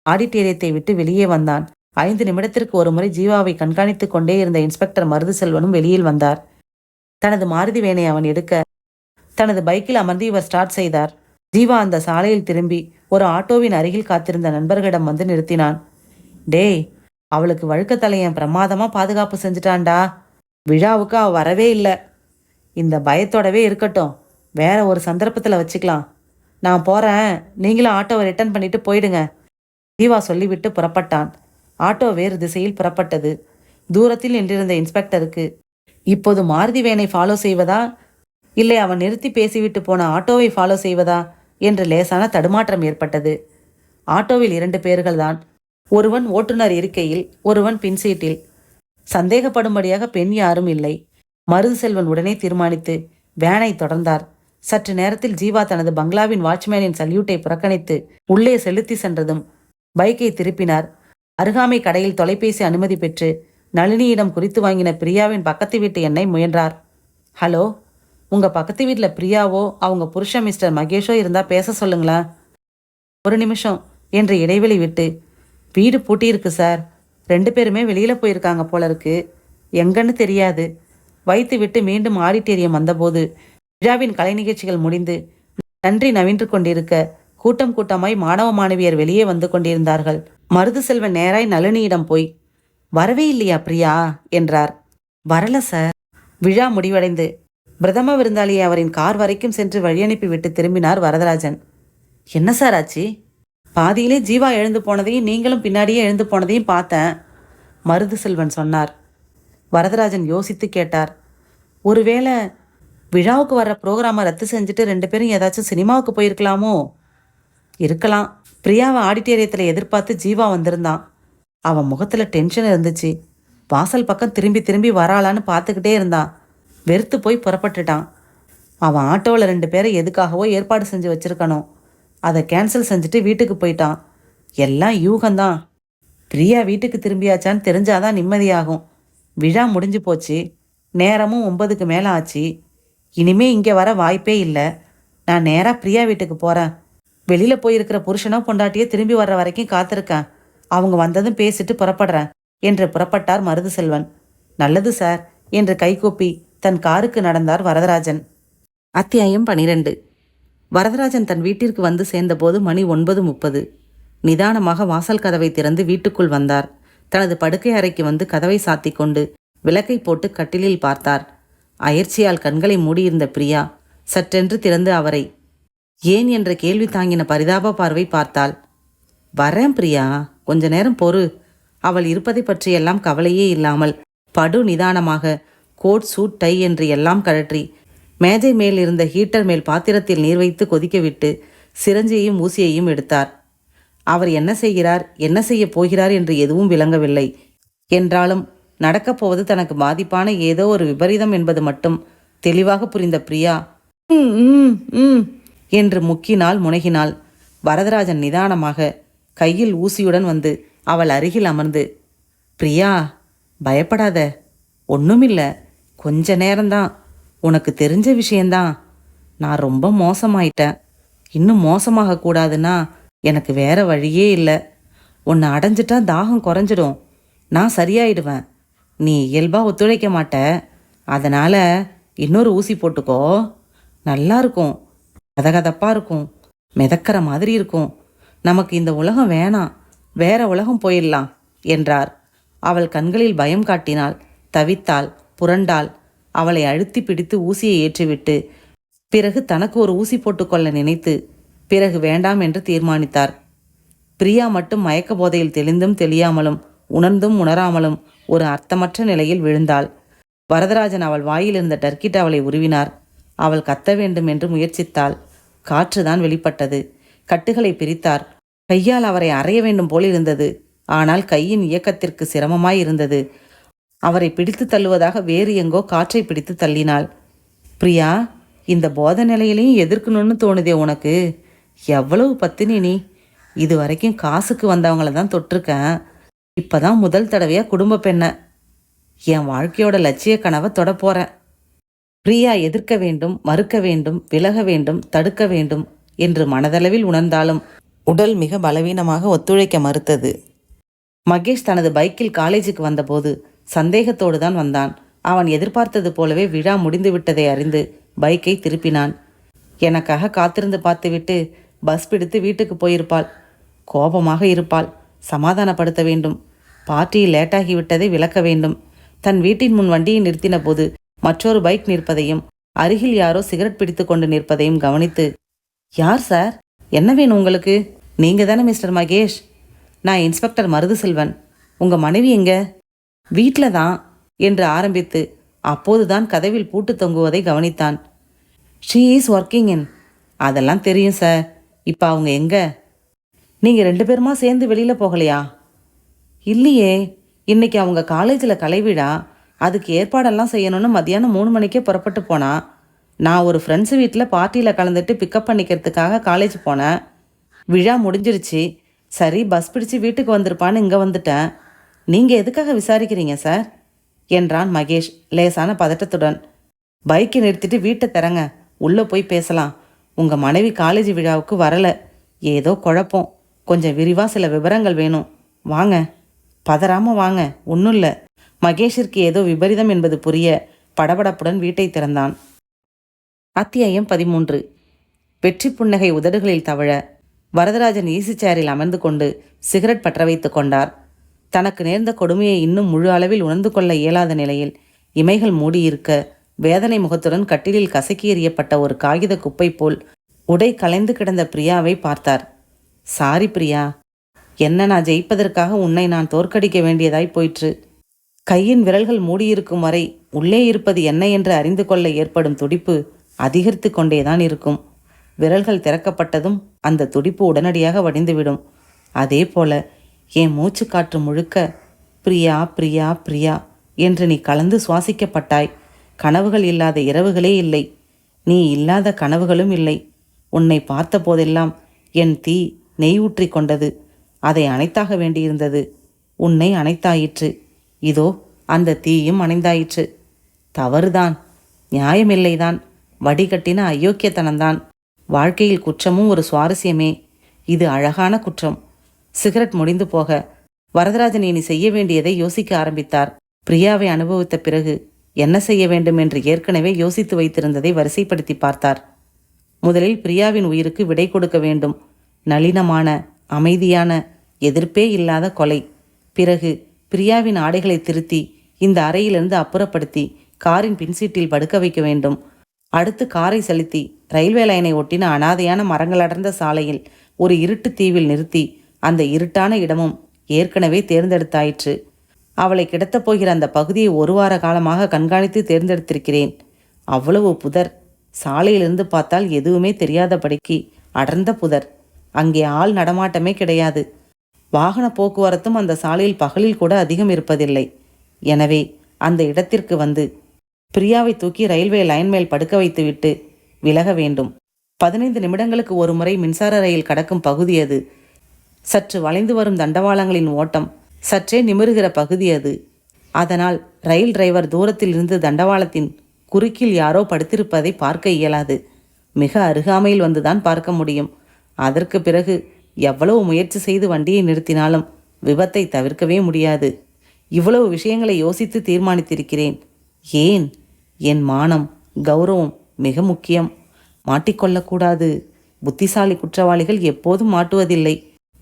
ஆடிட்டோரியத்தை விட்டு வெளியே வந்தான். 5 நிமிடத்திற்கு ஒரு முறை ஜீவாவை கண்காணித்துக் கொண்டே இருந்த இன்ஸ்பெக்டர் மருதுசெல்வனும் வெளியில் வந்தார். தனது மாருதி வேனை அவன் எடுக்க தனது பைக்கில் அமர்ந்து இவர் ஸ்டார்ட் செய்தார். ஜீவா அந்த சாலையில் திரும்பி ஒரு ஆட்டோவின் அருகில் காத்திருந்த நண்பர்களிடம் வந்து நிறுத்தினான். டேய், அவளுக்கு வழுக்கத்தலையன் பிரமாதமா பாதுகாப்பு செஞ்சுட்டான்டா. விழாவுக்கு அவ வரவே இல்லை. இந்த பயத்தோடவே இருக்கட்டும், வேற ஒரு சந்தர்ப்பத்தில் வச்சுக்கலாம். நான் போறேன், நீங்களும் ஆட்டோவை ரிட்டர்ன் பண்ணிட்டு போயிடுங்க. ஜீவா சொல்லிவிட்டு புறப்பட்டான். ஆட்டோ வேறு திசையில் புறப்பட்டது. தூரத்தில் நின்றிருந்த இன்ஸ்பெக்டருக்கு இப்போது மாருதி வேனை ஃபாலோ செய்வதா, இல்லை அவன் நிறுத்தி பேசிவிட்டு போன ஆட்டோவை ஃபாலோ செய்வதா என்று லேசான தடுமாற்றம் ஏற்பட்டது. ஆட்டோவில் 2 பேர்கள்தான். ஒருவன் ஓட்டுநர் இருக்கையில், ஒருவன் பின்சீட்டில். சந்தேகப்படும்படியாக பெண் யாரும் இல்லை. மருதுசெல்வன் உடனே தீர்மானித்து வேனை தொடர்ந்தார். சற்று நேரத்தில் ஜீவா தனது பங்களாவின் வாட்ச்மேனின் சல்யூட்டை புறக்கணித்து உள்ளே செலுத்தி சென்றதும் பைக்கை திருப்பினார். அருகாமை கடையில் தொலைபேசி அனுமதி பெற்று நளினியிடம் குறித்து வாங்கின பிரியாவின் பக்கத்து வீட்டு எண்ணை முயன்றார். ஹலோ, உங்க பக்கத்து வீட்டில் பிரியாவோ அவங்க புருஷன் மிஸ்டர் மகேஷோ இருந்தா பேச சொல்லுங்களா? 1 நிமிஷம் என்று இடைவெளி விட்டு, வீடு பூட்டியிருக்கு சார். 2 பேருமே வெளியில போயிருக்காங்க போல இருக்கு. எங்கன்னு தெரியாது. வைத்து விட்டு மீண்டும் ஆடிட்டோரியம் வந்தபோது விழாவின் கலை நிகழ்ச்சிகள் முடிந்து நன்றி நவின்று கொண்டிருக்க கூட்டம் கூட்டமாய் மாணவ மாணவியர் வெளியே வந்து கொண்டிருந்தார்கள். மருதுசெல்வன் நேராய் நளினியிடம் போய், வரவே இல்லையா பிரியா என்றார். வரல சார். விழா முடிவடைந்து பிரதம விருந்தாளியை அவரின் கார் வரைக்கும் சென்று வழியனுப்பி விட்டு திரும்பினார் வரதராஜன். என்ன சார் ஆச்சு? பாதியிலே ஜீவா எழுந்து போனதையும் நீங்களும் பின்னாடியே எழுந்து போனதையும் பார்த்தேன், மருதுசெல்வன் சொன்னார். வரதராஜன் யோசித்து கேட்டார். ஒருவேளை விழாவுக்கு வர்ற ப்ரோக்ராமை ரத்து செஞ்சுட்டு 2 பேரும் ஏதாச்சும் சினிமாவுக்கு போயிருக்கலாமோ? இருக்கலாம். பிரியாவை ஆடிட்டோரியத்தில் எதிர்பார்த்து ஜீவா வந்திருந்தான். அவன் முகத்தில் டென்ஷன் இருந்துச்சு. வாசல் பக்கம் திரும்பி திரும்பி வராளான்னு பார்த்துக்கிட்டே இருந்தான். வெறுத்து போய் புறப்பட்டுட்டான். அவன் ஆட்டோவில் 2 பேரை எதுக்காகவோ ஏற்பாடு செஞ்சு வச்சிருக்கணும். அதை கேன்சல் செஞ்சுட்டு வீட்டுக்கு போயிட்டான். எல்லாம் யூகம்தான். பிரியா வீட்டுக்கு திரும்பியாச்சான்னு தெரிஞ்சாதான் நிம்மதியாகும். விழா முடிஞ்சு போச்சு. நேரமும் 9க்கு மேலே ஆச்சு. இனிமே இங்கே வர வாய்ப்பே இல்லை. நான் நேராக பிரியா வீட்டுக்கு போகிறேன். வெளியில் போயிருக்கிற புருஷனோ பொண்டாட்டியோ திரும்பி வர்ற வரைக்கும் காத்திருக்கேன். அவங்க வந்ததும் பேசிட்டு புறப்படுறேன் என்று புறப்பட்டார் மருதுசெல்வன். நல்லது சார் என்று கைகூப்பி தன் காருக்கு நடந்தார் வரதராஜன். அத்தியாயம் 12. வரதராஜன் தன் வீட்டிற்கு வந்து சேர்ந்தபோது மணி 9:30. நிதானமாக வாசல் கதவை திறந்து வீட்டுக்குள் வந்தார். தனது படுக்கை அறைக்கு வந்து கதவை சாத்தி கொண்டு விளக்கை போட்டு கட்டிலில் பார்த்தார். அயற்சியால் கண்களை மூடியிருந்த பிரியா சற்றென்று திறந்து அவரை ஏன் என்ற கேள்வி தாங்கின பரிதாப பார்வை பார்த்தாள். வரேன் பிரியா, கொஞ்ச நேரம் பொறு. அவள் இருப்பதை பற்றியெல்லாம் கவலையே இல்லாமல் படு நிதானமாக கோட் சூட் டை என்று எல்லாம் கழற்றி மேஜை மேல் இருந்த ஹீட்டர் மேல் பாத்திரத்தில் நீர் வைத்து கொதிக்க விட்டு சிரஞ்சையும் ஊசியையும் எடுத்தார். அவர் என்ன செய்கிறார், என்ன செய்ய போகிறார் என்று எதுவும் விளங்கவில்லை. என்றாலும் நடக்கப் போவது தனக்கு பாதிப்பான ஏதோ ஒரு விபரீதம் என்பது மட்டும் தெளிவாக புரிந்த பிரியா என்று முக்கினாள், முனகினாள். வரதராஜன் நிதானமாக கையில் ஊசியுடன் வந்து அவள் அருகில் அமர்ந்து, பிரியா பயப்படாத, ஒன்றுமில்ல, கொஞ்ச நேரம்தான், உனக்கு தெரிஞ்ச விஷயந்தான். நான் ரொம்ப மோசமாயிட்டேன். இன்னும் மோசமாக கூடாதுன்னா எனக்கு வேற வழியே இல்லை. உன்னை அடைஞ்சிட்டா தாகம் குறைஞ்சிடும். நான் சரியாயிடுவேன். நீ இயல்பாக ஒத்துழைக்க மாட்ட. அதனால் இன்னொரு ஊசி போட்டுக்கோ. நல்லா இருக்கும், கதகதப்பாக இருக்கும், மிதக்கிற மாதிரி இருக்கும். நமக்கு இந்த உலகம் வேணாம், வேற உலகம் போயிடலாம் என்றார். அவள் கண்களில் பயம் காட்டினாள். தவித்தாள், புரண்டாள். அவளை அழுத்தி பிடித்து ஊசியை ஏற்றிவிட்டு பிறகு தனக்கு ஒரு ஊசி போட்டுக்கொள்ள நினைத்து பிறகு வேண்டாம் என்று தீர்மானித்தார். பிரியா மட்டும் மயக்க போதையில் தெளிந்தும் தெளியாமலும் உணர்ந்தும் உணராமலும் ஒரு அர்த்தமற்ற நிலையில் விழுந்தாள். வரதராஜன் அவள் வாயில் இருந்த டர்க்கி டவலை உருவினார். அவள் கத்த வேண்டும் என்று முயற்சித்தாள். காற்றுதான் வெளிப்பட்டது. கட்டுகளை பிரித்தார். கையால் அவரை அறைய வேண்டும் போல் இருந்தது. ஆனால் கையின் இயக்கத்திற்கு சிரமமாய் இருந்தது. அவரை பிடித்து தள்ளுவதாக வேறு எங்கோ காற்றை பிடித்து தள்ளினாள். பிரியா, இந்த போத நிலையிலையும் எதிர்க்கணும்னு தோணுதே உனக்கு? எவ்வளவு பத்தினி நீ! இது வரைக்கும் காசுக்கு வந்தவங்கள தான் தொட்டிருக்கேன். இப்பதான் முதல் தடவையா குடும்ப பெண்ண என் வாழ்க்கையோட லட்சிய கனவை தொட போறேன். பிரியா எதிர்க்க வேண்டும், மறுக்க வேண்டும், விலக வேண்டும், தடுக்க வேண்டும் என்று மனதளவில் உணர்ந்தாலும் உடல் மிக பலவீனமாக ஒத்துழைக்க மறுத்தது. மகேஷ் தனது பைக்கில் காலேஜுக்கு வந்தபோது சந்தேகத்தோடு தான் வந்தான். அவன் எதிர்பார்த்தது போலவே விழா முடிந்து விட்டதை அறிந்து பைக்கை திருப்பினான். எனக்காக காத்திருந்து பார்த்துவிட்டு பஸ் பிடித்து வீட்டுக்கு போயிருப்பாள். கோபமாக இருப்பாள். சமாதானப்படுத்த வேண்டும். பார்ட்டியில் லேட்டாகிவிட்டதை விளக்க வேண்டும். தன் வீட்டின் முன் வண்டியை நிறுத்தின போது மற்றொரு பைக் நிற்பதையும் அருகில் யாரோ சிகரெட் பிடித்து கொண்டு நிற்பதையும் கவனித்து, யார் சார், என்ன வேணும் உங்களுக்கு? நீங்க தானே மிஸ்டர் மகேஷ்? நான் இன்ஸ்பெக்டர் மருதுசெல்வன். உங்க மனைவி எங்க? வீட்டில் தான் என்று ஆரம்பித்து அப்போதுதான் கதவில் பூட்டு தொங்குவதை கவனித்தான். She is working in. அதெல்லாம் தெரியும் சார். இப்போ அவங்க எங்க? நீங்கள் 2 பேருமா சேர்ந்து வெளியில் போகலையா? இல்லையே, இன்னைக்கு அவங்க காலேஜில் கலைவிழா. அதுக்கு ஏற்பாடெல்லாம் செய்யணும்னு மத்தியானம் 3 மணிக்கே புறப்பட்டு போனா. நான் ஒரு ஃப்ரெண்ட்ஸு வீட்டில் பார்ட்டியில் கலந்துட்டு பிக்கப் பண்ணிக்கிறதுக்காக காலேஜ் போனேன். விழா முடிஞ்சிருச்சு. சரி, பஸ் பிடிச்சு வீட்டுக்கு வந்திருப்பான்னு இங்கே வந்துட்டேன். நீங்கள் எதுக்காக விசாரிக்கிறீங்க சார் என்றான் மகேஷ் லேசான பதட்டத்துடன். பைக்கை நிறுத்திட்டு வீட்டை திறங்க, உள்ளே போய் பேசலாம். உங்கள் மனைவி காலேஜ் விழாவுக்கு வரலை. ஏதோ குழப்பம். கொஞ்சம் விரிவாக சில விவரங்கள் வேணும். வாங்க, பதறாமல் வாங்க, ஒன்றும் இல்லை. மகேஷிற்கு ஏதோ விபரீதம் என்பது புரிய படபடப்புடன் வீட்டை திறந்தான். அத்தியாயம் 13. வெற்றி புன்னகை உதடுகளில் தவழ வரதராஜன் ஈசி சேரில் அமர்ந்து கொண்டு சிகரெட் பற்ற வைத்து கொண்டார். தனக்கு நேர்ந்த கொடுமையை இன்னும் முழு அளவில் உணர்ந்து கொள்ள இயலாத நிலையில் இமைகள் மூடியிருக்க வேதனை முகத்துடன் கட்டிலில் கசக்கி எறியப்பட்ட ஒரு காகித குப்பை போல் உடை கலைந்து கிடந்த பிரியாவை பார்த்தார். சாரி பிரியா, என்ன நான் ஜெயிப்பதற்காக உன்னை நான் தோற்கடிக்க வேண்டியதாய் போயிற்று. கையின் விரல்கள் மூடியிருக்கும் வரை உள்ளே இருப்பது என்ன என்று அறிந்து கொள்ள ஏற்படும் துடிப்பு அதிகரித்து கொண்டேதான் இருக்கும். விரல்கள் திறக்கப்பட்டதும் அந்த துடிப்பு உடனடியாக வடிந்துவிடும். அதே போல என் மூச்சு காற்று முழுக்க பிரியா பிரியா பிரியா என்று நீ கலந்து சுவாசிக்கப்பட்டாய். கனவுகள் இல்லாத இரவுகளே இல்லை. நீ இல்லாத கனவுகளும் இல்லை. உன்னை பார்த்த போதெல்லாம் என் தீ நெய் ஊற்றி கொண்டது. அதை அணைத்தாக வேண்டியிருந்தது. உன்னை அணைத்தாயிற்று. இதோ அந்த தீயும் அணைந்தாயிற்று. தவறுதான், நியாயமில்லைதான், வடிகட்டின அயோக்கியத்தனம்தான். வாழ்க்கையில் குற்றமும் ஒரு சுவாரஸ்யமே. இது அழகான குற்றம். சிகரெட் முடிந்து போக வரதராஜன் இனி செய்ய வேண்டியதை யோசிக்க ஆரம்பித்தார். பிரியாவை அனுபவித்த பிறகு என்ன செய்ய வேண்டும் என்று ஏற்கனவே யோசித்து வைத்திருந்ததை வரிசைப்படுத்தி பார்த்தார். முதலில் பிரியாவின் உயிருக்கு விடை கொடுக்க வேண்டும். நளினமான, அமைதியான, எதிர்ப்பே இல்லாத கொலை. பிறகு பிரியாவின் ஆடைகளை திருத்தி இந்த அறையிலிருந்து அப்புறப்படுத்தி காரின் பின்சீட்டில் படுக்க வைக்க வேண்டும். அடுத்து காரை செலுத்தி ரயில்வே லைனை ஒட்டின அனாதையான மரங்கள் அடர்ந்த சாலையில் ஒரு இருட்டு தீவில் நிறுத்தி அந்த இருட்டான இடமும் ஏற்கனவே தேர்ந்தெடுத்தாயிற்று. அவளை கிடத்தப் போகிற அந்த பகுதியை 1 வார காலமாக கண்காணித்து தேர்ந்தெடுத்திருக்கிறேன். அவ்வளவு புதர். சாலையிலிருந்து பார்த்தால் எதுவுமே தெரியாதபடிக்கு அடர்ந்த புதர். அங்கே ஆள் நடமாட்டமே கிடையாது. வாகன போக்குவரத்தும் அந்த சாலையில் பகலில் கூட அதிகம் இருப்பதில்லை. எனவே அந்த இடத்திற்கு வந்து பிரியாவை தூக்கி ரயில்வே லைன் மேல் படுக்க வைத்துவிட்டு விலக வேண்டும். 15 நிமிடங்களுக்கு ஒரு முறை மின்சார ரயில் கடக்கும் பகுதி அது. சற்று வளைந்து வரும் தண்டவாளங்களின் ஓட்டம் சற்றே நிமிருகிற பகுதி அது. அதனால் ரயில் டிரைவர் தூரத்தில் இருந்து தண்டவாளத்தின் குறுக்கில் யாரோ படுத்திருப்பதை பார்க்க இயலாது. மிக அருகாமையில் வந்துதான் பார்க்க முடியும். அதற்கு பிறகு எவ்வளவு முயற்சி செய்து வண்டியை நிறுத்தினாலும் விபத்தை தவிர்க்கவே முடியாது. இவ்வளவு விஷயங்களை யோசித்து தீர்மானித்திருக்கிறேன். ஏன்? என் மானம், கௌரவம் மிக முக்கியம். மாட்டிக்கொள்ளக்கூடாது. புத்திசாலி குற்றவாளிகள் எப்போதும் மாட்டுவதில்லை.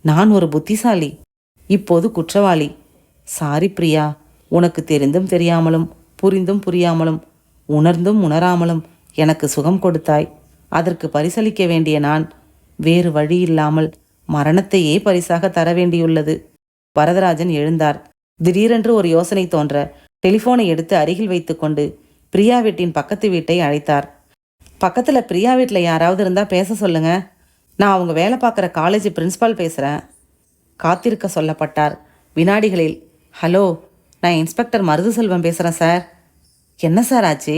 நான் ஒரு புத்திசாலி, இப்போது குற்றவாளி. சாரி பிரியா, உனக்கு தெரிந்தும் தெரியாமலும், புரிந்தும் புரியாமலும், உணர்ந்தும் உணராமலும் எனக்கு சுகம் கொடுத்தாய். அதற்கு பரிசளிக்க வேண்டிய நான் வேறு வழி இல்லாமல் மரணத்தையே பரிசாக தர வேண்டியுள்ளது. வரதராஜன் எழுந்தார். திடீரென்று ஒரு யோசனை தோன்ற டெலிஃபோனை எடுத்து அருகில் வைத்துக்கொண்டு பிரியா வீட்டின் பக்கத்து வீட்டை அழைத்தார். பக்கத்தில் பிரியா வீட்டில் யாராவது இருந்தால் பேச சொல்லுங்க, நான் அவங்க வேலை பார்க்குற காலேஜ் பிரின்ஸ்பால் பேசுகிறேன். காத்திருக்க சொல்லப்பட்டார். வினாடிகளில், ஹலோ, நான் இன்ஸ்பெக்டர் மருதுசெல்வம் பேசுகிறேன் சார். என்ன சார் ஆச்சு?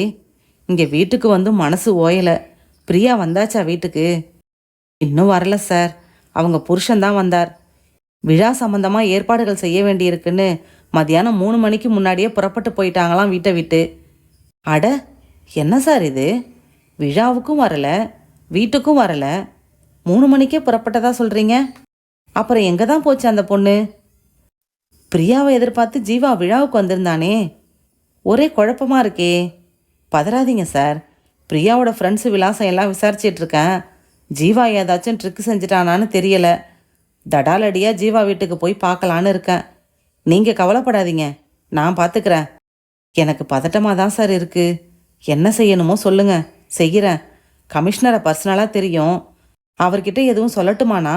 இங்கே வீட்டுக்கு வந்து மனசு ஓயலை. பிரியா வந்தாச்சா வீட்டுக்கு? இன்னும் வரல சார். அவங்க புருஷன்தான் வந்தார். விழா சம்பந்தமாக ஏற்பாடுகள் செய்ய வேண்டியிருக்குன்னு மதியானம் 3 மணிக்கு முன்னாடியே புறப்பட்டு போயிட்டாங்களாம் வீட்டை விட்டு. அட, என்ன சார் இது? விழாவுக்கும் வரல, வீட்டுக்கும் வரல, 3 மணிக்கே புறப்பட்டதா சொல்கிறீங்க. அப்புறம் எங்கே தான் போச்சு அந்த பொண்ணு? பிரியாவை எதிர்பார்த்து ஜீவா விழாவுக்கு வந்திருந்தானே. ஒரே குழப்பமாக இருக்கே. பதறாதீங்க சார், பிரியாவோட ஃப்ரெண்ட்ஸு விலாசம் எல்லாம் விசாரிச்சிட்ருக்கேன். ஜீவா ஏதாச்சும் ட்ரிக்கு செஞ்சிட்டானான்னு தெரியலை. தடாலடியாக ஜீவா வீட்டுக்கு போய் பார்க்கலான்னு இருக்கேன். நீங்கள் கவலைப்படாதீங்க, நான் பார்த்துக்கிறேன். எனக்கு பதட்டமாக தான் சார் இருக்குது. என்ன செய்யணுமோ சொல்லுங்க, செய்கிறேன். கமிஷனரை பர்சனலாக தெரியும், அவர்கிட்ட எதுவும் சொல்லட்டுமாண்ணா?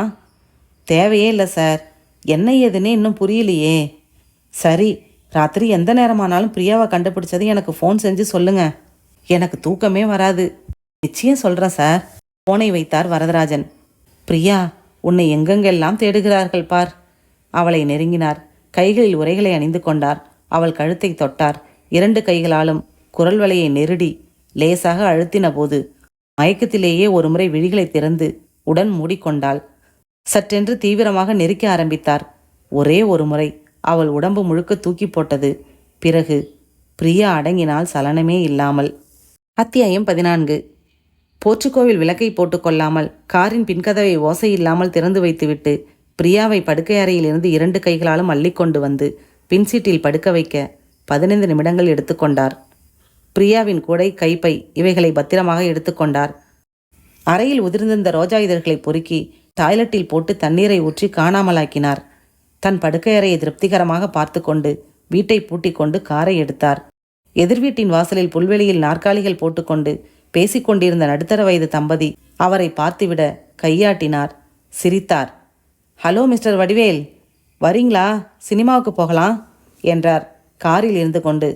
தேவையே இல்லை சார். என்ன ஏதுன்னு இன்னும் புரியலையே. சரி, ராத்திரி எந்த நேரமானாலும் பிரியாவை கண்டுபிடிச்சது எனக்கு ஃபோன் செஞ்சு சொல்லுங்க. எனக்கு தூக்கமே வராது. நிச்சயம் சொல்கிறேன் சார். ஃபோனை வைத்தார் வரதராஜன். பிரியா, உன்னை எங்கெங்கெல்லாம் தேடுகிறார்கள் பார். அவளை நெருங்கினார். கைகளில் உரைகளை அணிந்து கொண்டார். அவள் கழுத்தை தொட்டார். 2 கைகளாலும் குரல் வலையை நெருடி லேசாக அழுத்தின போது மயக்கத்திலேயே ஒருமுறை விழிகளை திறந்து உடன் மூடிக்கொண்டாள். சற்றென்று தீவிரமாக நெருக்க ஆரம்பித்தார். ஒரே ஒரு முறை அவள் உடம்பு முழுக்க தூக்கி போட்டது. பிறகு பிரியா அடங்கினால் சலனமே இல்லாமல். அத்தியாயம் 14. போர்ச்சுக்கோவில் விளக்கை போட்டுக்கொள்ளாமல் காரின் பின்கதவை ஓசை இல்லாமல் திறந்து வைத்துவிட்டு பிரியாவை படுக்கை அறையிலிருந்து 2 கைகளாலும் அள்ளிக்கொண்டு வந்து பின்சீட்டில் படுக்க வைக்க 15 நிமிடங்கள் எடுத்துக்கொண்டார். பிரியாவின் கூடை, கைப்பை இவைகளை பத்திரமாக எடுத்துக்கொண்டார். அறையில் உதிர்ந்திருந்த ரோஜா இதழ்களை பொறுக்கி டாய்லெட்டில் போட்டு தண்ணீரை ஊற்றி காணாமலாக்கினார். தன் படுக்கை அறையை திருப்திகரமாக பார்த்து கொண்டு வீட்டை பூட்டி கொண்டு காரை எடுத்தார். எதிர்வீட்டின் வாசலில் புல்வெளியில் நாற்காலிகள் போட்டுக்கொண்டு பேசிக்கொண்டிருந்த நடுத்தர வயது தம்பதி அவரை பார்த்துவிட கையாட்டினார். சிரித்தார். ஹலோ மிஸ்டர் வடிவேல், வரீங்களா? சினிமாவுக்கு போகலாம் என்றார் காரில் இருந்து கொண்டு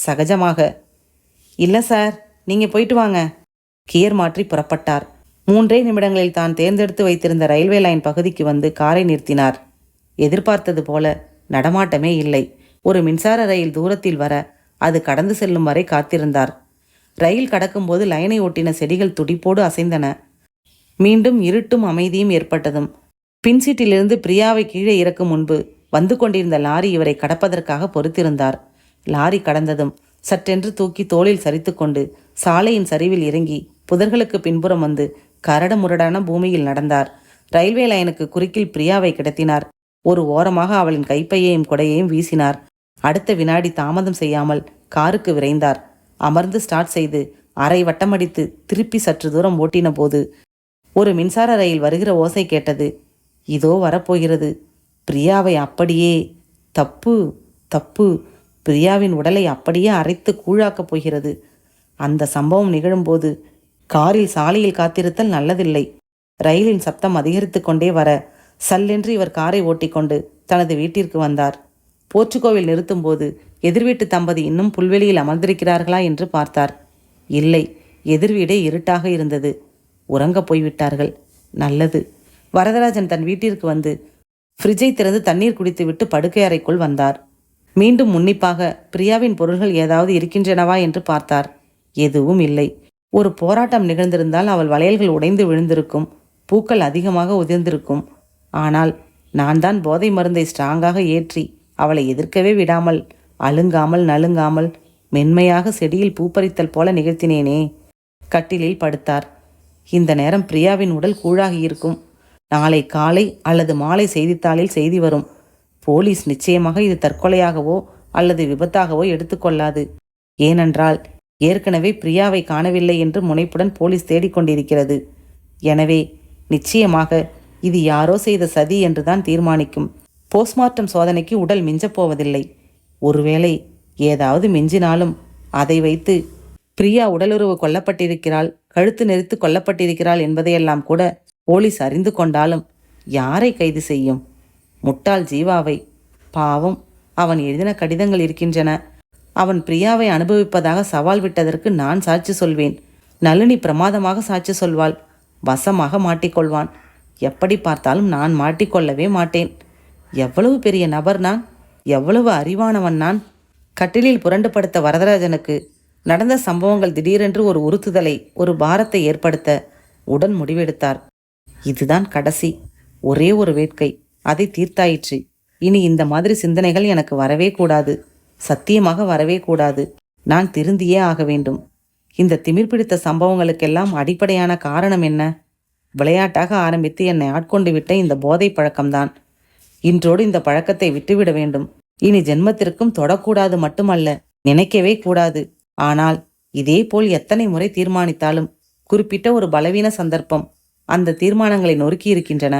சகஜமாக. இல்லை சார், நீங்கள் போயிட்டு வாங்க. கியர் மாற்றி புறப்பட்டார். 3 நிமிடங்களில் தான் தேர்ந்தெடுத்து வைத்திருந்த ரயில்வே லைன் பகுதிக்கு வந்து காரை நிறுத்தினார். எதிர்பார்த்தது போல நடமாட்டமே இல்லை. ஒரு மின்சார ரயில் தூரத்தில் வர அது கடந்து செல்லும் வரை காத்திருந்தார். ரயில் கடக்கும்போது லைனை ஒட்டின செடிகள் துடிப்போடு அசைந்தன. மீண்டும் இருட்டும் அமைதியும் ஏற்பட்டதும் பின்சீட்டிலிருந்து பிரியாவை கீழே இறக்கும் முன்பு வந்து கொண்டிருந்த லாரி இவரை கடப்பதற்காக பொறுத்திருந்தார். லாரி கடந்ததும் சற்றென்று தூக்கி தோளில் சரித்து கொண்டு சாலையின் சரிவில் இறங்கி புதர்களுக்கு பின்புறம் வந்து கரடு முரடான பூமியில் நடந்தார். ரயில்வே லைனுக்கு குறுக்கில் பிரியாவை கிடத்தினார். ஒரு ஓரமாக அவளின் கைப்பையையும் கொடையையும் வீசினார். அடுத்த வினாடி தாமதம் செய்யாமல் காருக்கு விரைந்தார். அமர்ந்து ஸ்டார்ட் செய்து அரை வட்டமடித்து திருப்பி சற்று தூரம் ஓட்டின போது ஒரு மின்சார ரயில் வருகிற ஓசை கேட்டது. இதோ வரப்போகிறது. பிரியாவை அப்படியே, தப்பு தப்பு, பிரியாவின் உடலை அப்படியே அரைத்து கூழாக்கப் போகிறது. அந்த சம்பவம் நிகழும்போது காரில் சாலையில் காத்திருத்தல் நல்லதில்லை. ரயிலின் சப்தம் அதிகரித்து கொண்டே வர சல்லென்று இவர் காரை ஓட்டிக்கொண்டு தனது வீட்டிற்கு வந்தார். போர்ச்சுகோவில் நிறுத்தும்போது எதிர்வீட்டு தம்பதி இன்னும் புல்வெளியில் அமர்ந்திருக்கிறார்களா என்று பார்த்தார். இல்லை, எதிர்வீடே இருட்டாக இருந்தது. உறங்கப் போய்விட்டார்கள். நல்லது. வரதராஜன் தன் வீட்டிற்கு வந்து ஃப்ரிட்ஜை திறந்து தண்ணீர் குடித்துவிட்டு படுக்கை அறைக்குள் வந்தார். மீண்டும் உன்னிப்பாக பிரியாவின் பொருள்கள் ஏதாவது இருக்கின்றனவா என்று பார்த்தார். எதுவும் இல்லை. ஒரு போராட்டம் நிகழ்ந்திருந்தால் அவள் வளையல்கள் உடைந்து விழுந்திருக்கும், பூக்கள் அதிகமாக உதிர்ந்திருக்கும். ஆனால் நான் தான் போதை மருந்தை ஸ்ட்ராங்காக ஏற்றி அவளை எதிர்க்கவே விடாமல் அழுங்காமல் நலுங்காமல் மென்மையாக செடியில் பூப்பறித்தல் போல நிகழ்த்தினேனே. கட்டிலில் படுத்தார். இந்த நேரம் பிரியாவின் உடல் கூழாகியிருக்கும். நாளை காலை அல்லது மாலை செய்தித்தாளில் செய்தி வரும். போலீஸ் நிச்சயமாக இது தற்கொலையாகவோ அல்லது விபத்தாகவோ எடுத்துக்கொள்ளாது. ஏனென்றால் ஏற்கனவே பிரியாவை காணவில்லை என்று முனைப்புடன் போலீஸ் தேடிக்கொண்டிருக்கிறது. எனவே நிச்சயமாக இது யாரோ செய்த சதி என்றுதான் தீர்மானிக்கும். போஸ்ட்மார்ட்டம் சோதனைக்கு உடல் மிஞ்சப்போவதில்லை. ஒருவேளை ஏதாவது மிஞ்சினாலும் அதை வைத்து பிரியா உடலுறவு கொல்லப்பட்டிருக்கிறாள், கழுத்து நெரித்து கொல்லப்பட்டிருக்கிறாள் என்பதையெல்லாம் கூட போலீஸ் அறிந்து கொண்டாலும் யாரை கைது செய்யும்? முட்டாள் ஜீவாவை. பாவம், அவன் எழுதின கடிதங்கள் இருக்கின்றன. அவன் பிரியாவை அனுபவிப்பதாக சவால் விட்டதற்கு நான் சாட்சி சொல்வேன். நளினி பிரமாதமாக சாட்சி சொல்வாள். வசமாக மாட்டிக்கொள்வான். எப்படி பார்த்தாலும் நான் மாட்டிக்கொள்ளவே மாட்டேன். எவ்வளவு பெரிய நபர் நான்! எவ்வளவு அறிவானவன் நான்! கட்டிலில் புரண்டு படுத்த வரதராஜனுக்கு நடந்த சம்பவங்கள் திடீரென்று ஒரு உறுத்துதலை, ஒரு பாரத்தை ஏற்படுத்த உடன் முடிவெடுத்தார். இதுதான் கடைசி, ஒரே ஒரு வேட்கை, அதை தீர்த்தாயிற்று. இனி இந்த மாதிரி சிந்தனைகள் எனக்கு வரவே கூடாது. சத்தியமாக வரவே கூடாது. நான் திருந்தியே ஆக வேண்டும். இந்த திமிர் பிடித்த சம்பவங்களுக்கெல்லாம் அடிப்படையான காரணம் என்ன? விளையாட்டாக ஆரம்பித்து என்னை ஆட்கொண்டு விட்ட இந்த போதை பழக்கம்தான். இன்றோடு இந்த பழக்கத்தை விட்டுவிட வேண்டும். இனி ஜென்மத்திற்கும் தொடக்கூடாது மட்டுமல்ல, நினைக்கவே கூடாது. ஆனால் இதே போல் எத்தனை முறை தீர்மானித்தாலும் குறிப்பிட்ட ஒரு பலவீன சந்தர்ப்பம் அந்த தீர்மானங்களை நொறுக்கி இருக்கின்றன.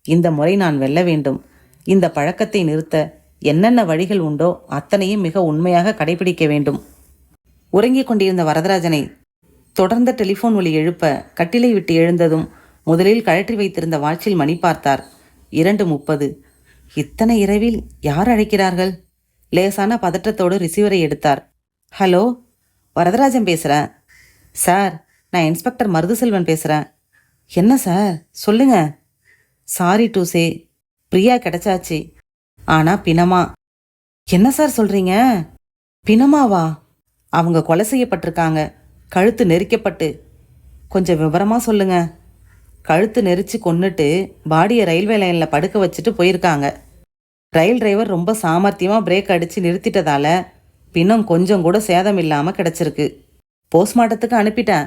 இந்த முறை நான் வெல்ல வேண்டும். இந்த பழக்கத்தை நிறுத்த என்னென்ன வழிகள் உண்டோ அத்தனையும் மிக உண்மையாக கடைபிடிக்க வேண்டும். உறங்கிக் கொண்டிருந்த வரதராஜனை தொடர்ந்த டெலிஃபோன் ஒலி எழுப்ப கட்டிலை விட்டு எழுந்ததும் முதலில் கழற்றி வைத்திருந்த வாட்சில் மணி பார்த்தார். 2:30. இத்தனை இரவில் யார் அழைக்கிறார்கள்? லேசான பதற்றத்தோடு ரிசீவரை எடுத்தார். ஹலோ, வரதராஜன் பேசுகிறேன் சார். நான் இன்ஸ்பெக்டர் மருதுசெல்வன் பேசுகிறேன். என்ன சார், சொல்லுங்க. சாரி டு சே, பிரியா கிடைச்சாச்சு. ஆனா பிணமா. என்ன சார் சொல்றீங்க? பிணமாவா? அவங்க கொலை செய்யப்பட்டிருக்காங்க, கழுத்து நெரிக்கப்பட்டு. கொஞ்சம் விவரமா சொல்லுங்க. கழுத்து நெரிச்சு கொன்னுட்டு பாடியை ரயில்வே லைனில் படுக்க வச்சுட்டு போயிருக்காங்க. ரயில் டிரைவர் ரொம்ப சாமர்த்தியமாக பிரேக் அடித்து நிறுத்திட்டதால பின்னம் கொஞ்சம் கூட சேதம் இல்லாமல் கிடச்சிருக்கு. போஸ்ட்மார்ட்டத்துக்கு அனுப்பிட்டேன்.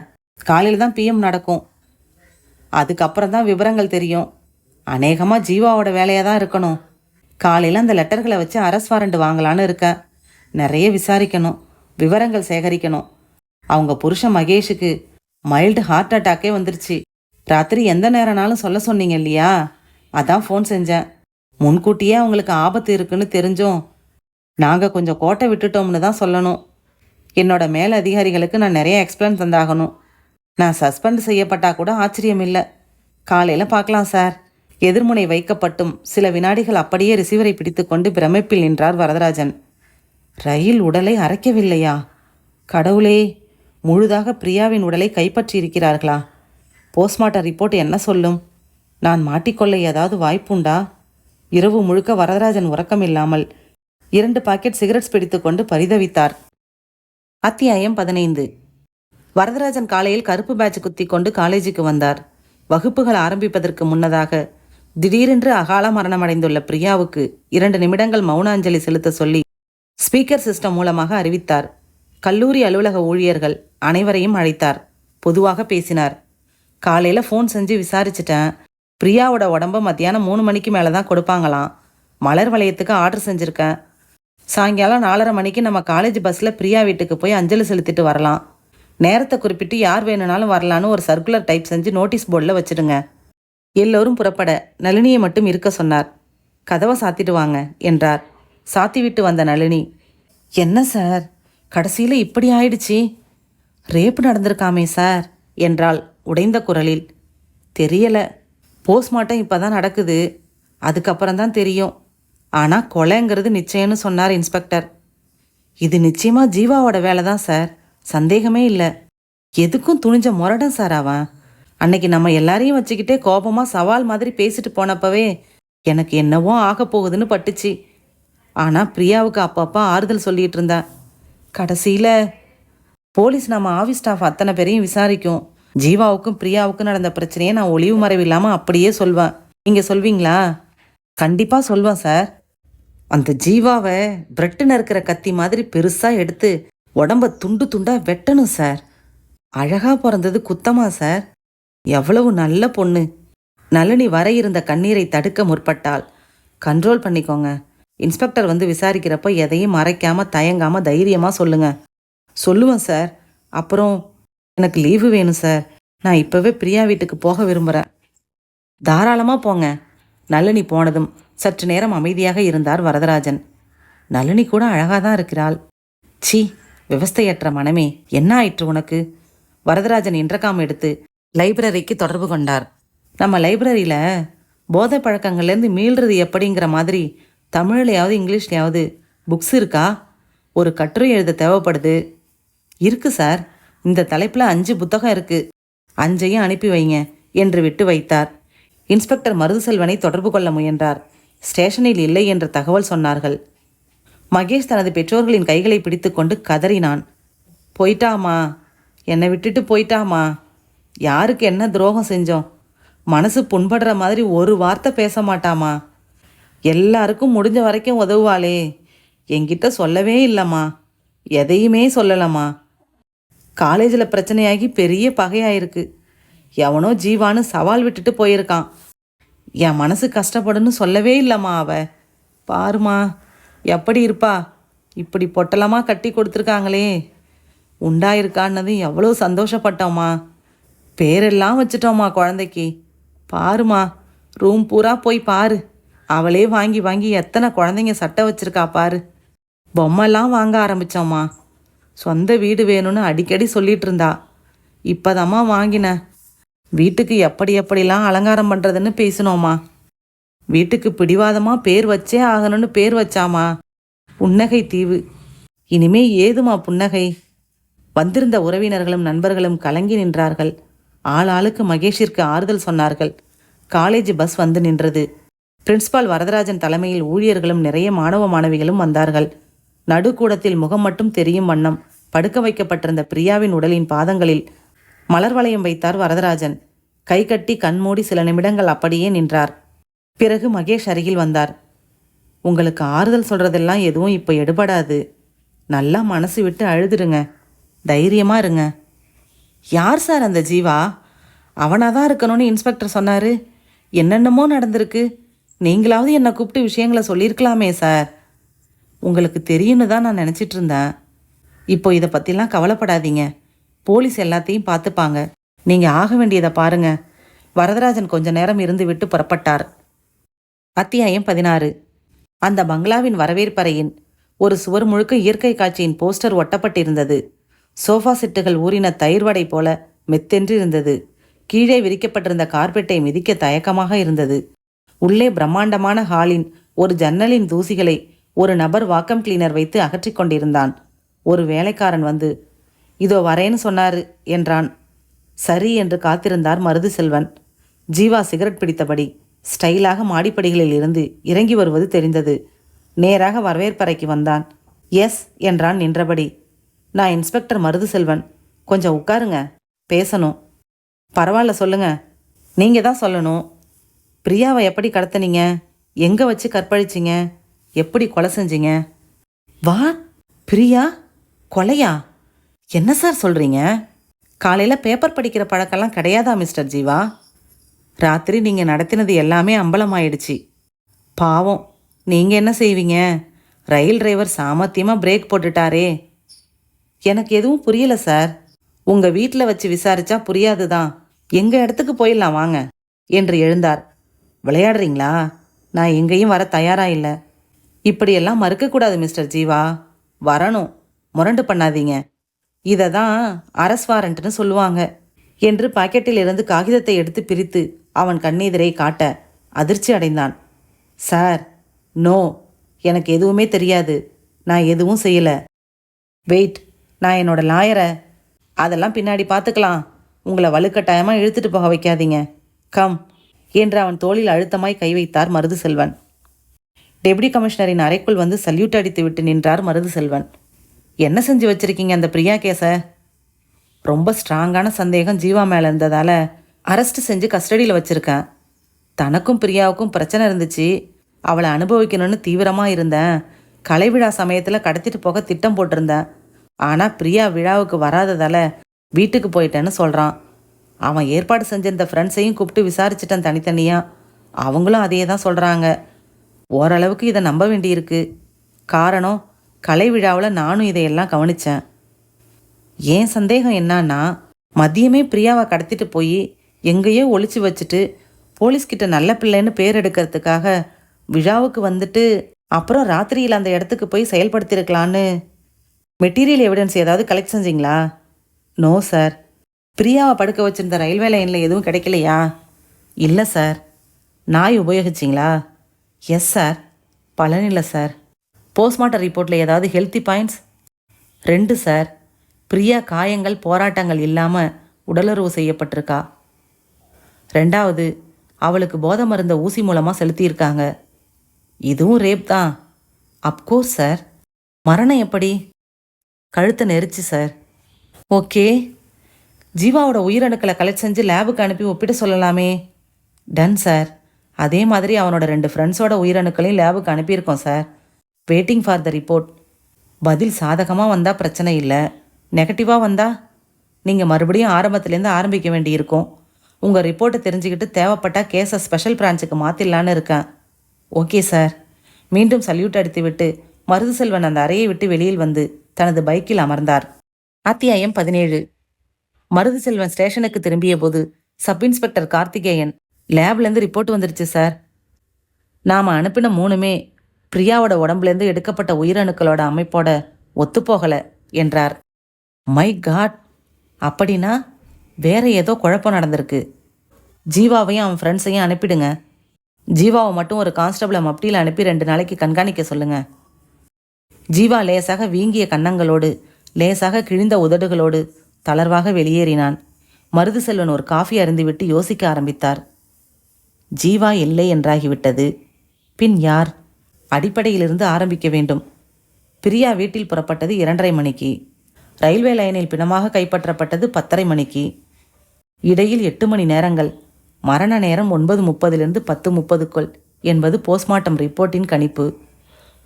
காலையில் தான் பிஎம் நடக்கும். அதுக்கப்புறம் தான் விவரங்கள் தெரியும். அநேகமாக ஜீவாவோட வேலையாக தான் இருக்கணும். காலையில் அந்த லெட்டர்களை வச்சு அரெஸ்ட் வாரண்ட் வாங்கலான்னு இருக்கேன். நிறைய விசாரிக்கணும், விவரங்கள் சேகரிக்கணும். அவங்க புருஷன் மகேஷுக்கு மைல்டு ஹார்ட் அட்டாக்கே வந்துருச்சு. ராத்திரி எந்த நேரம்னாலும் சொல்ல சொன்னீங்க இல்லையா? அதான் ஃபோன் செஞ்சேன். முன்கூட்டியே அவங்களுக்கு ஆபத்து இருக்குன்னு தெரிஞ்சோம் நாங்கள் கொஞ்சம் கோட்டை விட்டுட்டோம்னு தான் சொல்லணும். என்னோட மேல் அதிகாரிகளுக்கு நான் நிறைய எக்ஸ்பிளைன் தந்தாகணும். நான் சஸ்பெண்ட் செய்யப்பட்டா கூட ஆச்சரியம் இல்லை. காலையில் பார்க்கலாம் சார். எதிர்முனை வைக்கப்பட்டும் சில வினாடிகள் அப்படியே ரிசீவரை பிடித்து கொண்டு பிரமிப்பில் நின்றார் வரதராஜன். ரயில் உடலை அரைக்கவில்லையா? கடவுளே, முழுதாக பிரியாவின் உடலை கைப்பற்றி இருக்கிறார்களா? போஸ்ட்மார்ட்டம் ரிப்போர்ட் என்ன சொல்லும்? நான் மாட்டிக்கொள்ள ஏதாவது வாய்ப்புண்டா? இரவு முழுக்க வரதராஜன் உறக்கமில்லாமல் 2 பாக்கெட் சிகரெட்ஸ் பிடித்துக்கொண்டு பரிதவித்தார். அத்தியாயம் 15. வரதராஜன் காலையில் கருப்பு பேட்ச் குத்தி கொண்டு காலேஜுக்கு வந்தார். வகுப்புகள் ஆரம்பிப்பதற்கு முன்னதாக திடீரென்று அகால மரணமடைந்துள்ள பிரியாவுக்கு 2 நிமிடங்கள் மௌன அஞ்சலி செலுத்த சொல்லி ஸ்பீக்கர் சிஸ்டம் மூலமாக அறிவித்தார். கல்லூரி அலுவலக ஊழியர்கள் அனைவரையும் அழைத்தார். பொதுவாக பேசினார். காலையில் ஃபோன் செஞ்சு விசாரிச்சிட்டேன். பிரியாவோட உடம்ப மத்தியானம் 3 மணிக்கு மேலே தான் கொடுப்பாங்களாம். மலர் வளையத்துக்கு ஆர்டர் செஞ்சுருக்கேன். சாயங்காலம் 4:30 மணிக்கு நம்ம காலேஜ் பஸ்ஸில் பிரியா வீட்டுக்கு போய் அஞ்சலி செலுத்திட்டு வரலாம். நேரத்தை குறிப்பிட்டு யார் வேணும்னாலும் வரலான்னு ஒரு சர்க்குலர் டைப் செஞ்சு நோட்டீஸ் போர்டில் வச்சுடுங்க. எல்லோரும் புறப்பட நளினியை மட்டும் இருக்க சொன்னார். கதவை சாத்திட்டு வாங்க என்றார். சாத்தி விட்டு வந்த நளினி, என்ன சார், கடைசியில் இப்படி ஆயிடுச்சு? ரேப்பு நடந்திருக்காமே சார் என்றாள் உடைந்த குரலில். தெரியலை, போஸ்ட்மார்ட்டம் இப்போ தான் நடக்குது, அதுக்கப்புறம் தான் தெரியும். ஆனால் கொலைங்கிறது நிச்சயம்னு சொன்னார் இன்ஸ்பெக்டர். இது நிச்சயமாக ஜீவாவோட வேலை தான் சார், சந்தேகமே இல்லை. எதுக்கும் துணிஞ்ச முரடன் சார் அவன். அன்னைக்கு நம்ம எல்லாரையும் வச்சுக்கிட்டே கோபமாக சவால் மாதிரி பேசிட்டு போனப்பவே எனக்கு என்னவோ ஆக போகுதுன்னு பட்டுச்சு. ஆனால் பிரியாவுக்கு அப்பப்போ ஆறுதல் சொல்லிட்டு இருந்தேன். கடைசியில் போலீஸ் நம்ம ஆஃபீஸ் ஸ்டாஃப் அத்தனை பேரையும் விசாரிக்கும். ஜீவாவுக்கும் பிரியாவுக்கும் நடந்த பிரச்சனையை நான் ஒளிவு மறைவு இல்லாமல் அப்படியே சொல்வேன். நீங்கள் சொல்வீங்களா? கண்டிப்பாக சொல்வேன் சார். அந்த ஜீவாவை பிரெட்டுன்னு இருக்கிற கத்தி மாதிரி பெருசாக எடுத்து உடம்ப துண்டு துண்டாக வெட்டணும் சார். அழகாக பிறந்தது குத்தமா சார்? எவ்வளவு நல்ல பொண்ணு. நளினி வர இருந்த கண்ணீரை தடுக்க முற்பட்டாள். கண்ட்ரோல் பண்ணிக்கோங்க. இன்ஸ்பெக்டர் வந்து விசாரிக்கிறப்ப எதையும் மறைக்காமல் தயங்காமல் தைரியமாக சொல்லுங்க. சொல்லுவேன் சார். அப்புறம் எனக்கு லீவு வேணும் சார். நான் இப்போவே பிரியா வீட்டுக்கு போக விரும்புகிறேன். தாராளமாக போங்க. நளினி போனதும் சற்று நேரம் அமைதியாக இருந்தார் வரதராஜன். நளினி கூட அழகாக தான் இருக்கிறாள். சி, விவஸ்தையற்ற மனமே, என்ன ஆயிற்று உனக்கு? வரதராஜன் இன்டர்காம் எடுத்து லைப்ரரிக்கு தொடர்பு கொண்டார். நம்ம லைப்ரரியில் போதை பழக்கங்கள்லேருந்து மீள்றது எப்படிங்கிற மாதிரி தமிழ்லையாவது இங்கிலீஷ்லையாவது புக்ஸ் இருக்கா? ஒரு கட்டுரை எழுத தேவைப்படுது. இருக்கு சார். இந்த தலைப்பில் 5 புத்தகம் இருக்கு. 5ஐயும் அனுப்பி வைங்க என்று விட்டு வைத்தார். இன்ஸ்பெக்டர் மருதுசெல்வனை தொடர்பு கொள்ள முயன்றார். ஸ்டேஷனில் இல்லை என்ற தகவல் சொன்னார்கள். மகேஷ் தனது பெற்றோர்களின் கைகளை பிடித்துக்கொண்டு கதறினான். போயிட்டாமா, என்னை விட்டுட்டு போயிட்டாமா. யாருக்கு என்ன துரோகம் செஞ்சோம்? மனசு புண்படுற மாதிரி ஒரு வார்த்தை பேச மாட்டாமா. எல்லாருக்கும் முடிஞ்ச வரைக்கும் உதவுவாளே, என்கிட்ட சொல்லவே இல்லைம்மா. எதையுமே சொல்லலம்மா. காலேஜில் பிரச்சனையாகி பெரிய பகையாயிருக்கு. எவனோ ஜீவான்னு சவால் விட்டுட்டு போயிருக்கான். என் மனசு கஷ்டப்படுன்னு சொல்லவே இல்லைம்மா. பாருமா எப்படி இருப்பா. இப்படி பொட்டலமாக கட்டி கொடுத்துருக்காங்களே. உண்டாயிருக்கான்னது எவ்வளோ சந்தோஷப்பட்டோம்மா. பேரெல்லாம் வச்சுட்டோம்மா குழந்தைக்கு. பாருமா, ரூம் பூரா போய் பாரு. அவளே வாங்கி வாங்கி எத்தனை குழந்தைங்க சட்டை வச்சிருக்கா பாரு. பொம்மைலாம் வாங்க ஆரம்பித்தோம்மா. சொந்த வீடு வேணும்னு அடிக்கடி சொல்லிட்டு இருந்தா. இப்போதாம்மா வாங்கினேன். வீட்டுக்கு எப்படி எப்படிலாம் அலங்காரம் பண்ணுறதுன்னு பேசினோம்மா. வீட்டுக்கு பிடிவாதமாக பேர் வச்சே ஆகணும்னு பேர் வச்சாமா. புன்னகை தீவு. இனிமே ஏதுமா புன்னகை? வந்திருந்த உறவினர்களும் நண்பர்களும் கலங்கி நின்றார்கள். ஆளாளுக்கு மகேஷிற்கு ஆறுதல் சொன்னார்கள். காலேஜ் பஸ் வந்து நின்றது. பிரின்சிபால் வரதராஜன் தலைமையில் ஊழியர்களும் நிறைய மாணவ மாணவிகளும் வந்தார்கள். நடுக்கூடத்தில் முகம் மட்டும் தெரியும் வண்ணம் படுக்க வைக்கப்பட்டிருந்த பிரியாவின் உடலின் பாதங்களில் மலர் வளையம் வைத்தார் வரதராஜன். கை கட்டி கண்மூடி சில நிமிடங்கள் அப்படியே நின்றார். பிறகு மகேஷ் அருகில் வந்தார். உங்களுக்கு ஆறுதல் சொல்றதெல்லாம் எதுவும் இப்போ எடுபடாது. நல்லா மனசு விட்டு அழுதுருங்க. தைரியமா இருங்க. யார் சார் அந்த ஜீவா? அவனாதான் இருக்கணும்னு இன்ஸ்பெக்டர் சொன்னாரு. என்னென்னமோ நடந்திருக்கு. நீங்களாவது என்னை கூப்பிட்டு விஷயங்களை சொல்லியிருக்கலாமே சார். உங்களுக்கு தெரியும்னு தான் நான் நினச்சிட்டு இருந்தேன். இப்போ இதை பற்றிலாம் கவலைப்படாதீங்க. போலீஸ் எல்லாத்தையும் பார்த்துப்பாங்க. நீங்கள் ஆக வேண்டியதை பாருங்க. வரதராஜன் கொஞ்ச நேரம் இருந்து விட்டு புறப்பட்டார். அத்தியாயம் 16. அந்த பங்களாவின் வரவேற்பறையின் ஒரு சுவர் முழுக்க இயற்கை காட்சியின் போஸ்டர் ஒட்டப்பட்டிருந்தது. சோஃபா செட்டுகள் ஊறின தயிர் வடை போல மெத்தென்று இருந்தது. கீழே விரிக்கப்பட்டிருந்த கார்பெட்டை மிதிக்க தயக்கமாக இருந்தது. உள்ளே பிரம்மாண்டமான ஹாலின் ஒரு ஜன்னலின் தூசிகளை ஒரு நபர் வாக்கம் கிளீனர் வைத்து அகற்றி கொண்டிருந்தான். ஒரு வேலைக்காரன் வந்து, இதோ வரேன்னு சொன்னாரு என்றான். சரி என்று காத்திருந்தார் மருதுசெல்வன். ஜீவா சிகரெட் பிடித்தபடி ஸ்டைலாக மாடிப்படிகளில் இருந்து இறங்கி வருவது தெரிந்தது. நேராக வரவேற்பறைக்கு வந்தான். எஸ் என்றான் நின்றபடி. நான் இன்ஸ்பெக்டர் மருதுசெல்வன். கொஞ்சம் உட்காருங்க, பேசணும். பரவாயில்ல சொல்லுங்க. நீங்கள் தான் சொல்லணும். பிரியாவை எப்படி கடத்தினீங்க? எங்கே வச்சு கற்பழிச்சிங்க? எப்படி கொலை செஞ்சீங்க? வா, பிரியா கொலையா? என்ன சார் சொல்கிறீங்க? காலையில் பேப்பர் படிக்கிற பழக்கெல்லாம் கிடையாதா மிஸ்டர் ஜீவா? ராத்திரி நீங்கள் நடத்தினது எல்லாமே அம்பலமாயிடுச்சு. பாவம், நீங்கள் என்ன செய்வீங்க? ரயில் டிரைவர் சாமர்த்தியமாக பிரேக் போட்டுட்டாரே. எனக்கு எதுவும் புரியல சார். உங்கள் வீட்டில் வச்சு விசாரிச்சா புரியாது தான். எங்கள் இடத்துக்கு போயிடலாம் வாங்க என்று எழுந்தார். விளையாடுறீங்களா? நான் எங்கேயும் வர தயாராக இல்லை. இப்படியெல்லாம் மறுக்கக்கூடாது மிஸ்டர் ஜீவா. வரணும், முரண்டு பண்ணாதீங்க. இதை தான் அரஸ் வாரண்ட்னு சொல்லுவாங்க என்று பாக்கெட்டில் இருந்து காகிதத்தை எடுத்து பிரித்து அவன் கண்ணெதிரை காட்ட அதிர்ச்சி அடைந்தான். சார், நோ, எனக்கு எதுவுமே தெரியாது. நான் எதுவும் செய்யலை. வெயிட், நான் என்னோட லாயரை. அதெல்லாம் பின்னாடி பார்த்துக்கலாம். உங்களை வலுக்கட்டாயமாக இழுத்துட்டு போக வைக்காதீங்க. கம் என்று அவன் தோளில் அழுத்தமாய் கை வைத்தார் மருதுசெல்வன். டெப்டி கமிஷனரின் அறைக்குள் வந்து சல்யூட் அடித்து விட்டு நின்றார் மருதுசெல்வன். என்ன செஞ்சு வச்சிருக்கீங்க அந்த பிரியா கேஸை? ரொம்ப ஸ்ட்ராங்கான சந்தேகம் ஜீவா மேலே இருந்ததால் அரெஸ்ட் செஞ்சு கஸ்டடியில் வச்சுருக்கேன். தனக்கும் பிரியாவுக்கும் பிரச்சனை இருந்துச்சு. அவளை அனுபவிக்கணும்னு தீவிரமாக இருந்தேன். கலை விழா சமயத்தில் கடத்திட்டு போக திட்டம் போட்டிருந்தேன். ஆனால் பிரியா விழாவுக்கு வராததால் வீட்டுக்கு போயிட்டேன்னு சொல்கிறான். அவன் ஏற்பாடு செஞ்சிருந்த ஃப்ரெண்ட்ஸையும் கூப்பிட்டு விசாரிச்சிட்டேன் தனித்தனியாக. அவங்களும் அதையே தான் சொல்கிறாங்க. ஓரளவுக்கு இதை நம்ப வேண்டியிருக்கு. காரணம், கலை விழாவில் நானும் இதையெல்லாம் கவனித்தேன். ஏன் சந்தேகம் என்னன்னா, மதியமே பிரியாவை கடத்திட்டு போய் எங்கேயோ ஒளிச்சு வச்சுட்டு போலீஸ்கிட்ட நல்ல பிள்ளைன்னு பேர் எடுக்கிறதுக்காக விழாவுக்கு வந்துட்டு அப்புறம் ராத்திரியில் அந்த இடத்துக்கு போய் செயல்படுத்தியிருக்கலான்னு. மெட்டீரியல் எவிடன்ஸ் ஏதாவது கலெக்ட் செஞ்சிங்களா? No sir. பிரியாவை படுக்க வச்சுருந்த ரயில்வே லைனில் எதுவும் கிடைக்கலையா? இல்லை சார். நாய் உபயோகிச்சிங்களா? Yes sir. பலனில்லை சார். போஸ்ட்மார்ட்டம் ரிப்போர்ட்டில் ஏதாவது ஹெல்த்தி பாயிண்ட்ஸ்? 2 சார். பிரியா காயங்கள் போராட்டங்கள் இல்லாமல் உடலுறவு செய்யப்பட்டிருக்கா. 2வது, அவளுக்கு போதை மருந்த ஊசி மூலமாக செலுத்தியிருக்காங்க. இதுவும் ரேப் தான். Of course sir. மரணம் எப்படி? கழுத்தை நெரிச்சு சார். ஓகே. ஜீவாவோட உயிரணுக்களை கலெக்ட் செஞ்சு லேபுக்கு அனுப்பி ஒப்பிட்டு சொல்லலாமே. Done sir. அதே மாதிரி அவனோட 2 ஃப்ரெண்ட்ஸோட உயிரணுக்களையும் லேபுக்கு அனுப்பியிருக்கோம் sir. Waiting for the report. பதில் சாதகமாக வந்தால் பிரச்சனை இல்லை, நெகட்டிவாக வந்தால் நீங்கள் மறுபடியும் ஆரம்பத்துலேருந்து ஆரம்பிக்க வேண்டியிருக்கும். உங்கள் ரிப்போர்ட்டை தெரிஞ்சுக்கிட்டு தேவைப்பட்டால் கேஸை ஸ்பெஷல் பிரான்ச்சுக்கு மாற்றிடலான்னு இருக்கேன். Okay sir. மீண்டும் சல்யூட் அடித்துவிட்டு மருதுசெல்வன் அந்த அறையை விட்டு வெளியில் வந்து தனது பைக்கில் அமர்ந்தார். அத்தியாயம் 17. மருதுசெல்வன் ஸ்டேஷனுக்கு திரும்பிய போது சப் இன்ஸ்பெக்டர் கார்த்திகேயன், லேப்லேருந்து ரிப்போர்ட் வந்துருச்சு சார். நாம் அனுப்பின 3மே பிரியாவோட உடம்புலேருந்து எடுக்கப்பட்ட உயிரணுக்களோட அமைப்போட ஒத்துப்போகலை என்றார். மை காட், அப்படின்னா வேற ஏதோ குழப்பம் நடந்திருக்கு. ஜீவாவையும் அவன் ஃப்ரெண்ட்ஸையும் அனுப்பிடுங்க. ஜீவாவை மட்டும் ஒரு கான்ஸ்டபிளை மப்டியில் அனுப்பி 2 நாளைக்கு கண்காணிக்க சொல்லுங்க. ஜீவா லேசாக வீங்கிய கன்னங்களோடு லேசாக கிழிந்த உதடுகளோடு தளர்வாக வெளியேறினான். மருதுசெல்வன் ஒரு காஃபி அருந்திவிட்டு யோசிக்க ஆரம்பித்தார். ஜீவா இல்லை என்றாகிவிட்டது. பின் யார்? அடிப்படையிலிருந்து ஆரம்பிக்க வேண்டும். பிரியா வீட்டில் புறப்பட்டது 2:30 மணிக்கு. ரயில்வே லைனில் பிணமாக கைப்பற்றப்பட்டது 10:30 மணிக்கு. இடையில் 8 மணி நேரங்கள். மரண நேரம் 9:30 10:30 என்பது போஸ்ட்மார்ட்டம் ரிப்போர்ட்டின் கணிப்பு.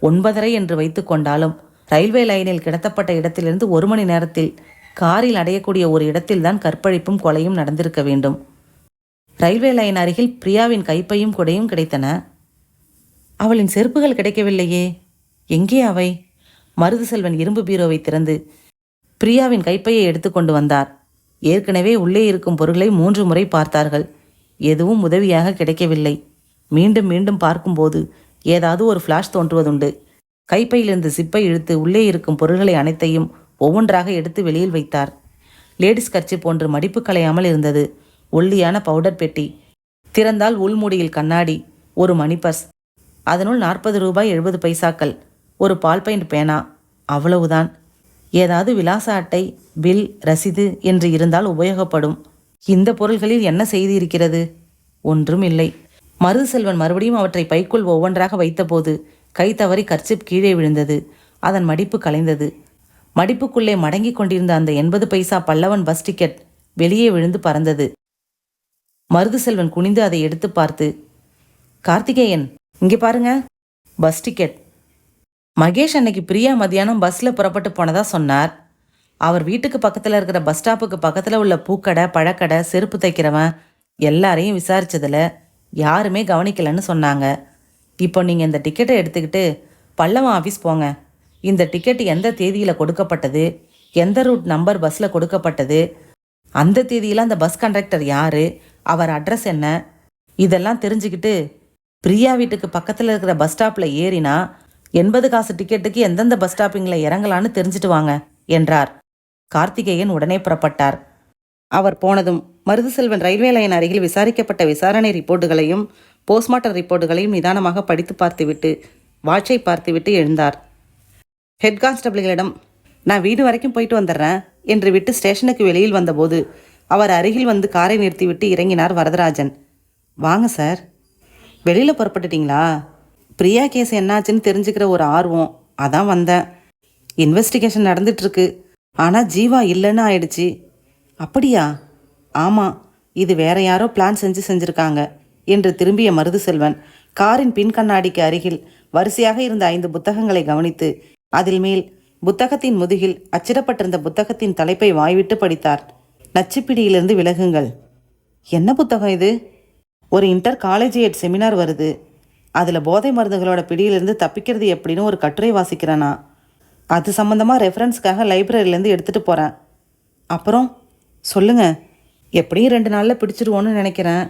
9:30 என்று வைத்து கொண்டாலும் ரயில்வே லைனில் கிடத்தப்பட்ட இடத்திலிருந்து 1 மணி நேரத்தில் காரில் அடையக்கூடிய ஒரு இடத்தில்தான் கற்பழிப்பும் கொலையும் நடந்திருக்க வேண்டும். ரயில்வே லைன் அருகில் பிரியாவின் கைப்பையும் குடையும் கிடைத்தன. அவளின் செருப்புகள் கிடைக்கவில்லையே. எங்கே அவை? மருதுசெல்வன் இரும்பு பீரோவை திறந்து பிரியாவின் கைப்பையை எடுத்துக்கொண்டு வந்தார். ஏற்கனவே உள்ளே இருக்கும் பொருளை 3 முறை பார்த்தார்கள். எதுவும் உதவியாக கிடைக்கவில்லை. மீண்டும் மீண்டும் பார்க்கும்போது ஏதாவது ஒரு ஃப்ளாஷ் தோன்றுவதுண்டு. கைப்பையிலிருந்து சிப்பை இழுத்து உள்ளே இருக்கும் பொருள்களை அனைத்தையும் ஒவ்வொன்றாக எடுத்து வெளியில் வைத்தார். லேடிஸ் கர்ச்சி போன்று மடிப்பு கலையாமல் இருந்தது. ஒல்லியான பவுடர் பெட்டி, திறந்தால் உள்மூடியில் கண்ணாடி, ஒரு மணி பர்ஸ், அதனுள் 40 ரூபாய் 70 பைசாக்கள், ஒரு பால் பெயிண்ட் பேனா, அவ்வளவுதான். ஏதாவது விலாச அட்டை, பில், ரசீது என்று இருந்தால் உபயோகப்படும். இந்த பொருள்களில் என்ன செய்தி இருக்கிறது? ஒன்றும் இல்லை. மருதுசெல்வன் மறுபடியும் அவற்றை பைக்குள் ஒவ்வொன்றாக வைத்தபோது கை தவறி கர்ச்சிப் கீழே விழுந்தது. அதன் மடிப்பு கலைந்தது. மடிப்புக்குள்ளே மடங்கி கொண்டிருந்த அந்த 80 பைசா பல்லவன் பஸ் டிக்கெட் வெளியே விழுந்து பறந்தது. மருதுசெல்வன் குனிந்து அதை எடுத்து பார்த்து, கார்த்திகேயன், இங்கே பாருங்க, பஸ் டிக்கெட். மகேஷ் அன்னைக்கு பிரியா மத்தியானம் பஸ்ஸில் புறப்பட்டு போனதா சொன்னார். அவர் வீட்டுக்கு பக்கத்தில் இருக்கிற பஸ் ஸ்டாப்புக்கு பக்கத்தில் உள்ள பூக்கடை, பழக்கடை, செருப்பு தைக்கிறவன் எல்லாரையும் விசாரிச்சதில் யாருமே கவனிக்கலன்னு சொன்னாங்க. இப்போ நீங்கள் இந்த டிக்கெட்டை எடுத்துக்கிட்டு பல்லவன் ஆஃபீஸ் போங்க. இந்த டிக்கெட் எந்த தேதியில் கொடுக்கப்பட்டது, எந்த ரூட் நம்பர் பஸ்ஸில் கொடுக்கப்பட்டது, அந்த தேதியில் அந்த பஸ் கண்டக்டர் யார், அவர் அட்ரஸ் என்ன, இதெல்லாம் தெரிஞ்சுக்கிட்டு பிரியா வீட்டுக்கு பக்கத்தில் இருக்கிற பஸ் ஸ்டாப்பில் ஏறினா 80 காசு டிக்கெட்டுக்கு எந்தெந்த பஸ் ஸ்டாப்பிங்கில் இறங்கலான்னு தெரிஞ்சுட்டு வாங்க என்றார். கார்த்திகேயன் உடனே புறப்பட்டார். அவர் போனதும் மருதுசெல்வன் ரயில்வே லைன் அருகில் விசாரிக்கப்பட்ட விசாரணை ரிப்போர்ட்டுகளையும் போஸ்ட்மார்ட்டம் ரிப்போர்ட்டுகளையும் நிதானமாக படித்து பார்த்துவிட்டு வாட்சை பார்த்துவிட்டு எழுந்தார். ஹெட் கான்ஸ்டபிள்களிடம், நான் வீடு வரைக்கும் போயிட்டு வந்துடுறேன் என்று விட்டு ஸ்டேஷனுக்கு வெளியில் வந்தபோது அவர் அருகில் வந்து காரை நிறுத்திவிட்டு இறங்கினார் வரதராஜன். வாங்க சார். வெளியில் புறப்பட்டுட்டீங்களா? பிரியா கேஸ் என்னாச்சுன்னு தெரிஞ்சுக்கிற ஒரு ஆர்வம், அதான் வந்தேன். இன்வெஸ்டிகேஷன் நடந்துட்டுருக்கு. ஆனால் ஜீவா இல்லைன்னு ஆயிடுச்சு. அப்படியா? ஆமாம், இது வேற யாரோ பிளான் செஞ்சுருக்காங்க என்று திரும்பிய மருதுசெல்வன் காரின் பின் கண்ணாடிக்கு அருகில் வரிசையாக இருந்த 5 புத்தகங்களை கவனித்து அதில் மேல் புத்தகத்தின் முதுகில் அச்சிடப்பட்டிருந்த புத்தகத்தின் தலைப்பை வாய்விட்டு படித்தார். நச்சுப்பிடியிலிருந்து விலகுங்கள். என்ன புத்தகம் இது? ஒரு இன்டர் காலேஜியேட் செமினார் வருது. அதில் போதை மருந்துகளோட பிடியிலிருந்து தப்பிக்கிறது எப்படின்னு ஒரு கட்டுரை வாசிக்கிறேனா. அது சம்மந்தமாக ரெஃபரன்ஸ்க்காக லைப்ரரியிலேருந்து எடுத்துகிட்டு போகிறேன். அப்புறம் சொல்லுங்க. எப்படியும் 2 நாளில் பிடிச்சிருவோன்னு நினைக்கிறேன்.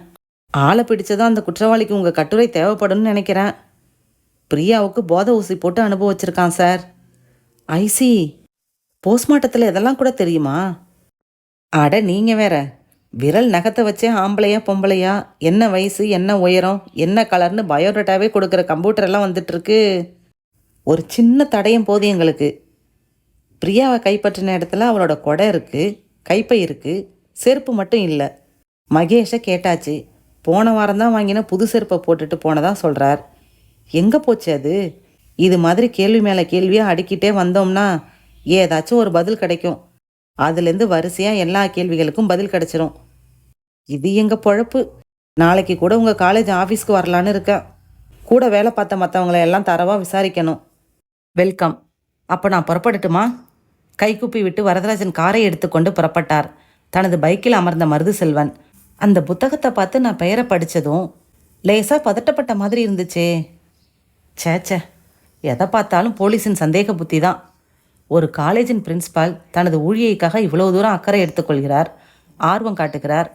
ஆளை பிடிச்சதும் அந்த குற்றவாளிக்கு உங்கள் கட்டுரை தேவைப்படும்னு நினைக்கிறேன். பிரியாவுக்கு போதை ஊசி போட்டு அனுபவிச்சிருக்கான் சார். ஐசி, போஸ்ட்மார்ட்டத்தில் இதெல்லாம் கூட தெரியுமா? அட நீங்கள் வேற, விரல் நகத்தை வச்சே ஆம்பளையா பொம்பளையா, என்ன வயசு, என்ன உயரம், என்ன கலர்னு பயோடேட்டாவே கொடுக்குற கம்ப்யூட்டரெல்லாம் வந்துட்டுருக்கு. ஒரு சின்ன தடயம் போதும் எங்களுக்கு. பிரியாவை கைப்பற்றின இடத்துல அவளோட கொடை இருக்குது, கைப்பை இருக்குது, செருப்பு மட்டும் இல்லை. மகேஷை கேட்டாச்சு. போன வாரம் தான் வாங்கின புது செருப்பை போட்டுட்டு போனதா சொல்கிறார். எங்கே போச்சு அது? இது மாதிரி கேள்வி மேலே கேள்வியாக அடிக்கிட்டே வந்தோம்னா ஏதாச்சும் ஒரு பதில் கிடைக்கும். அதுலேருந்து வரிசையாக எல்லா கேள்விகளுக்கும் பதில் கிடைச்சிரும். இது எங்கள் பொழப்பு. நாளைக்கு கூட உங்கள் காலேஜ் ஆஃபீஸ்க்கு வரலான்னு இருக்கேன். கூட வேலை பார்த்த மற்றவங்கள எல்லாம் தரவாக விசாரிக்கணும். வெல்கம். அப்போ நான் புறப்படட்டுமா? கைக்குப்பி விட்டு வரதராஜன் காரை எடுத்துக்கொண்டு புறப்பட்டார். தனது பைக்கில் அமர்ந்த மருதுசெல்வன் அந்த புத்தகத்தை பார்த்து நான் பெயரை படித்ததும் லேசாக பதட்டப்பட்ட மாதிரி இருந்துச்சே. சேச்சே, எதை பார்த்தாலும் போலீஸின் சந்தேக புத்தி தான். ஒரு காலேஜின் பிரின்ஸ்பால் தனது ஊழியைக்காக இவ்வளவு தூரம் அக்கறை எடுத்துக்கொள்கிறார், ஆர்வம் காட்டுகிறார்.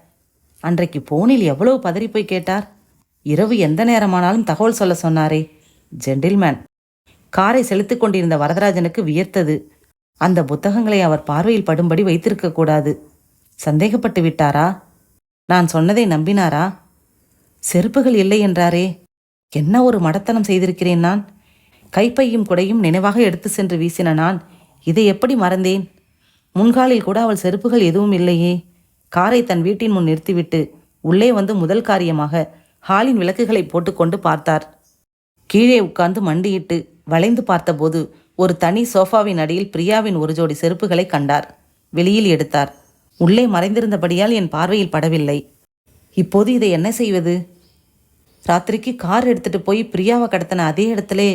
அன்றைக்கு போனில் எவ்வளவு பதறி போய் கேட்டார். இரவு எந்த நேரமானாலும் தகவல் சொல்ல சொன்னாரே. ஜென்டில்மேன். காரை செலுத்தி கொண்டிருந்த வரதராஜனுக்கு வியர்த்தது. அந்த புத்தகங்களை அவர் பார்வையில் படும்படி வைத்திருக்க கூடாது. சந்தேகப்பட்டு விட்டாரா? நான் சொன்னதை நம்பினாரா? செருப்புகள் இல்லை என்றாரே. என்ன ஒரு மடத்தனம் செய்திருக்கிறேன் நான். கைப்பையும் குடையும் நினைவாக எடுத்து சென்று வீசின நான் இதை எப்படி மறந்தேன்? முன்காலில் கூட அவள் செருப்புகள் எதுவும் இல்லையே. காரை தன் வீட்டின் முன் நிறுத்திவிட்டு உள்ளே வந்து முதல் காரியமாக ஹாலின் விளக்குகளை போட்டுக்கொண்டு பார்த்தார். கீழே உட்கார்ந்து மண்டியிட்டு வளைந்து பார்த்தபோது ஒரு தனி சோஃபாவின் அடியில் பிரியாவின் ஒரு ஜோடி செருப்புகளை கண்டார். வெளியில் எடுத்தார். உள்ளே மறைந்திருந்தபடியால் என் பார்வையில் படவில்லை. இப்போது இதை என்ன செய்வது? ராத்திரிக்கு கார் எடுத்துட்டு போய் பிரியாவை கடத்தின அதே இடத்திலே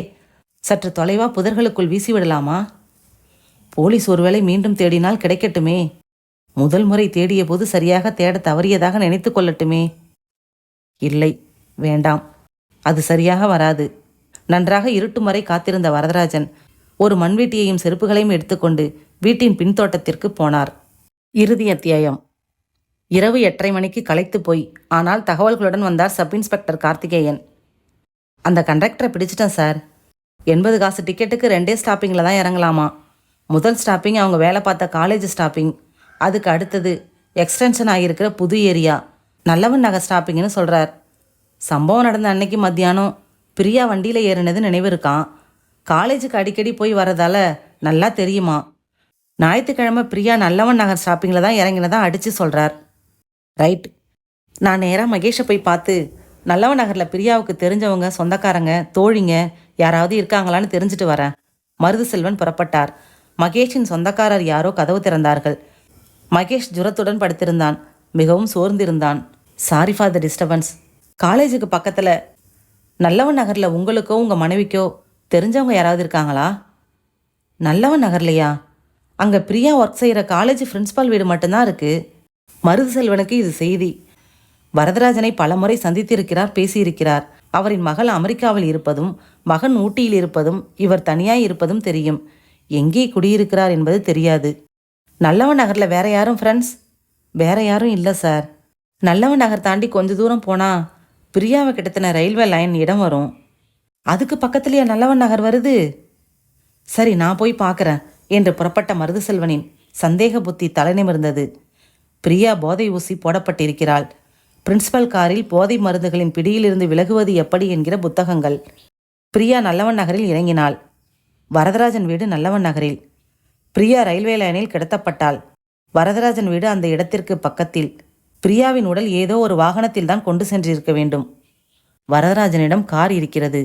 சற்று தொலைவா புதர்களுக்குள் வீசிவிடலாமா? போலீஸ் ஒருவேளை மீண்டும் தேடினால் கிடைக்கட்டுமே. முதல் முறை தேடிய போது சரியாக தேட தவறியதாக நினைத்து கொள்ளட்டுமே. இல்லை, வேண்டாம், அது சரியாக வராது. நன்றாக இருட்டும் வரை காத்திருந்த வரதராஜன் ஒரு மண்வெட்டியையும் செருப்புகளையும் எடுத்துக்கொண்டு வீட்டின் பின்தோட்டத்திற்கு போனார். இறுதி அத்தியாயம். இரவு 8:30 மணிக்கு களைத்து போய் ஆனால் தகவல்களுடன் வந்தார் சப் இன்ஸ்பெக்டர் கார்த்திகேயன். அந்த கண்டக்டரை பிடிச்சிட்டேன் சார். 80 காசு டிக்கெட்டுக்கு 2 ஸ்டாப்பிங்கில் தான் இறங்கலாமா. முதல் ஸ்டாப்பிங் அவங்க வேலை பார்த்த காலேஜ் ஸ்டாப்பிங். அதுக்கு அடுத்தது எக்ஸ்டென்ஷன் ஆகியிருக்கிற புது ஏரியா நல்லவன் நகர் ஸ்டாப்பிங்னு சொல்கிறார். சம்பவம் நடந்த அன்னைக்கு மத்தியானம் பிரியா வண்டியில் ஏறினது நினைவு இருக்கான். காலேஜுக்கு அடிக்கடி போய் வரதால நல்லா தெரியுமா. ஞாயிற்றுக்கிழமை பிரியா நல்லவன் நகர் ஸ்டாப்பிங்கில் தான் இறங்கினதா அடித்து சொல்கிறார். ரைட். நான் நேராக மகேஷை போய் பார்த்து நல்லவன் நகரில் பிரியாவுக்கு தெரிஞ்சவங்க, சொந்தக்காரங்க, தோழிங்க யாராவது இருக்காங்களான்னு தெரிஞ்சுட்டு வரேன். மருதுசெல்வன் புறப்பட்டார். மகேஷின் சொந்தக்காரர் யாரோ கதவு திறந்தார்கள். மகேஷ் ஜுரத்துடன் படுத்திருந்தான். மிகவும் சோர்ந்திருந்தான். Sorry for the disturbance. காலேஜுக்கு பக்கத்தில் நல்லவன் நகரில் உங்களுக்கோ உங்கள் மனைவிக்கோ தெரிஞ்சவங்க யாராவது இருக்காங்களா? நல்லவன் நகர்லையா? அங்கே பிரியா ஒர்க் செய்கிற காலேஜ் பிரின்ஸ்பால் வீடு மட்டும்தான் இருக்குது. மருதுசெல்வனுக்கு இது செய்தி. வரதராஜனை பலமுறை சந்தித்திருக்கிறார், பேசியிருக்கிறார். அவரின் மகள் அமெரிக்காவில் இருப்பதும் மகன் ஊட்டியில் இருப்பதும் இவர் தனியாய் இருப்பதும் தெரியும். எங்கே குடியிருக்கிறார் என்பது தெரியாது. நல்லவன் நகரில் வேற யாரும் ஃப்ரெண்ட்ஸ்? வேற யாரும் இல்லை சார். நல்லவன் நகர் தாண்டி கொஞ்ச தூரம் போனால் பிரியாவை கிட்டத்தன ரயில்வே லைன் இடம் வரும். அதுக்கு பக்கத்துலேயே நல்லவன் நகர் வருது. சரி, நான் போய் பார்க்குறேன் என்று புறப்பட்ட மருதுசெல்வனின் சந்தேக புத்தி தலைநிமிர்ந்தது. பிரியா போதை ஊசி போடப்பட்டிருக்கிறாள். பிரின்சிபல் காரில் போதை மருந்துகளின் பிடியிலிருந்து விலகுவது எப்படி என்கிற புத்தகங்கள். பிரியா நல்லவன் நகரில் இறங்கினாள். வரதராஜன் வீடு நல்லவன் நகரில். பிரியா ரயில்வே லைனில் கிடத்தப்பட்டாள். வரதராஜன் வீடு அந்த இடத்திற்கு பக்கத்தில். பிரியாவின் உடல் ஏதோ ஒரு வாகனத்தில் தான் கொண்டு சென்றிருக்க வேண்டும். வரதராஜனிடம் கார் இருக்கிறது.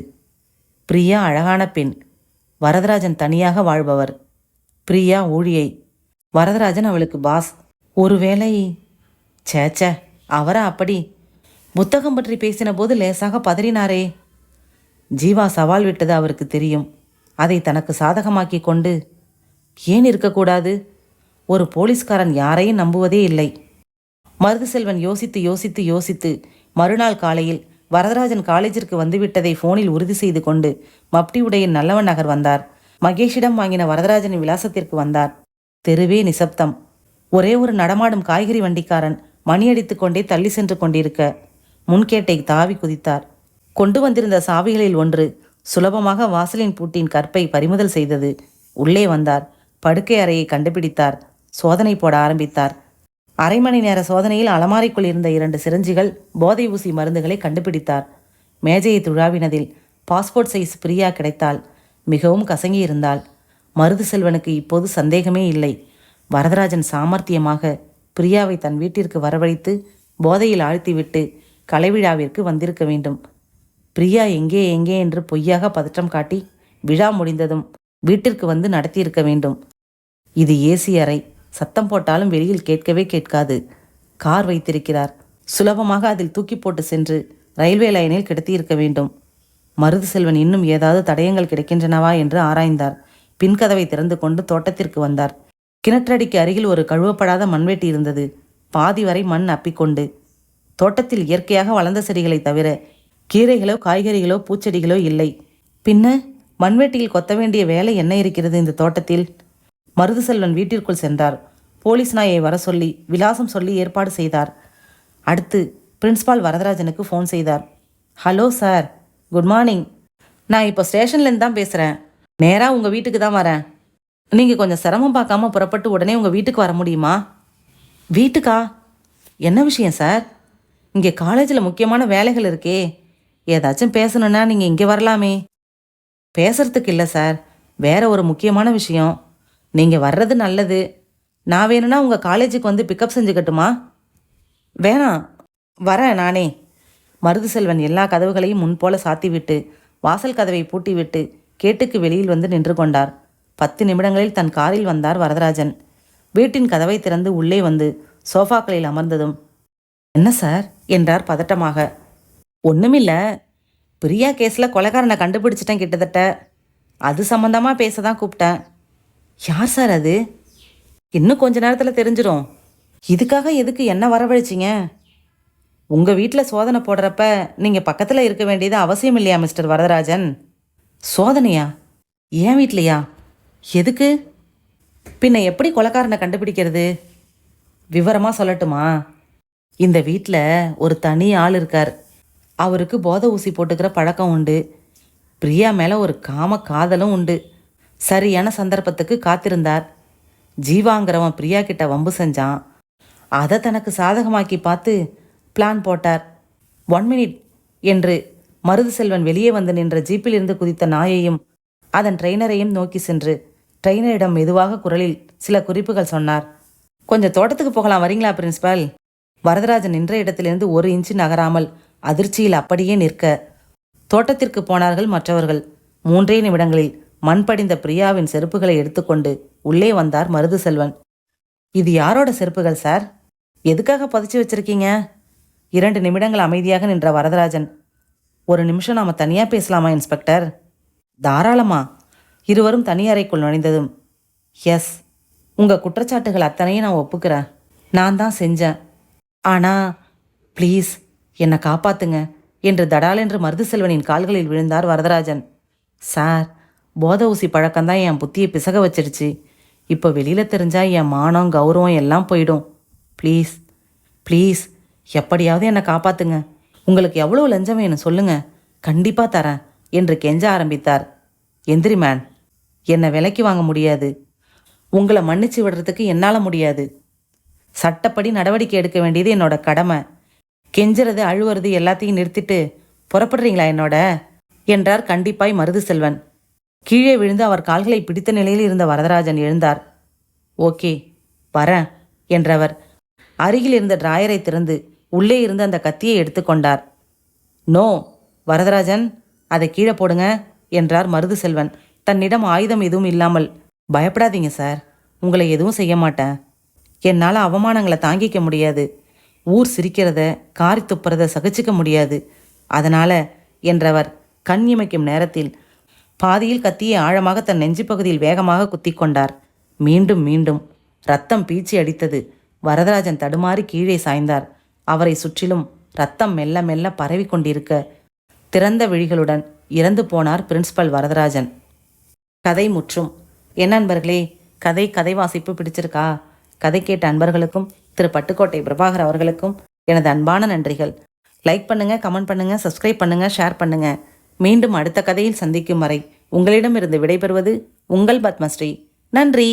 பிரியா அழகான பெண். வரதராஜன் தனியாக வாழ்பவர். பிரியா ஊழியை. வரதராஜன் அவளுக்கு பாஸ். ஒருவேளை சேச்சே, அவரா அப்படி? புத்தகம் பற்றி பேசின போது லேசாக பதறினாரே. ஜீவா சவால் விட்டது அவருக்கு தெரியும். அதை தனக்கு சாதகமாக்கி கொண்டு ஏன் இருக்கக்கூடாது? ஒரு போலீஸ்காரன் யாரையும் நம்புவதே இல்லை. மருதுசெல்வன் யோசித்து யோசித்து யோசித்து மறுநாள் காலையில் வரதராஜன் காலேஜிற்கு வந்துவிட்டதை ஃபோனில் உறுதி செய்து கொண்டு மப்டி உடையின் நல்லவன் நகர் வந்தார். மகேஷிடம் வாங்கின வரதராஜனின் விலாசத்திற்கு வந்தார். தெருவே நிசப்தம். ஒரே ஒரு நடமாடும் காய்கறி வண்டிக்காரன் மணியடித்து கொண்டே தள்ளி சென்று கொண்டிருக்க முன்கேட்டை தாவி குதித்தார். கொண்டு வந்திருந்த சாவிகளில் ஒன்று சுலபமாக வாசலின் பூட்டின் கற்பை பறிமுதல் செய்தது. உள்ளே வந்தார். படுக்கை அறையை கண்டுபிடித்தார். சோதனை போட ஆரம்பித்தார். அரை மணி நேர சோதனையில் அலமாரிக்குள் இருந்த 2 சிரஞ்சிகள் போதை ஊசி மருந்துகளை கண்டுபிடித்தார். மேஜையை துழாவினதில் பாஸ்போர்ட் சைஸ் பிரியா கிடைத்தாள். மிகவும் கசங்கி இருந்தாள். மருது செல்வனுக்கு இப்போது சந்தேகமே இல்லை. வரதராஜன் சாமர்த்தியமாக பிரியாவை தன் வீட்டிற்கு வரவழைத்து போதையில் ஆழ்த்திவிட்டு கலைவிழாவிற்கு வந்திருக்க வேண்டும். பிரியா எங்கே எங்கே என்று பொய்யாக பதற்றம் காட்டி விழா முடிந்ததும் வீட்டிற்கு வந்து நடத்தியிருக்க வேண்டும். இது ஏசி அறை, சத்தம் போட்டாலும் வெளியில் கேட்கவே கேட்காது. கார் வைத்திருக்கிறார். சுலபமாக அதில் தூக்கி போட்டு சென்று ரயில்வே லைனில் கிடத்தியிருக்க வேண்டும். மருது செல்வன் இன்னும் ஏதாவது தடயங்கள் கிடைக்கின்றனவா என்று ஆராய்ந்தார். பின்கதவை திறந்து கொண்டு தோட்டத்திற்கு வந்தார். கிணற்றடிக்கு அருகில் ஒரு கழுவப்படாத மண்வெட்டி இருந்தது. பாதி வரை மண் அப்பிக்கொண்டு. தோட்டத்தில் இயற்கையாக வளர்ந்த செடிகளை தவிர கீரைகளோ காய்கறிகளோ பூச்செடிகளோ இல்லை. பின்ன மண்வெட்டியில் கொத்த வேண்டிய வேலை என்ன இருக்கிறது இந்த தோட்டத்தில்? மருது செல்வன் வீட்டிற்குள் சென்றார். போலீஸ் நாயை வர சொல்லி விலாசம் சொல்லி ஏற்பாடு செய்தார். அடுத்து பிரின்ஸ்பால் வரதராஜனுக்கு ஃபோன் செய்தார். Hello sir, good morning. நான் இப்போ ஸ்டேஷன்லேருந்து தான் பேசுகிறேன். நேராக உங்கள் வீட்டுக்கு தான் வரேன். நீங்கள் கொஞ்சம் சிரமம் பார்க்காம புறப்பட்டு உடனே உங்கள் வீட்டுக்கு வர முடியுமா? வீட்டுக்கா? என்ன விஷயம் சார்? இங்கே காலேஜில் முக்கியமான வேலைகள் இருக்கே. ஏதாச்சும் பேசணுன்னா நீங்கள் இங்கே வரலாமே. பேசுறதுக்கு இல்லை சார், வேற ஒரு முக்கியமான விஷயம். நீங்கள் வர்றது நல்லது. நான் வேணும்னா உங்கள் காலேஜுக்கு வந்து பிக்கப் செஞ்சுக்கட்டுமா? வேணாம், வரேன் நானே. மருது செல்வன் எல்லா கதவுகளையும் முன்போல சாத்திவிட்டு வாசல் கதவை பூட்டிவிட்டு கேட்டுக்கு வெளியில் வந்து நின்று கொண்டார். 10 நிமிடங்களில் தன் காரில் வந்தார் வரதராஜன். வீட்டின் கதவை திறந்து உள்ளே வந்து சோஃபாக்களில் அமர்ந்ததும், என்ன சார் என்றார் பதட்டமாக. ஒன்றுமில்ல, பிரியா கேஸில் கொலைகாரனை கண்டுபிடிச்சிட்டேன் கிட்டத்தட்ட. அது சம்மந்தமாக பேச தான் கூப்பிட்டேன். யார் சார் அது? இன்னும் கொஞ்ச நேரத்தில் தெரிஞ்சிடும். இதுக்காக எதுக்கு என்ன வரவழைச்சிங்க? உங்கள் வீட்டில் சோதனை போடுறப்ப நீங்கள் பக்கத்தில் இருக்க வேண்டியது அவசியம் இல்லையா மிஸ்டர் வரதராஜன்? சோதனையா? ஏன் வீட்லையா? எதுக்கு? பின்ன எப்படி கொலைக்காரனை கண்டுபிடிக்கிறது? விவரமாக சொல்லட்டுமா? இந்த வீட்டில் ஒரு தனி ஆள் இருக்கார். அவருக்கு போதை ஊசி போட்டுக்கிற பழக்கம் உண்டு. பிரியா மேலே ஒரு காம காதலும் உண்டு. சரியான சந்தர்ப்பத்துக்கு காத்திருந்தார். ஜீவாங்கிறவன் பிரியா கிட்ட வம்பு செஞ்சான். அதை தனக்கு சாதகமாக்கி பார்த்து பிளான் போட்டார். 1 மினிட் என்று மருது செல்வன் வெளியே வந்து நின்ற ஜீப்பிலிருந்து குதித்த நாயையும் அதன் ட்ரெயினரையும் நோக்கி சென்று ட்ரெயினரிடம் மெதுவாக குரலில் சில குறிப்புகள் சொன்னார். கொஞ்சம் தோட்டத்துக்கு போகலாம், வரீங்களா பிரின்ஸ்பால்? வரதராஜன் நின்ற இடத்திலிருந்து 1 இன்ச்சு நகராமல் அதிர்ச்சியில் அப்படியே நிற்க தோட்டத்திற்கு போனார்கள் மற்றவர்கள். 3 நிமிடங்களில் மண் படிந்த பிரியாவின் செருப்புகளை எடுத்துக்கொண்டு உள்ளே வந்தார் மருது செல்வன். இது யாரோட செருப்புகள் சார்? எதுக்காக பதிச்சு வச்சிருக்கீங்க? 2 நிமிடங்கள் அமைதியாக நின்ற வரதராஜன், 1 நிமிஷம் நாம தனியா பேசலாமா இன்ஸ்பெக்டர்? தாராளமா. இருவரும் தனி அறைக்குள் நுழைந்ததும், எஸ், உங்க குற்றச்சாட்டுகள் அத்தனையும் நான் ஒப்புக்கிறேன். நான் தான் செஞ்சேன். ஆனா ப்ளீஸ் என்னை காப்பாத்துங்க என்று தடாலென்று மருது செல்வனின் கால்களில் விழுந்தார் வரதராஜன். சார், போதை ஊசி பழக்கம்தான் என் புத்தியை பிசக வச்சிருச்சு. இப்போ வெளியில் தெரிஞ்சா என் மானம் கௌரவம் எல்லாம் போயிடும். ப்ளீஸ் ப்ளீஸ் எப்படியாவது என்னை காப்பாத்துங்க. உங்களுக்கு எவ்வளோ லஞ்சம் வேணும் சொல்லுங்க, கண்டிப்பாக தரேன் என்று கெஞ்ச ஆரம்பித்தார். எந்திரி மேன், என்னை விலைக்கு வாங்க முடியாது. உங்களை மன்னிச்சு விடுறதுக்கு என்னால் முடியாது. சட்டப்படி நடவடிக்கை எடுக்க வேண்டியது என்னோட கடமை. கெஞ்சுறது அழுவுறது எல்லாத்தையும் நிறுத்திட்டு புறப்படுறீங்களா என்னோட என்றார் கண்டிப்பாய் மருது செல்வன். கீழே விழுந்து அவர் கால்களை பிடித்த நிலையில் இருந்த வரதராஜன் எழுந்தார். ஓகே, வரேன் என்றவர் அருகில் இருந்த டிராயரை திறந்து உள்ளே இருந்து அந்த கத்தியை எடுத்துக்கொண்டார். நோ வரதராஜன், அதை கீழே போடுங்க என்றார் மருது செல்வன் தன்னிடம் ஆயுதம் எதுவும் இல்லாமல். பயப்படாதீங்க சார், உங்களை எதுவும் செய்ய மாட்டேன். என்னால் அவமானங்களை தாங்கிக்க முடியாது. ஊர் சிரிக்கிறத காரி துப்புறத சகிச்சிக்க முடியாது. அதனால என்றவர் கண் இமைக்கும் நேரத்தில் பாதியில் கத்தியை ஆழமாக தன் நெஞ்சு பகுதியில் வேகமாக குத்தி கொண்டார். மீண்டும் மீண்டும் ரத்தம் பீச்சி அடித்தது. வரதராஜன் தடுமாறி கீழே சாய்ந்தார். அவரை சுற்றிலும் ரத்தம் மெல்ல மெல்ல பரவி கொண்டிருக்க திறந்த விழிகளுடன் இறந்து போனார் பிரின்சிபல் வரதராஜன். கதை முற்றும். என்ன அன்பர்களே, கதை வாசிப்பு பிடிச்சிருக்கா? கதை கேட்ட அன்பர்களுக்கும் திரு பட்டுக்கோட்டை பிரபாகர் அவர்களுக்கும் எனது அன்பான நன்றிகள். லைக் பண்ணுங்க, கமெண்ட் பண்ணுங்க, சப்ஸ்கிரைப் பண்ணுங்க, ஷேர் பண்ணுங்க. மீண்டும் அடுத்த கதையில் சந்திக்கும் வரை உங்களிடமிருந்து விடைபெறுவது உங்கள் பத்மஸ்ரீ. நன்றி.